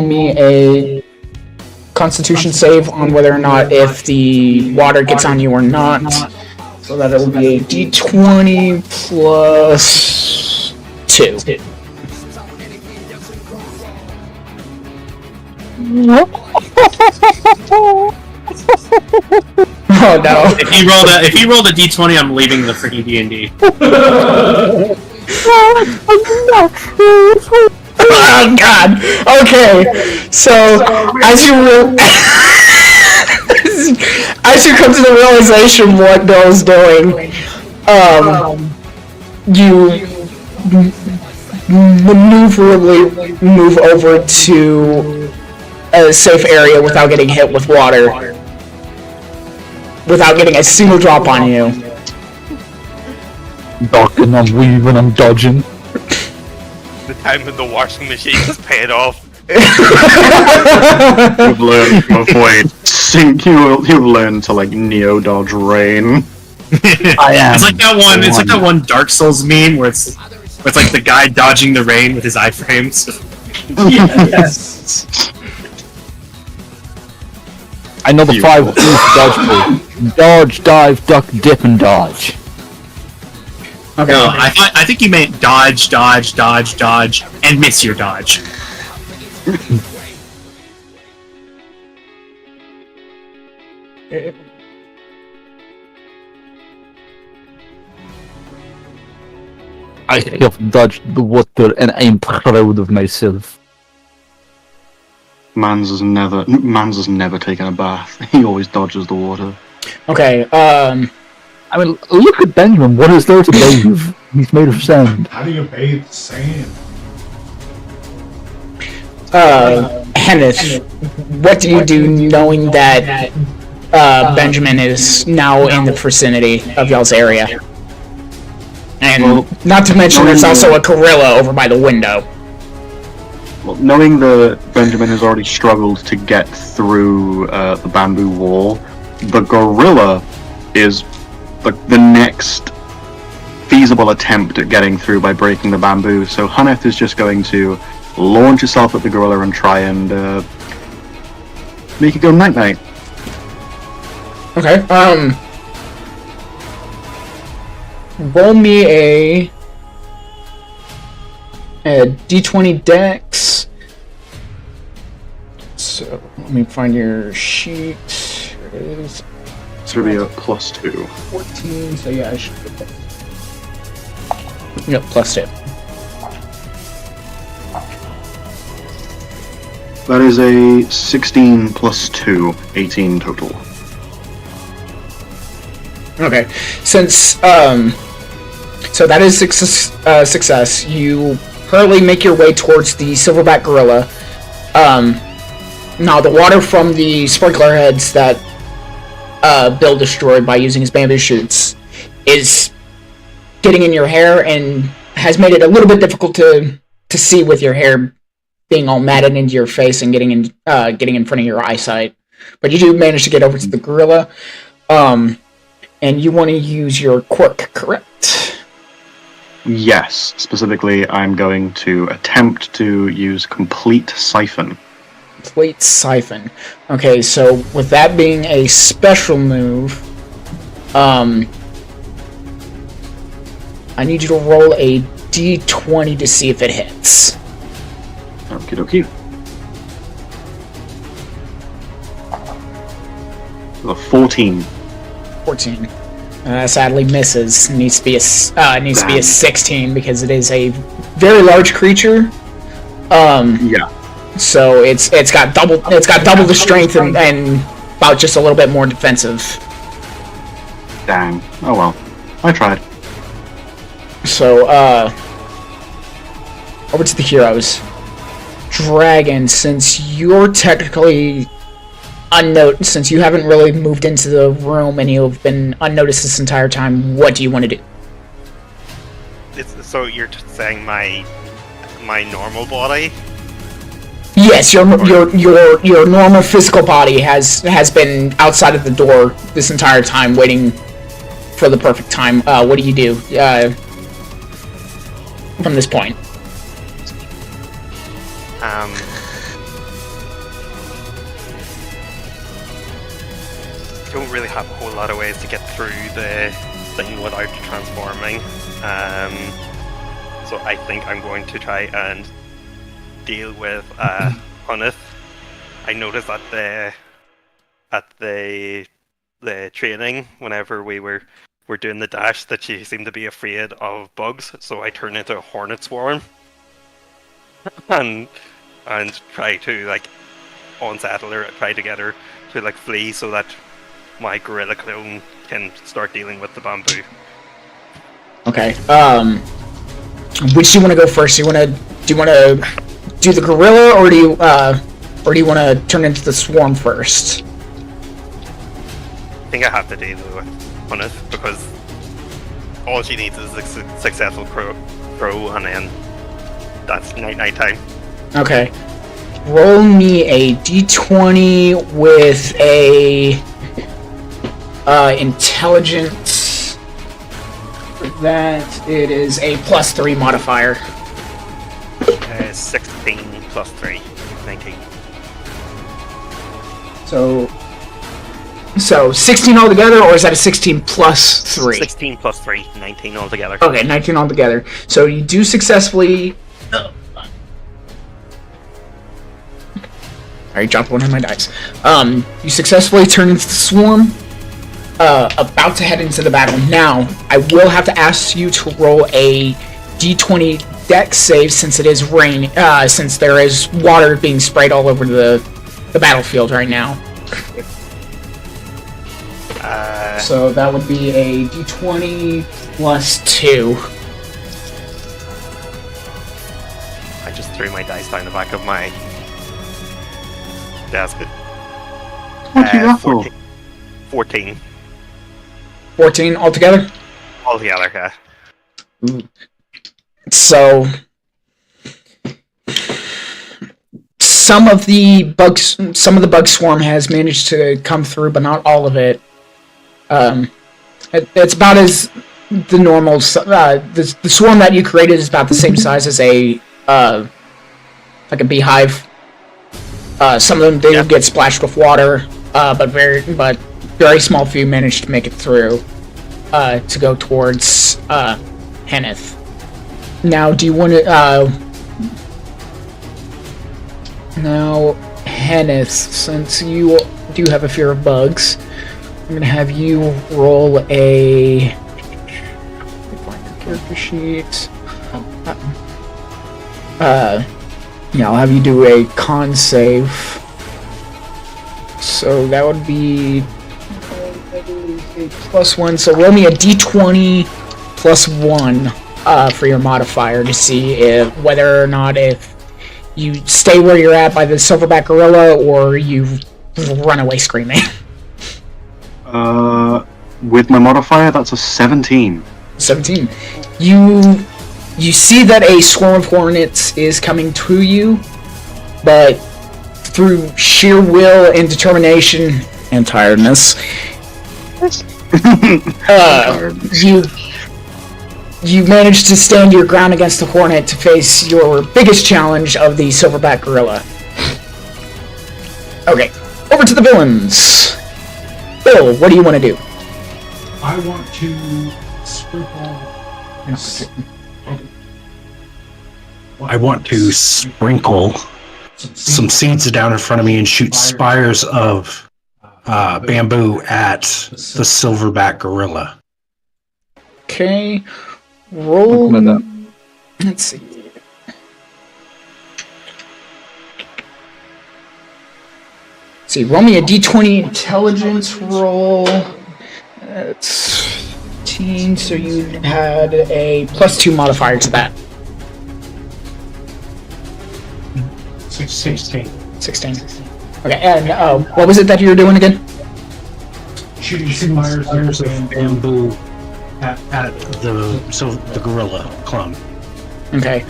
me a Constitution save on whether or not if the water gets on you or not. So that it will be a d20 plus 2. Oh no. If you rolled a d20, I'm leaving the freaking D&D. Oh god. Okay. So as you come to the realization what Bill's doing, you maneuverably move over to a safe area without getting hit with water, without getting a single drop on you. Ducking, I'm weaving, I'm dodging. The time in the washing machine is paid off. You've learned to avoid sink. You've learned to like neo dodge rain. I am. It's like that one. It's like that one Dark Souls meme where it's like the guy dodging the rain with his iframes. Yes. I know the 5 moves to dodge pull. Dodge, dive, duck, dip, and dodge. Okay. No, I think you meant dodge, dodge, dodge, dodge, and miss your dodge. I have dodged the water and I am proud of myself. Mans has never taken a bath. He always dodges the water. Okay. I mean, look at Benjamin. What is there to bathe? He's made of sand. How do you bathe sand? Henneth, what do you do knowing that Benjamin is now in the vicinity of y'all's area? And Well, not to mention there's also a gorilla over by the window. Well, knowing that Benjamin has already struggled to get through the bamboo wall, the gorilla is the next feasible attempt at getting through by breaking the bamboo. So Hunneth is just going to launch herself at the gorilla and try and make it go night-night. Okay. Roll me a D20 dex. So let me find your sheet. Here it is. So it'll be a +2. 14. So yeah, I should put that. Yep, +2. That is a 16 +2, 18 total. Okay, since so that is success. You hurriedly make your way towards the silverback gorilla. Now the water from the sprinkler heads that Bill destroyed by using his bamboo shoots is getting in your hair and has made it a little bit difficult to see with your hair being all matted into your face and getting in front of your eyesight. But you do manage to get over to the gorilla. And you want to use your quirk, correct? Yes, specifically I'm going to attempt to use Complete Siphon. Complete Siphon. Okay, so with that being a special move, I need you to roll a d20 to see if it hits. Okie dokie. The 14. 14. Sadly misses. Needs to be a 16 because it is a very large creature. Yeah. So it's got double the strength and about just a little bit more defensive. Dang. Oh well. I tried. So over to the heroes. Dragon, since you're technically unnoticed, since you haven't really moved into the room and you've been unnoticed this entire time, what do you want to do? So you're saying my normal body? Yes, your normal physical body has been outside of the door this entire time, waiting for the perfect time. What do you do from this point? Don't really have a whole lot of ways to get through the thing without transforming. So I think I'm going to try and deal with Hunneth. I noticed at the training whenever we were doing the dash that she seemed to be afraid of bugs, so I turned into a hornet swarm and try to like unsettle her, try to get her to like flee so that my gorilla clone can start dealing with the bamboo. Okay. Which do you want to go first? Do you want to do the gorilla, or do you want to turn into the swarm first? I think I have to deal with Hunneth because all she needs is a successful throw, and then that's night time. Okay. Roll me a d20 with a intelligence. For that, it is a +3 modifier. 16 plus 3, 19. So 16 altogether, or is that a 16 plus 3? 16 plus 3, 19 altogether. Okay, 19 altogether. So you do successfully... Alright, dropped one of my dice. You successfully turn into the swarm, about to head into the battle. Now, I will have to ask you to roll a d20 dex save since it is rain, since there is water being sprayed all over the battlefield right now. So that would be a d20 plus 2. I just threw my dice down the back of my desk. What'd you got for? 14. 14 altogether? Altogether, yeah. So some of the bug swarm has managed to come through, but not all of it. It's about as the normal. The swarm that you created is about the same size as a like a beehive. Some of them do get splashed with water, but very small few managed to make it through to go towards Henneth. Now, do you want to now Henneth? Since you do have a fear of bugs, I'm gonna have you roll a. Let me find your character sheet. Yeah, I'll have you do a con save. So that would be a +1. So roll me a d20 +1 for your modifier to see whether or not if you stay where you're at by the silverback gorilla or you run away screaming. With my modifier, that's a 17. 17. You see that a swarm of hornets is coming to you, but through sheer will and determination and tiredness, you manage to stand your ground against the hornet to face your biggest challenge of the silverback gorilla. Okay, over to the villains. Bill, what do you want to do? I want to sprinkle. I want to sprinkle some seeds down in front of me and shoot spires of bamboo at the silverback gorilla. Okay, roll. Let's see. Roll me a d20 intelligence roll. That's 15, so you had a +2 modifier to that. 16. 16. Okay, and what was it that you were doing again? Shooting spires of bamboo at the gorilla clone. Okay.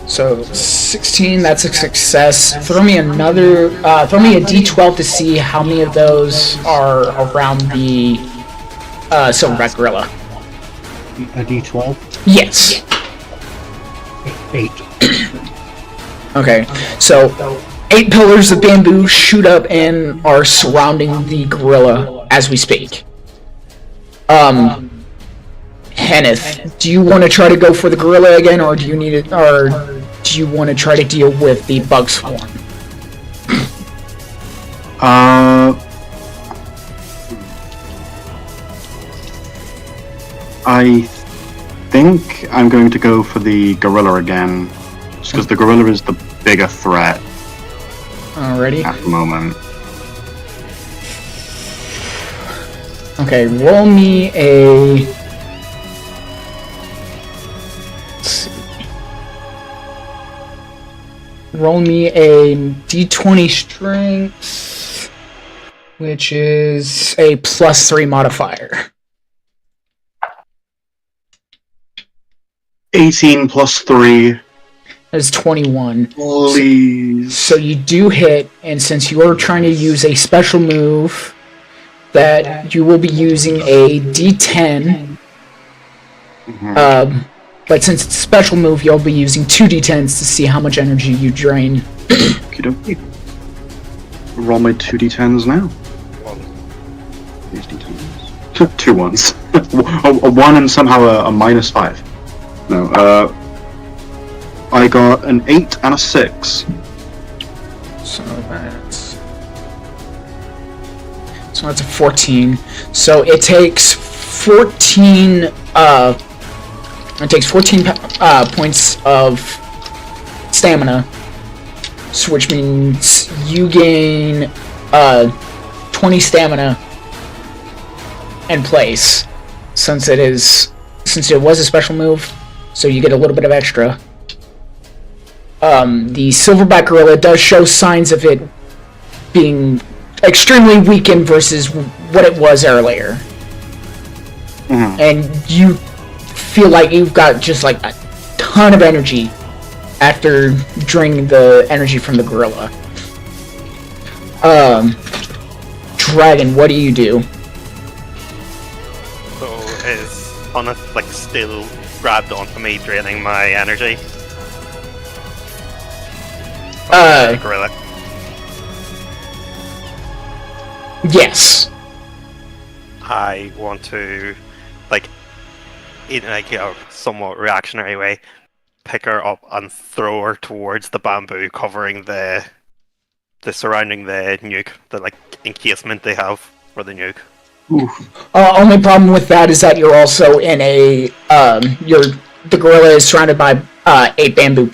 So 16, that's a success. Throw me a d12 to see how many of those are around the silverback gorilla. A d12? Yes. 8. Okay, so 8 pillars of bamboo shoot up and are surrounding the gorilla as we speak. Henneth, do you want to try to go for the gorilla again, or do you need it, or do you want to try to deal with the bug swarm? I think I'm going to go for the gorilla again, just because the gorilla is the bigger threat Alrighty. at the moment. Okay, roll me a... Let's see. Roll me a d20 strength. which is a +3 modifier. 18 plus 3. That is 21. Please. So you do hit, and since you are trying to use a special move, that you will be using a D10. But since it's a special move, you'll be using 2 D10s to see how much energy you drain. Okey-dokey. Roll my 2 D10s now. One. These D10s. 2 ones. a 1 and somehow a -5. No, I got an 8 and a 6. So that's a 14. So it takes 14. It takes 14 points of stamina, so which means you gain 20 stamina in place, since it was a special move. So you get a little bit of extra. The silverback gorilla does show signs of it being extremely weakened versus what it was earlier. And you feel like you've got just like a ton of energy after draining the energy from the gorilla. Dragon, what do you do? So is Honest like still grabbed onto me, draining my energy? Gorilla. Yes. I want to, like, in like a somewhat reactionary way, pick her up and throw her towards the bamboo covering the surrounding the nuke, the like encasement they have for the nuke. Only problem with that is that you're also in a the gorilla is surrounded by 8 bamboo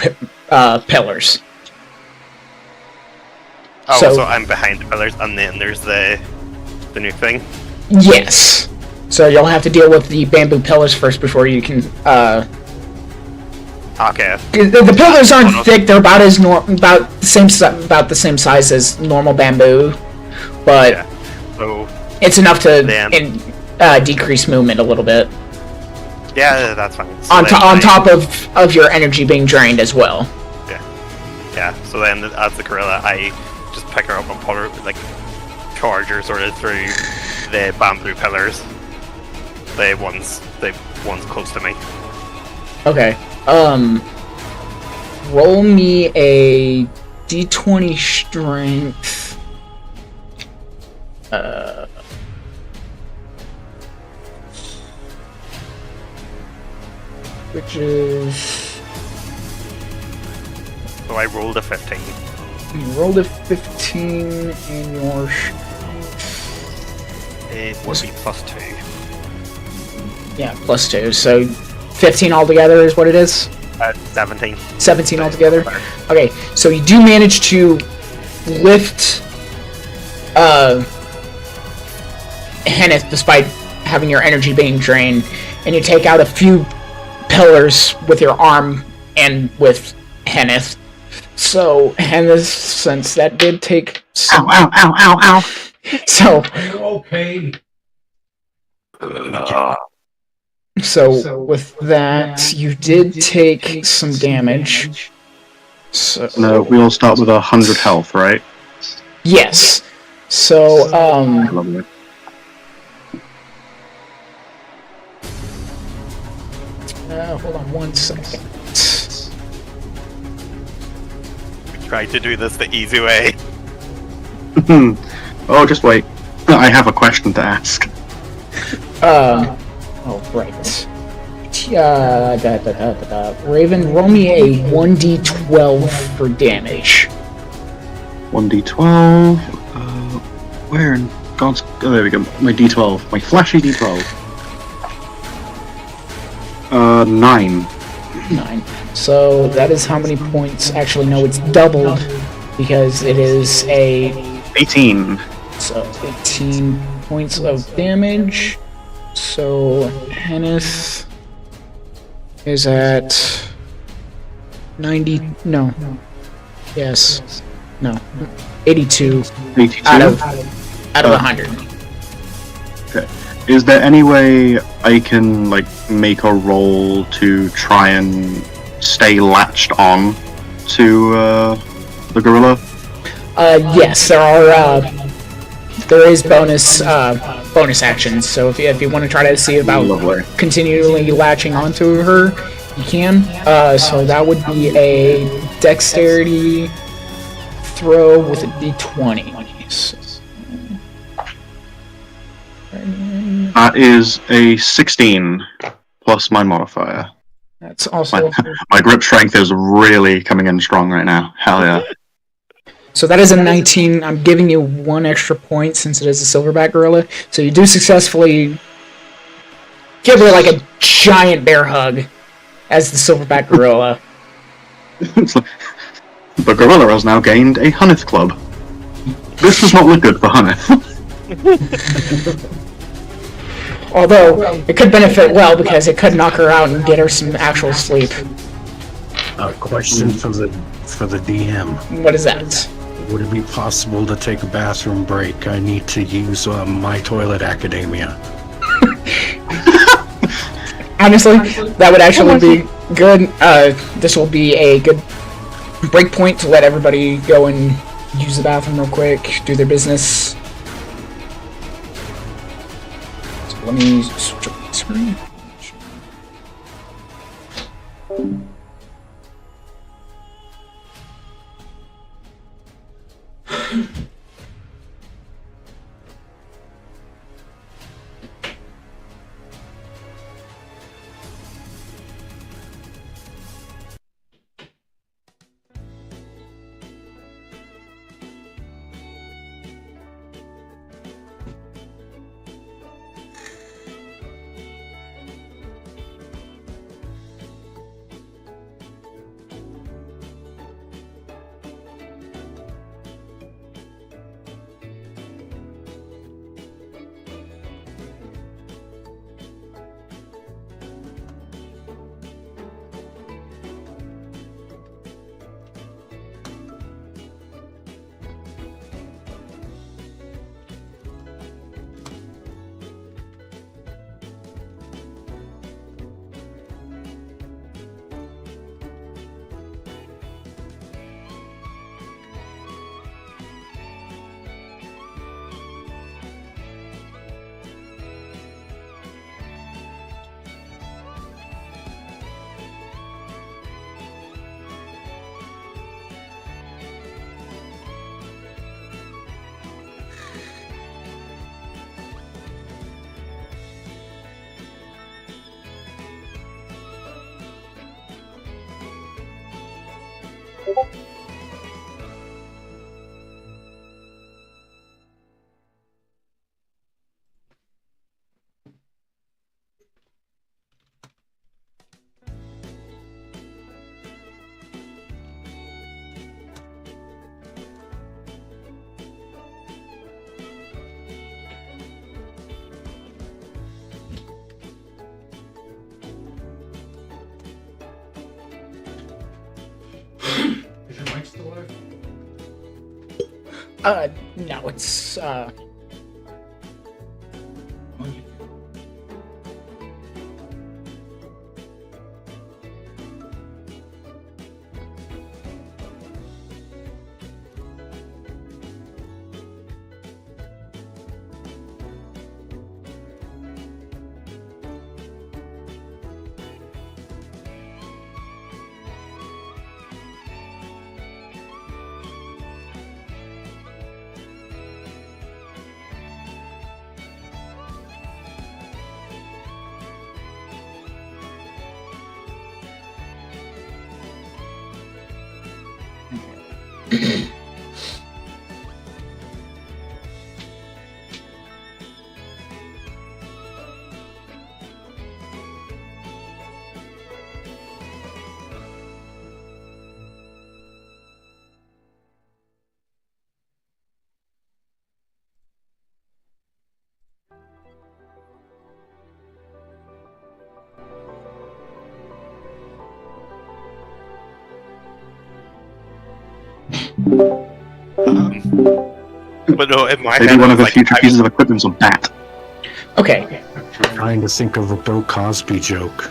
pillars. Oh, so I'm behind the pillars, and then there's the nuke thing. Yes. So you'll have to deal with the bamboo pillars first before you can. Okay. The pillars aren't thick; they're about the same size as normal bamboo, but Yeah. So it's enough to then, decrease movement a little bit. yeah, that's fine. So On top of your energy being drained as well. Yeah. So then, as the gorilla, I just pick her up and put her like charge her sort of through the bamboo pillars. The ones close to me. Okay. Roll me a D20 strength. Which is. So I rolled a 15. You rolled a 15 in your. It would be +2. Yeah, +2. So 15 altogether is what it is? 17. 17 altogether? Okay, so you do manage to lift Henneth despite having your energy being drained, and you take out a few pillars with your arm and with Henneth. So, Henneth, since that did take some... Ow. So... Okay. So, with that, you did take some damage. So... No, we all start with 100 health, right? Yes. So, Lovely. hold on 1 second. We tried to do this the easy way. Oh, just wait. I have a question to ask. Oh, right. Raven, roll me a 1d12 for damage. 1d12. Where in God's... Oh, there we go. My d12. My flashy d12. 9. 9. So that is how many points? Actually, no, it's doubled because it is a... 18. So 18 points of damage. So Henneth is at 90. No. Yes. No. 82. 82. out of 100. Okay. Is there any way I can like make a roll to try and stay latched on to the gorilla? Yes, there is bonus actions. So if you want to try to see about Lovely. continually latching onto her, you can. So that would be a dexterity throw with a d20. That is a 16 plus my modifier. That's also My grip strength is really coming in strong right now. Hell yeah. so that is a 19. I'm giving you 1 extra point since it is a silverback gorilla. So you do successfully give her like a giant bear hug as the silverback gorilla. The gorilla has now gained a Hunnith club. This does not look good for Hunnith. Although it could benefit well because it could knock her out and get her some actual sleep. A question for the DM. What is that? Would it be possible to take a bathroom break? I need to use my toilet academia. Honestly, that would actually be good. This will be a good break point to let everybody go and use the bathroom real quick, do their business. So let me switch up the screen. Is your mic still live? No, it's, But no, in my Maybe head, one I of was the future I pieces of equipment's a bat. Okay. Trying to think of a Bill Cosby joke.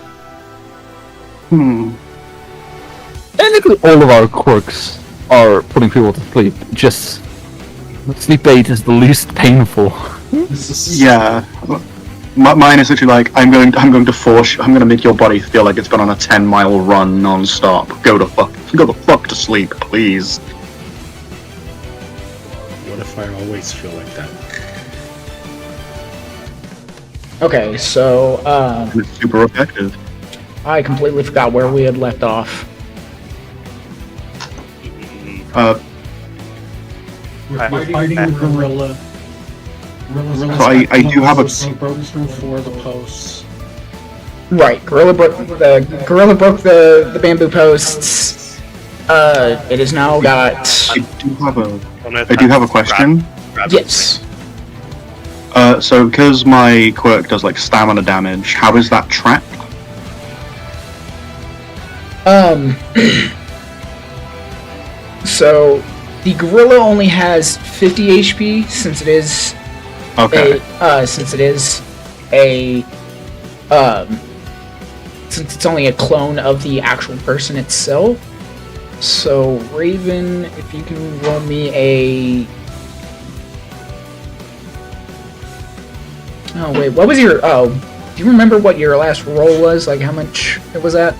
Technically, all of our quirks are putting people to sleep. Just sleep aid is the least painful. Yeah. Mine is literally like, I'm going to make your body feel like it's been on a 10-mile run non-stop. Go the fuck to sleep, please. What if I always feel like that? Okay, so, It's super effective. I completely forgot where we had left off. We're fighting a gorilla. So I do have a... He broke through 4 of the posts. Right, gorilla broke the bamboo posts. It is now got... I do have a question. Yes. So because my quirk does like stamina damage, how is that trapped? So the gorilla only has 50 HP since it is Okay. since it's only a clone of the actual person itself. So Raven, if you can roll me a... Oh wait, what was your... Oh, do you remember what your last roll was? Like how much it was at?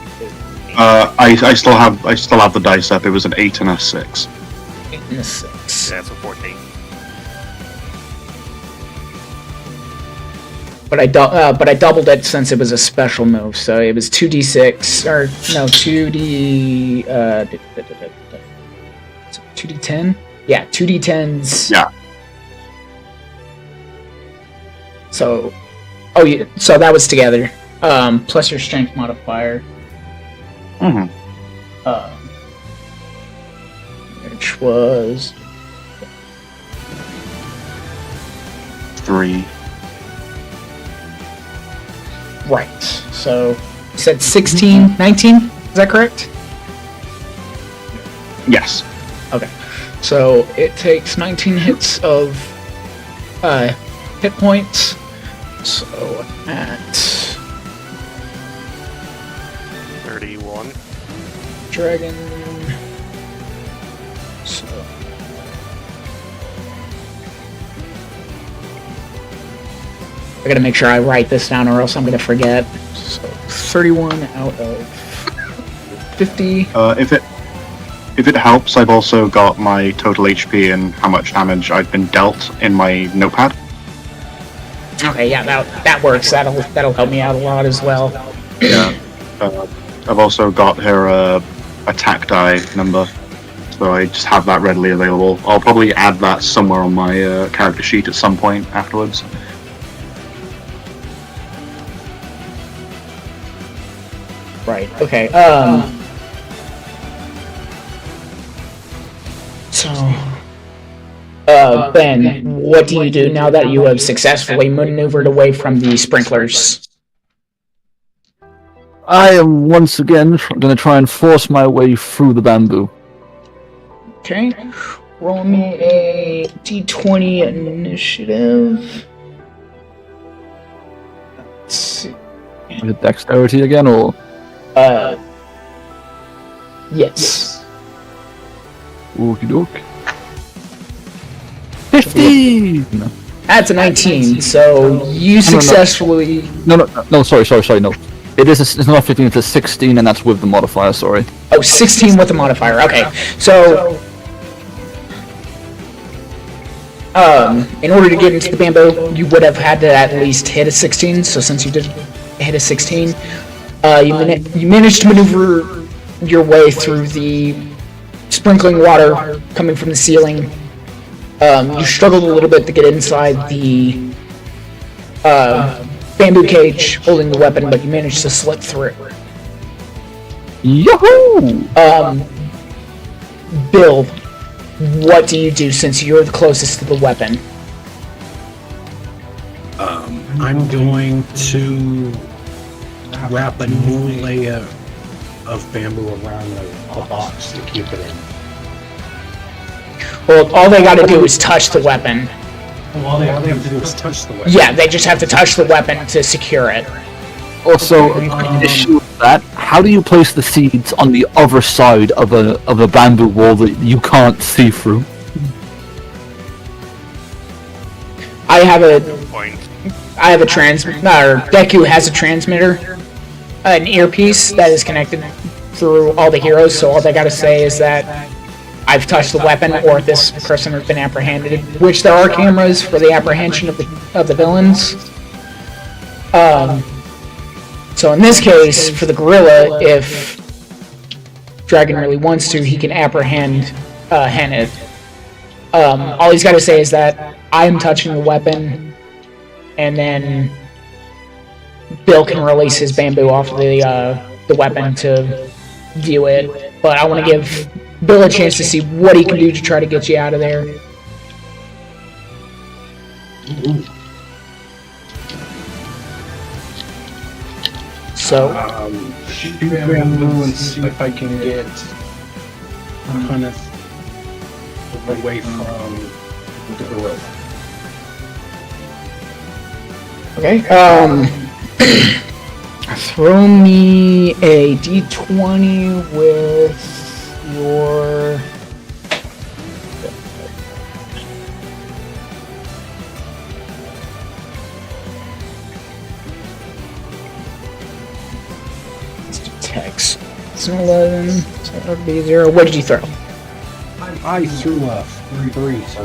I still have the dice up. It was an 8 and a 6. 8 and a 6. Yeah, it's a 14. But I doubled it since it was a special move, so it was 2d6 or no 2d 2d10. Yeah, 2d10s. Yeah. So, oh yeah, so that was together. Plus your strength modifier. Mm-hmm. Which was 3. right. So you said 16, 19. Is that correct? Yes. Okay. So it takes 19 hits of hit points. So at 31. dragon. So I gotta make sure I write this down or else I'm gonna forget. So 31 out of 50. If it helps, I've also got my total HP and how much damage I've been dealt in my notepad. Okay, yeah, that works. That'll help me out a lot as well. Yeah. I've also got her attack die number, so I just have that readily available. I'll probably add that somewhere on my character sheet at some point afterwards. Right. Okay. So, Ben, what do you do now that you have successfully maneuvered away from the sprinklers? I am once again going to try and force my way through the bamboo. Okay. Roll me a d20 initiative. Let's see. Is it dexterity again, or? Yes. Okie doke. 15! That's a 19, so you successfully... No, sorry, no. It's not 15, it's a 16, and that's with the modifier, sorry. Oh, 16 with the modifier, okay. So... in order to get into the bamboo, you would have had to at least hit a 16, so since you did hit a 16, you managed to maneuver your way through the sprinkling water coming from the ceiling. You struggled a little bit to get inside the bamboo cage holding the weapon, but you managed to slip through. Yahoo! Bill, what do you do since you're the closest to the weapon? I'm going to wrap a new layer of bamboo around the box to keep it in. Well, all they gotta do is touch the weapon. All they have to do is touch the weapon. Yeah, they just have to touch the weapon to secure it. Also, an issue with that, how do you place the seeds on the other side of a bamboo wall that you can't see through? I have a Point. transmitter, or Deku has a transmitter, an earpiece that is connected through all the heroes, so all they gotta say is that I've touched the weapon or this person has been apprehended, which there are cameras for the apprehension of the villains. So in this case, for the gorilla, if Dragon really wants to, he can apprehend Henneth. All he's gotta say is that I'm touching the weapon, and then Bill can release his bamboo off of the weapon to view it. But I want to give Bill a chance to see what he can do to try to get you out of there. So, Shoot bamboo and see if I can get Hunneth away from the gorilla. okay, throw me a d20 with your... Text. It's an 11, so that would be 0. What did you throw? I threw a 3, so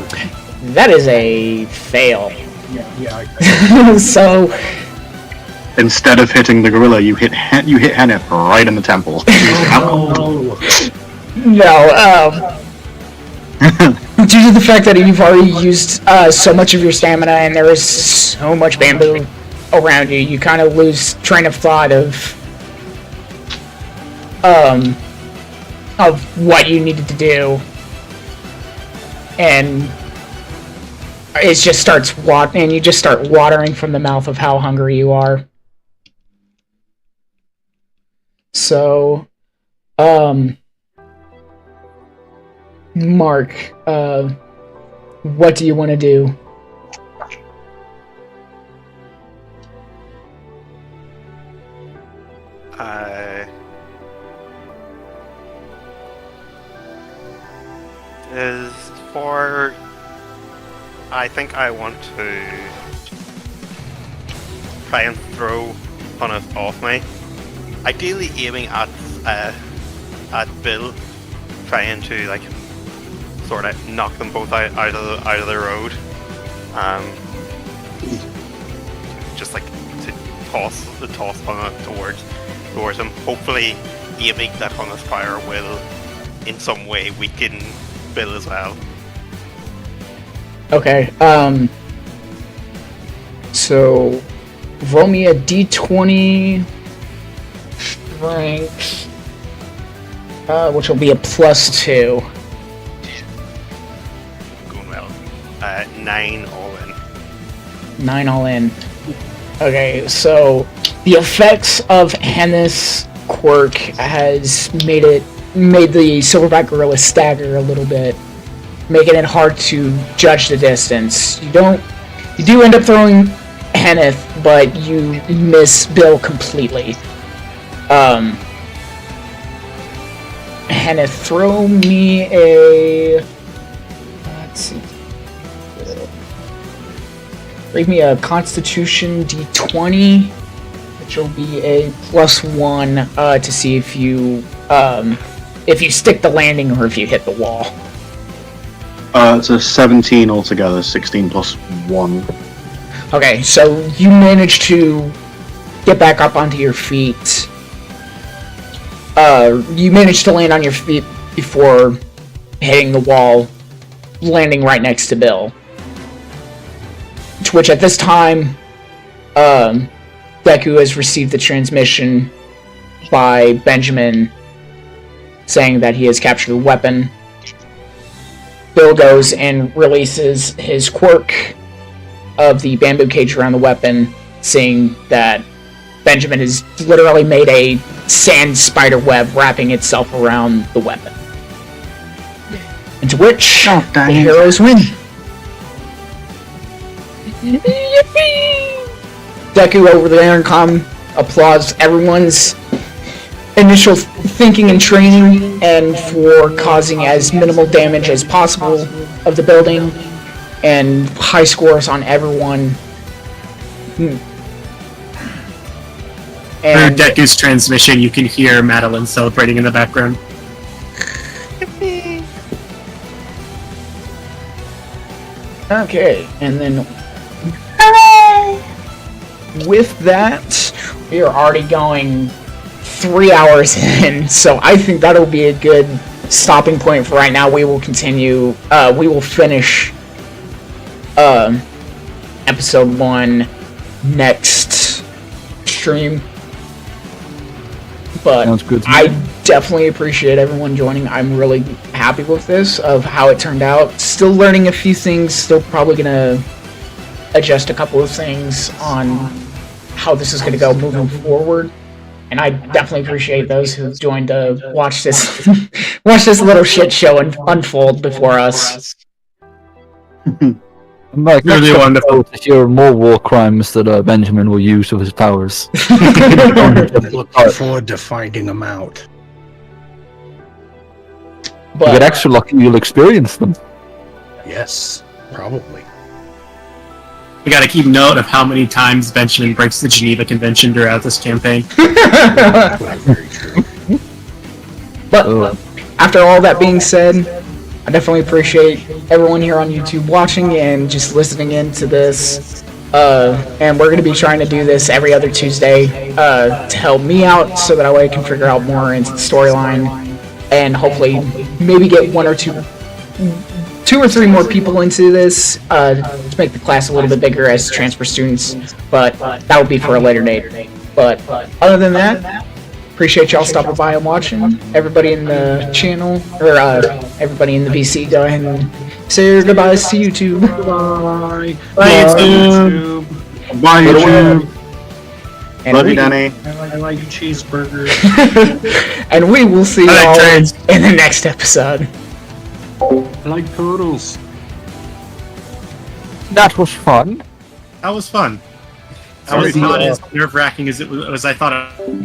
That is a fail. yeah. So, Instead of hitting the gorilla, you hit Henneth right in the temple. no, due to the fact that you've already used so much of your stamina and there is so much bamboo around you, you kind of lose train of thought of what you needed to do, and it just starts and you just start watering from the mouth of how hungry you are. So, Mark, what do you want to do? I think I want to try and throw Hunneth off me. Ideally aiming at Bill, trying to like sort of knock them both out of the road. Just like to toss Hunneth towards him. Hopefully aiming that Hunneth's fire will in some way weaken Bill as well. Okay, so roll me a d20 strength, which will be a +2. Going well. 9 all in. 9 all in. Okay, so the effects of Henneth's quirk has made the silverback gorilla stagger a little bit, making it hard to judge the distance. You do end up throwing Henneth, but you miss Bill completely. Henneth, throw me a... Let's see. Bring me a Constitution D20, which will be a +1 to see if you stick the landing or if you hit the wall. It's a 17 altogether, 16 plus 1. Okay, so you managed to get back up onto your feet. You managed to land on your feet before hitting the wall, landing right next to Bill. To which at this time, Deku has received the transmission by Benjamin saying that he has captured the weapon. Bill goes and releases his quirk of the bamboo cage around the weapon, seeing that Benjamin has literally made a sand spider web wrapping itself around the weapon. into which Oh, the dang it. heroes win. Deku over the intercom applauds everyone's initial thinking and training and for causing as minimal damage as possible of the building and high scores on everyone. Through Deku's transmission, you can hear Madeline celebrating in the background. Okay, and then with that, we are already going 3 hours in, so I think that'll be a good stopping point for right now. We will continue, we will finish episode 1 next stream. But Sounds good to me. I definitely appreciate everyone joining. I'm really happy with this, of how it turned out. Still learning a few things, still probably gonna adjust a couple of things on how this is gonna go moving forward. And I definitely appreciate those who joined to watch this watch this little shit show unfold before us. I'm like, Really next wonderful. episode to hear more war crimes that Benjamin will use with his powers. Looking forward to finding them out. You get But extra lucky, you'll experience them. Yes, probably. We gotta keep note of how many times Benjamin breaks the Geneva Convention throughout this campaign. Very true. But after all that being said, I definitely appreciate everyone here on YouTube watching and just listening in to this. And we're going to be trying to do this every other Tuesday to help me out so that way I can figure out more into the storyline and hopefully maybe get two or three more people into this to make the class a little bit bigger as transfer students. But that will be for a later date. But other than that, appreciate y'all stopping by and watching. Everybody in the channel, or everybody in the VC, go ahead and say your goodbyes to YouTube. Bye. Bye, YouTube. Bye, YouTube. And Love you, we- Danny. I like cheeseburgers. and we will see I like y'all trains. in the next episode. I like turtles. That was fun. That was fun. That Sorry, was not Peter. as nerve-wracking as it was as I thought it「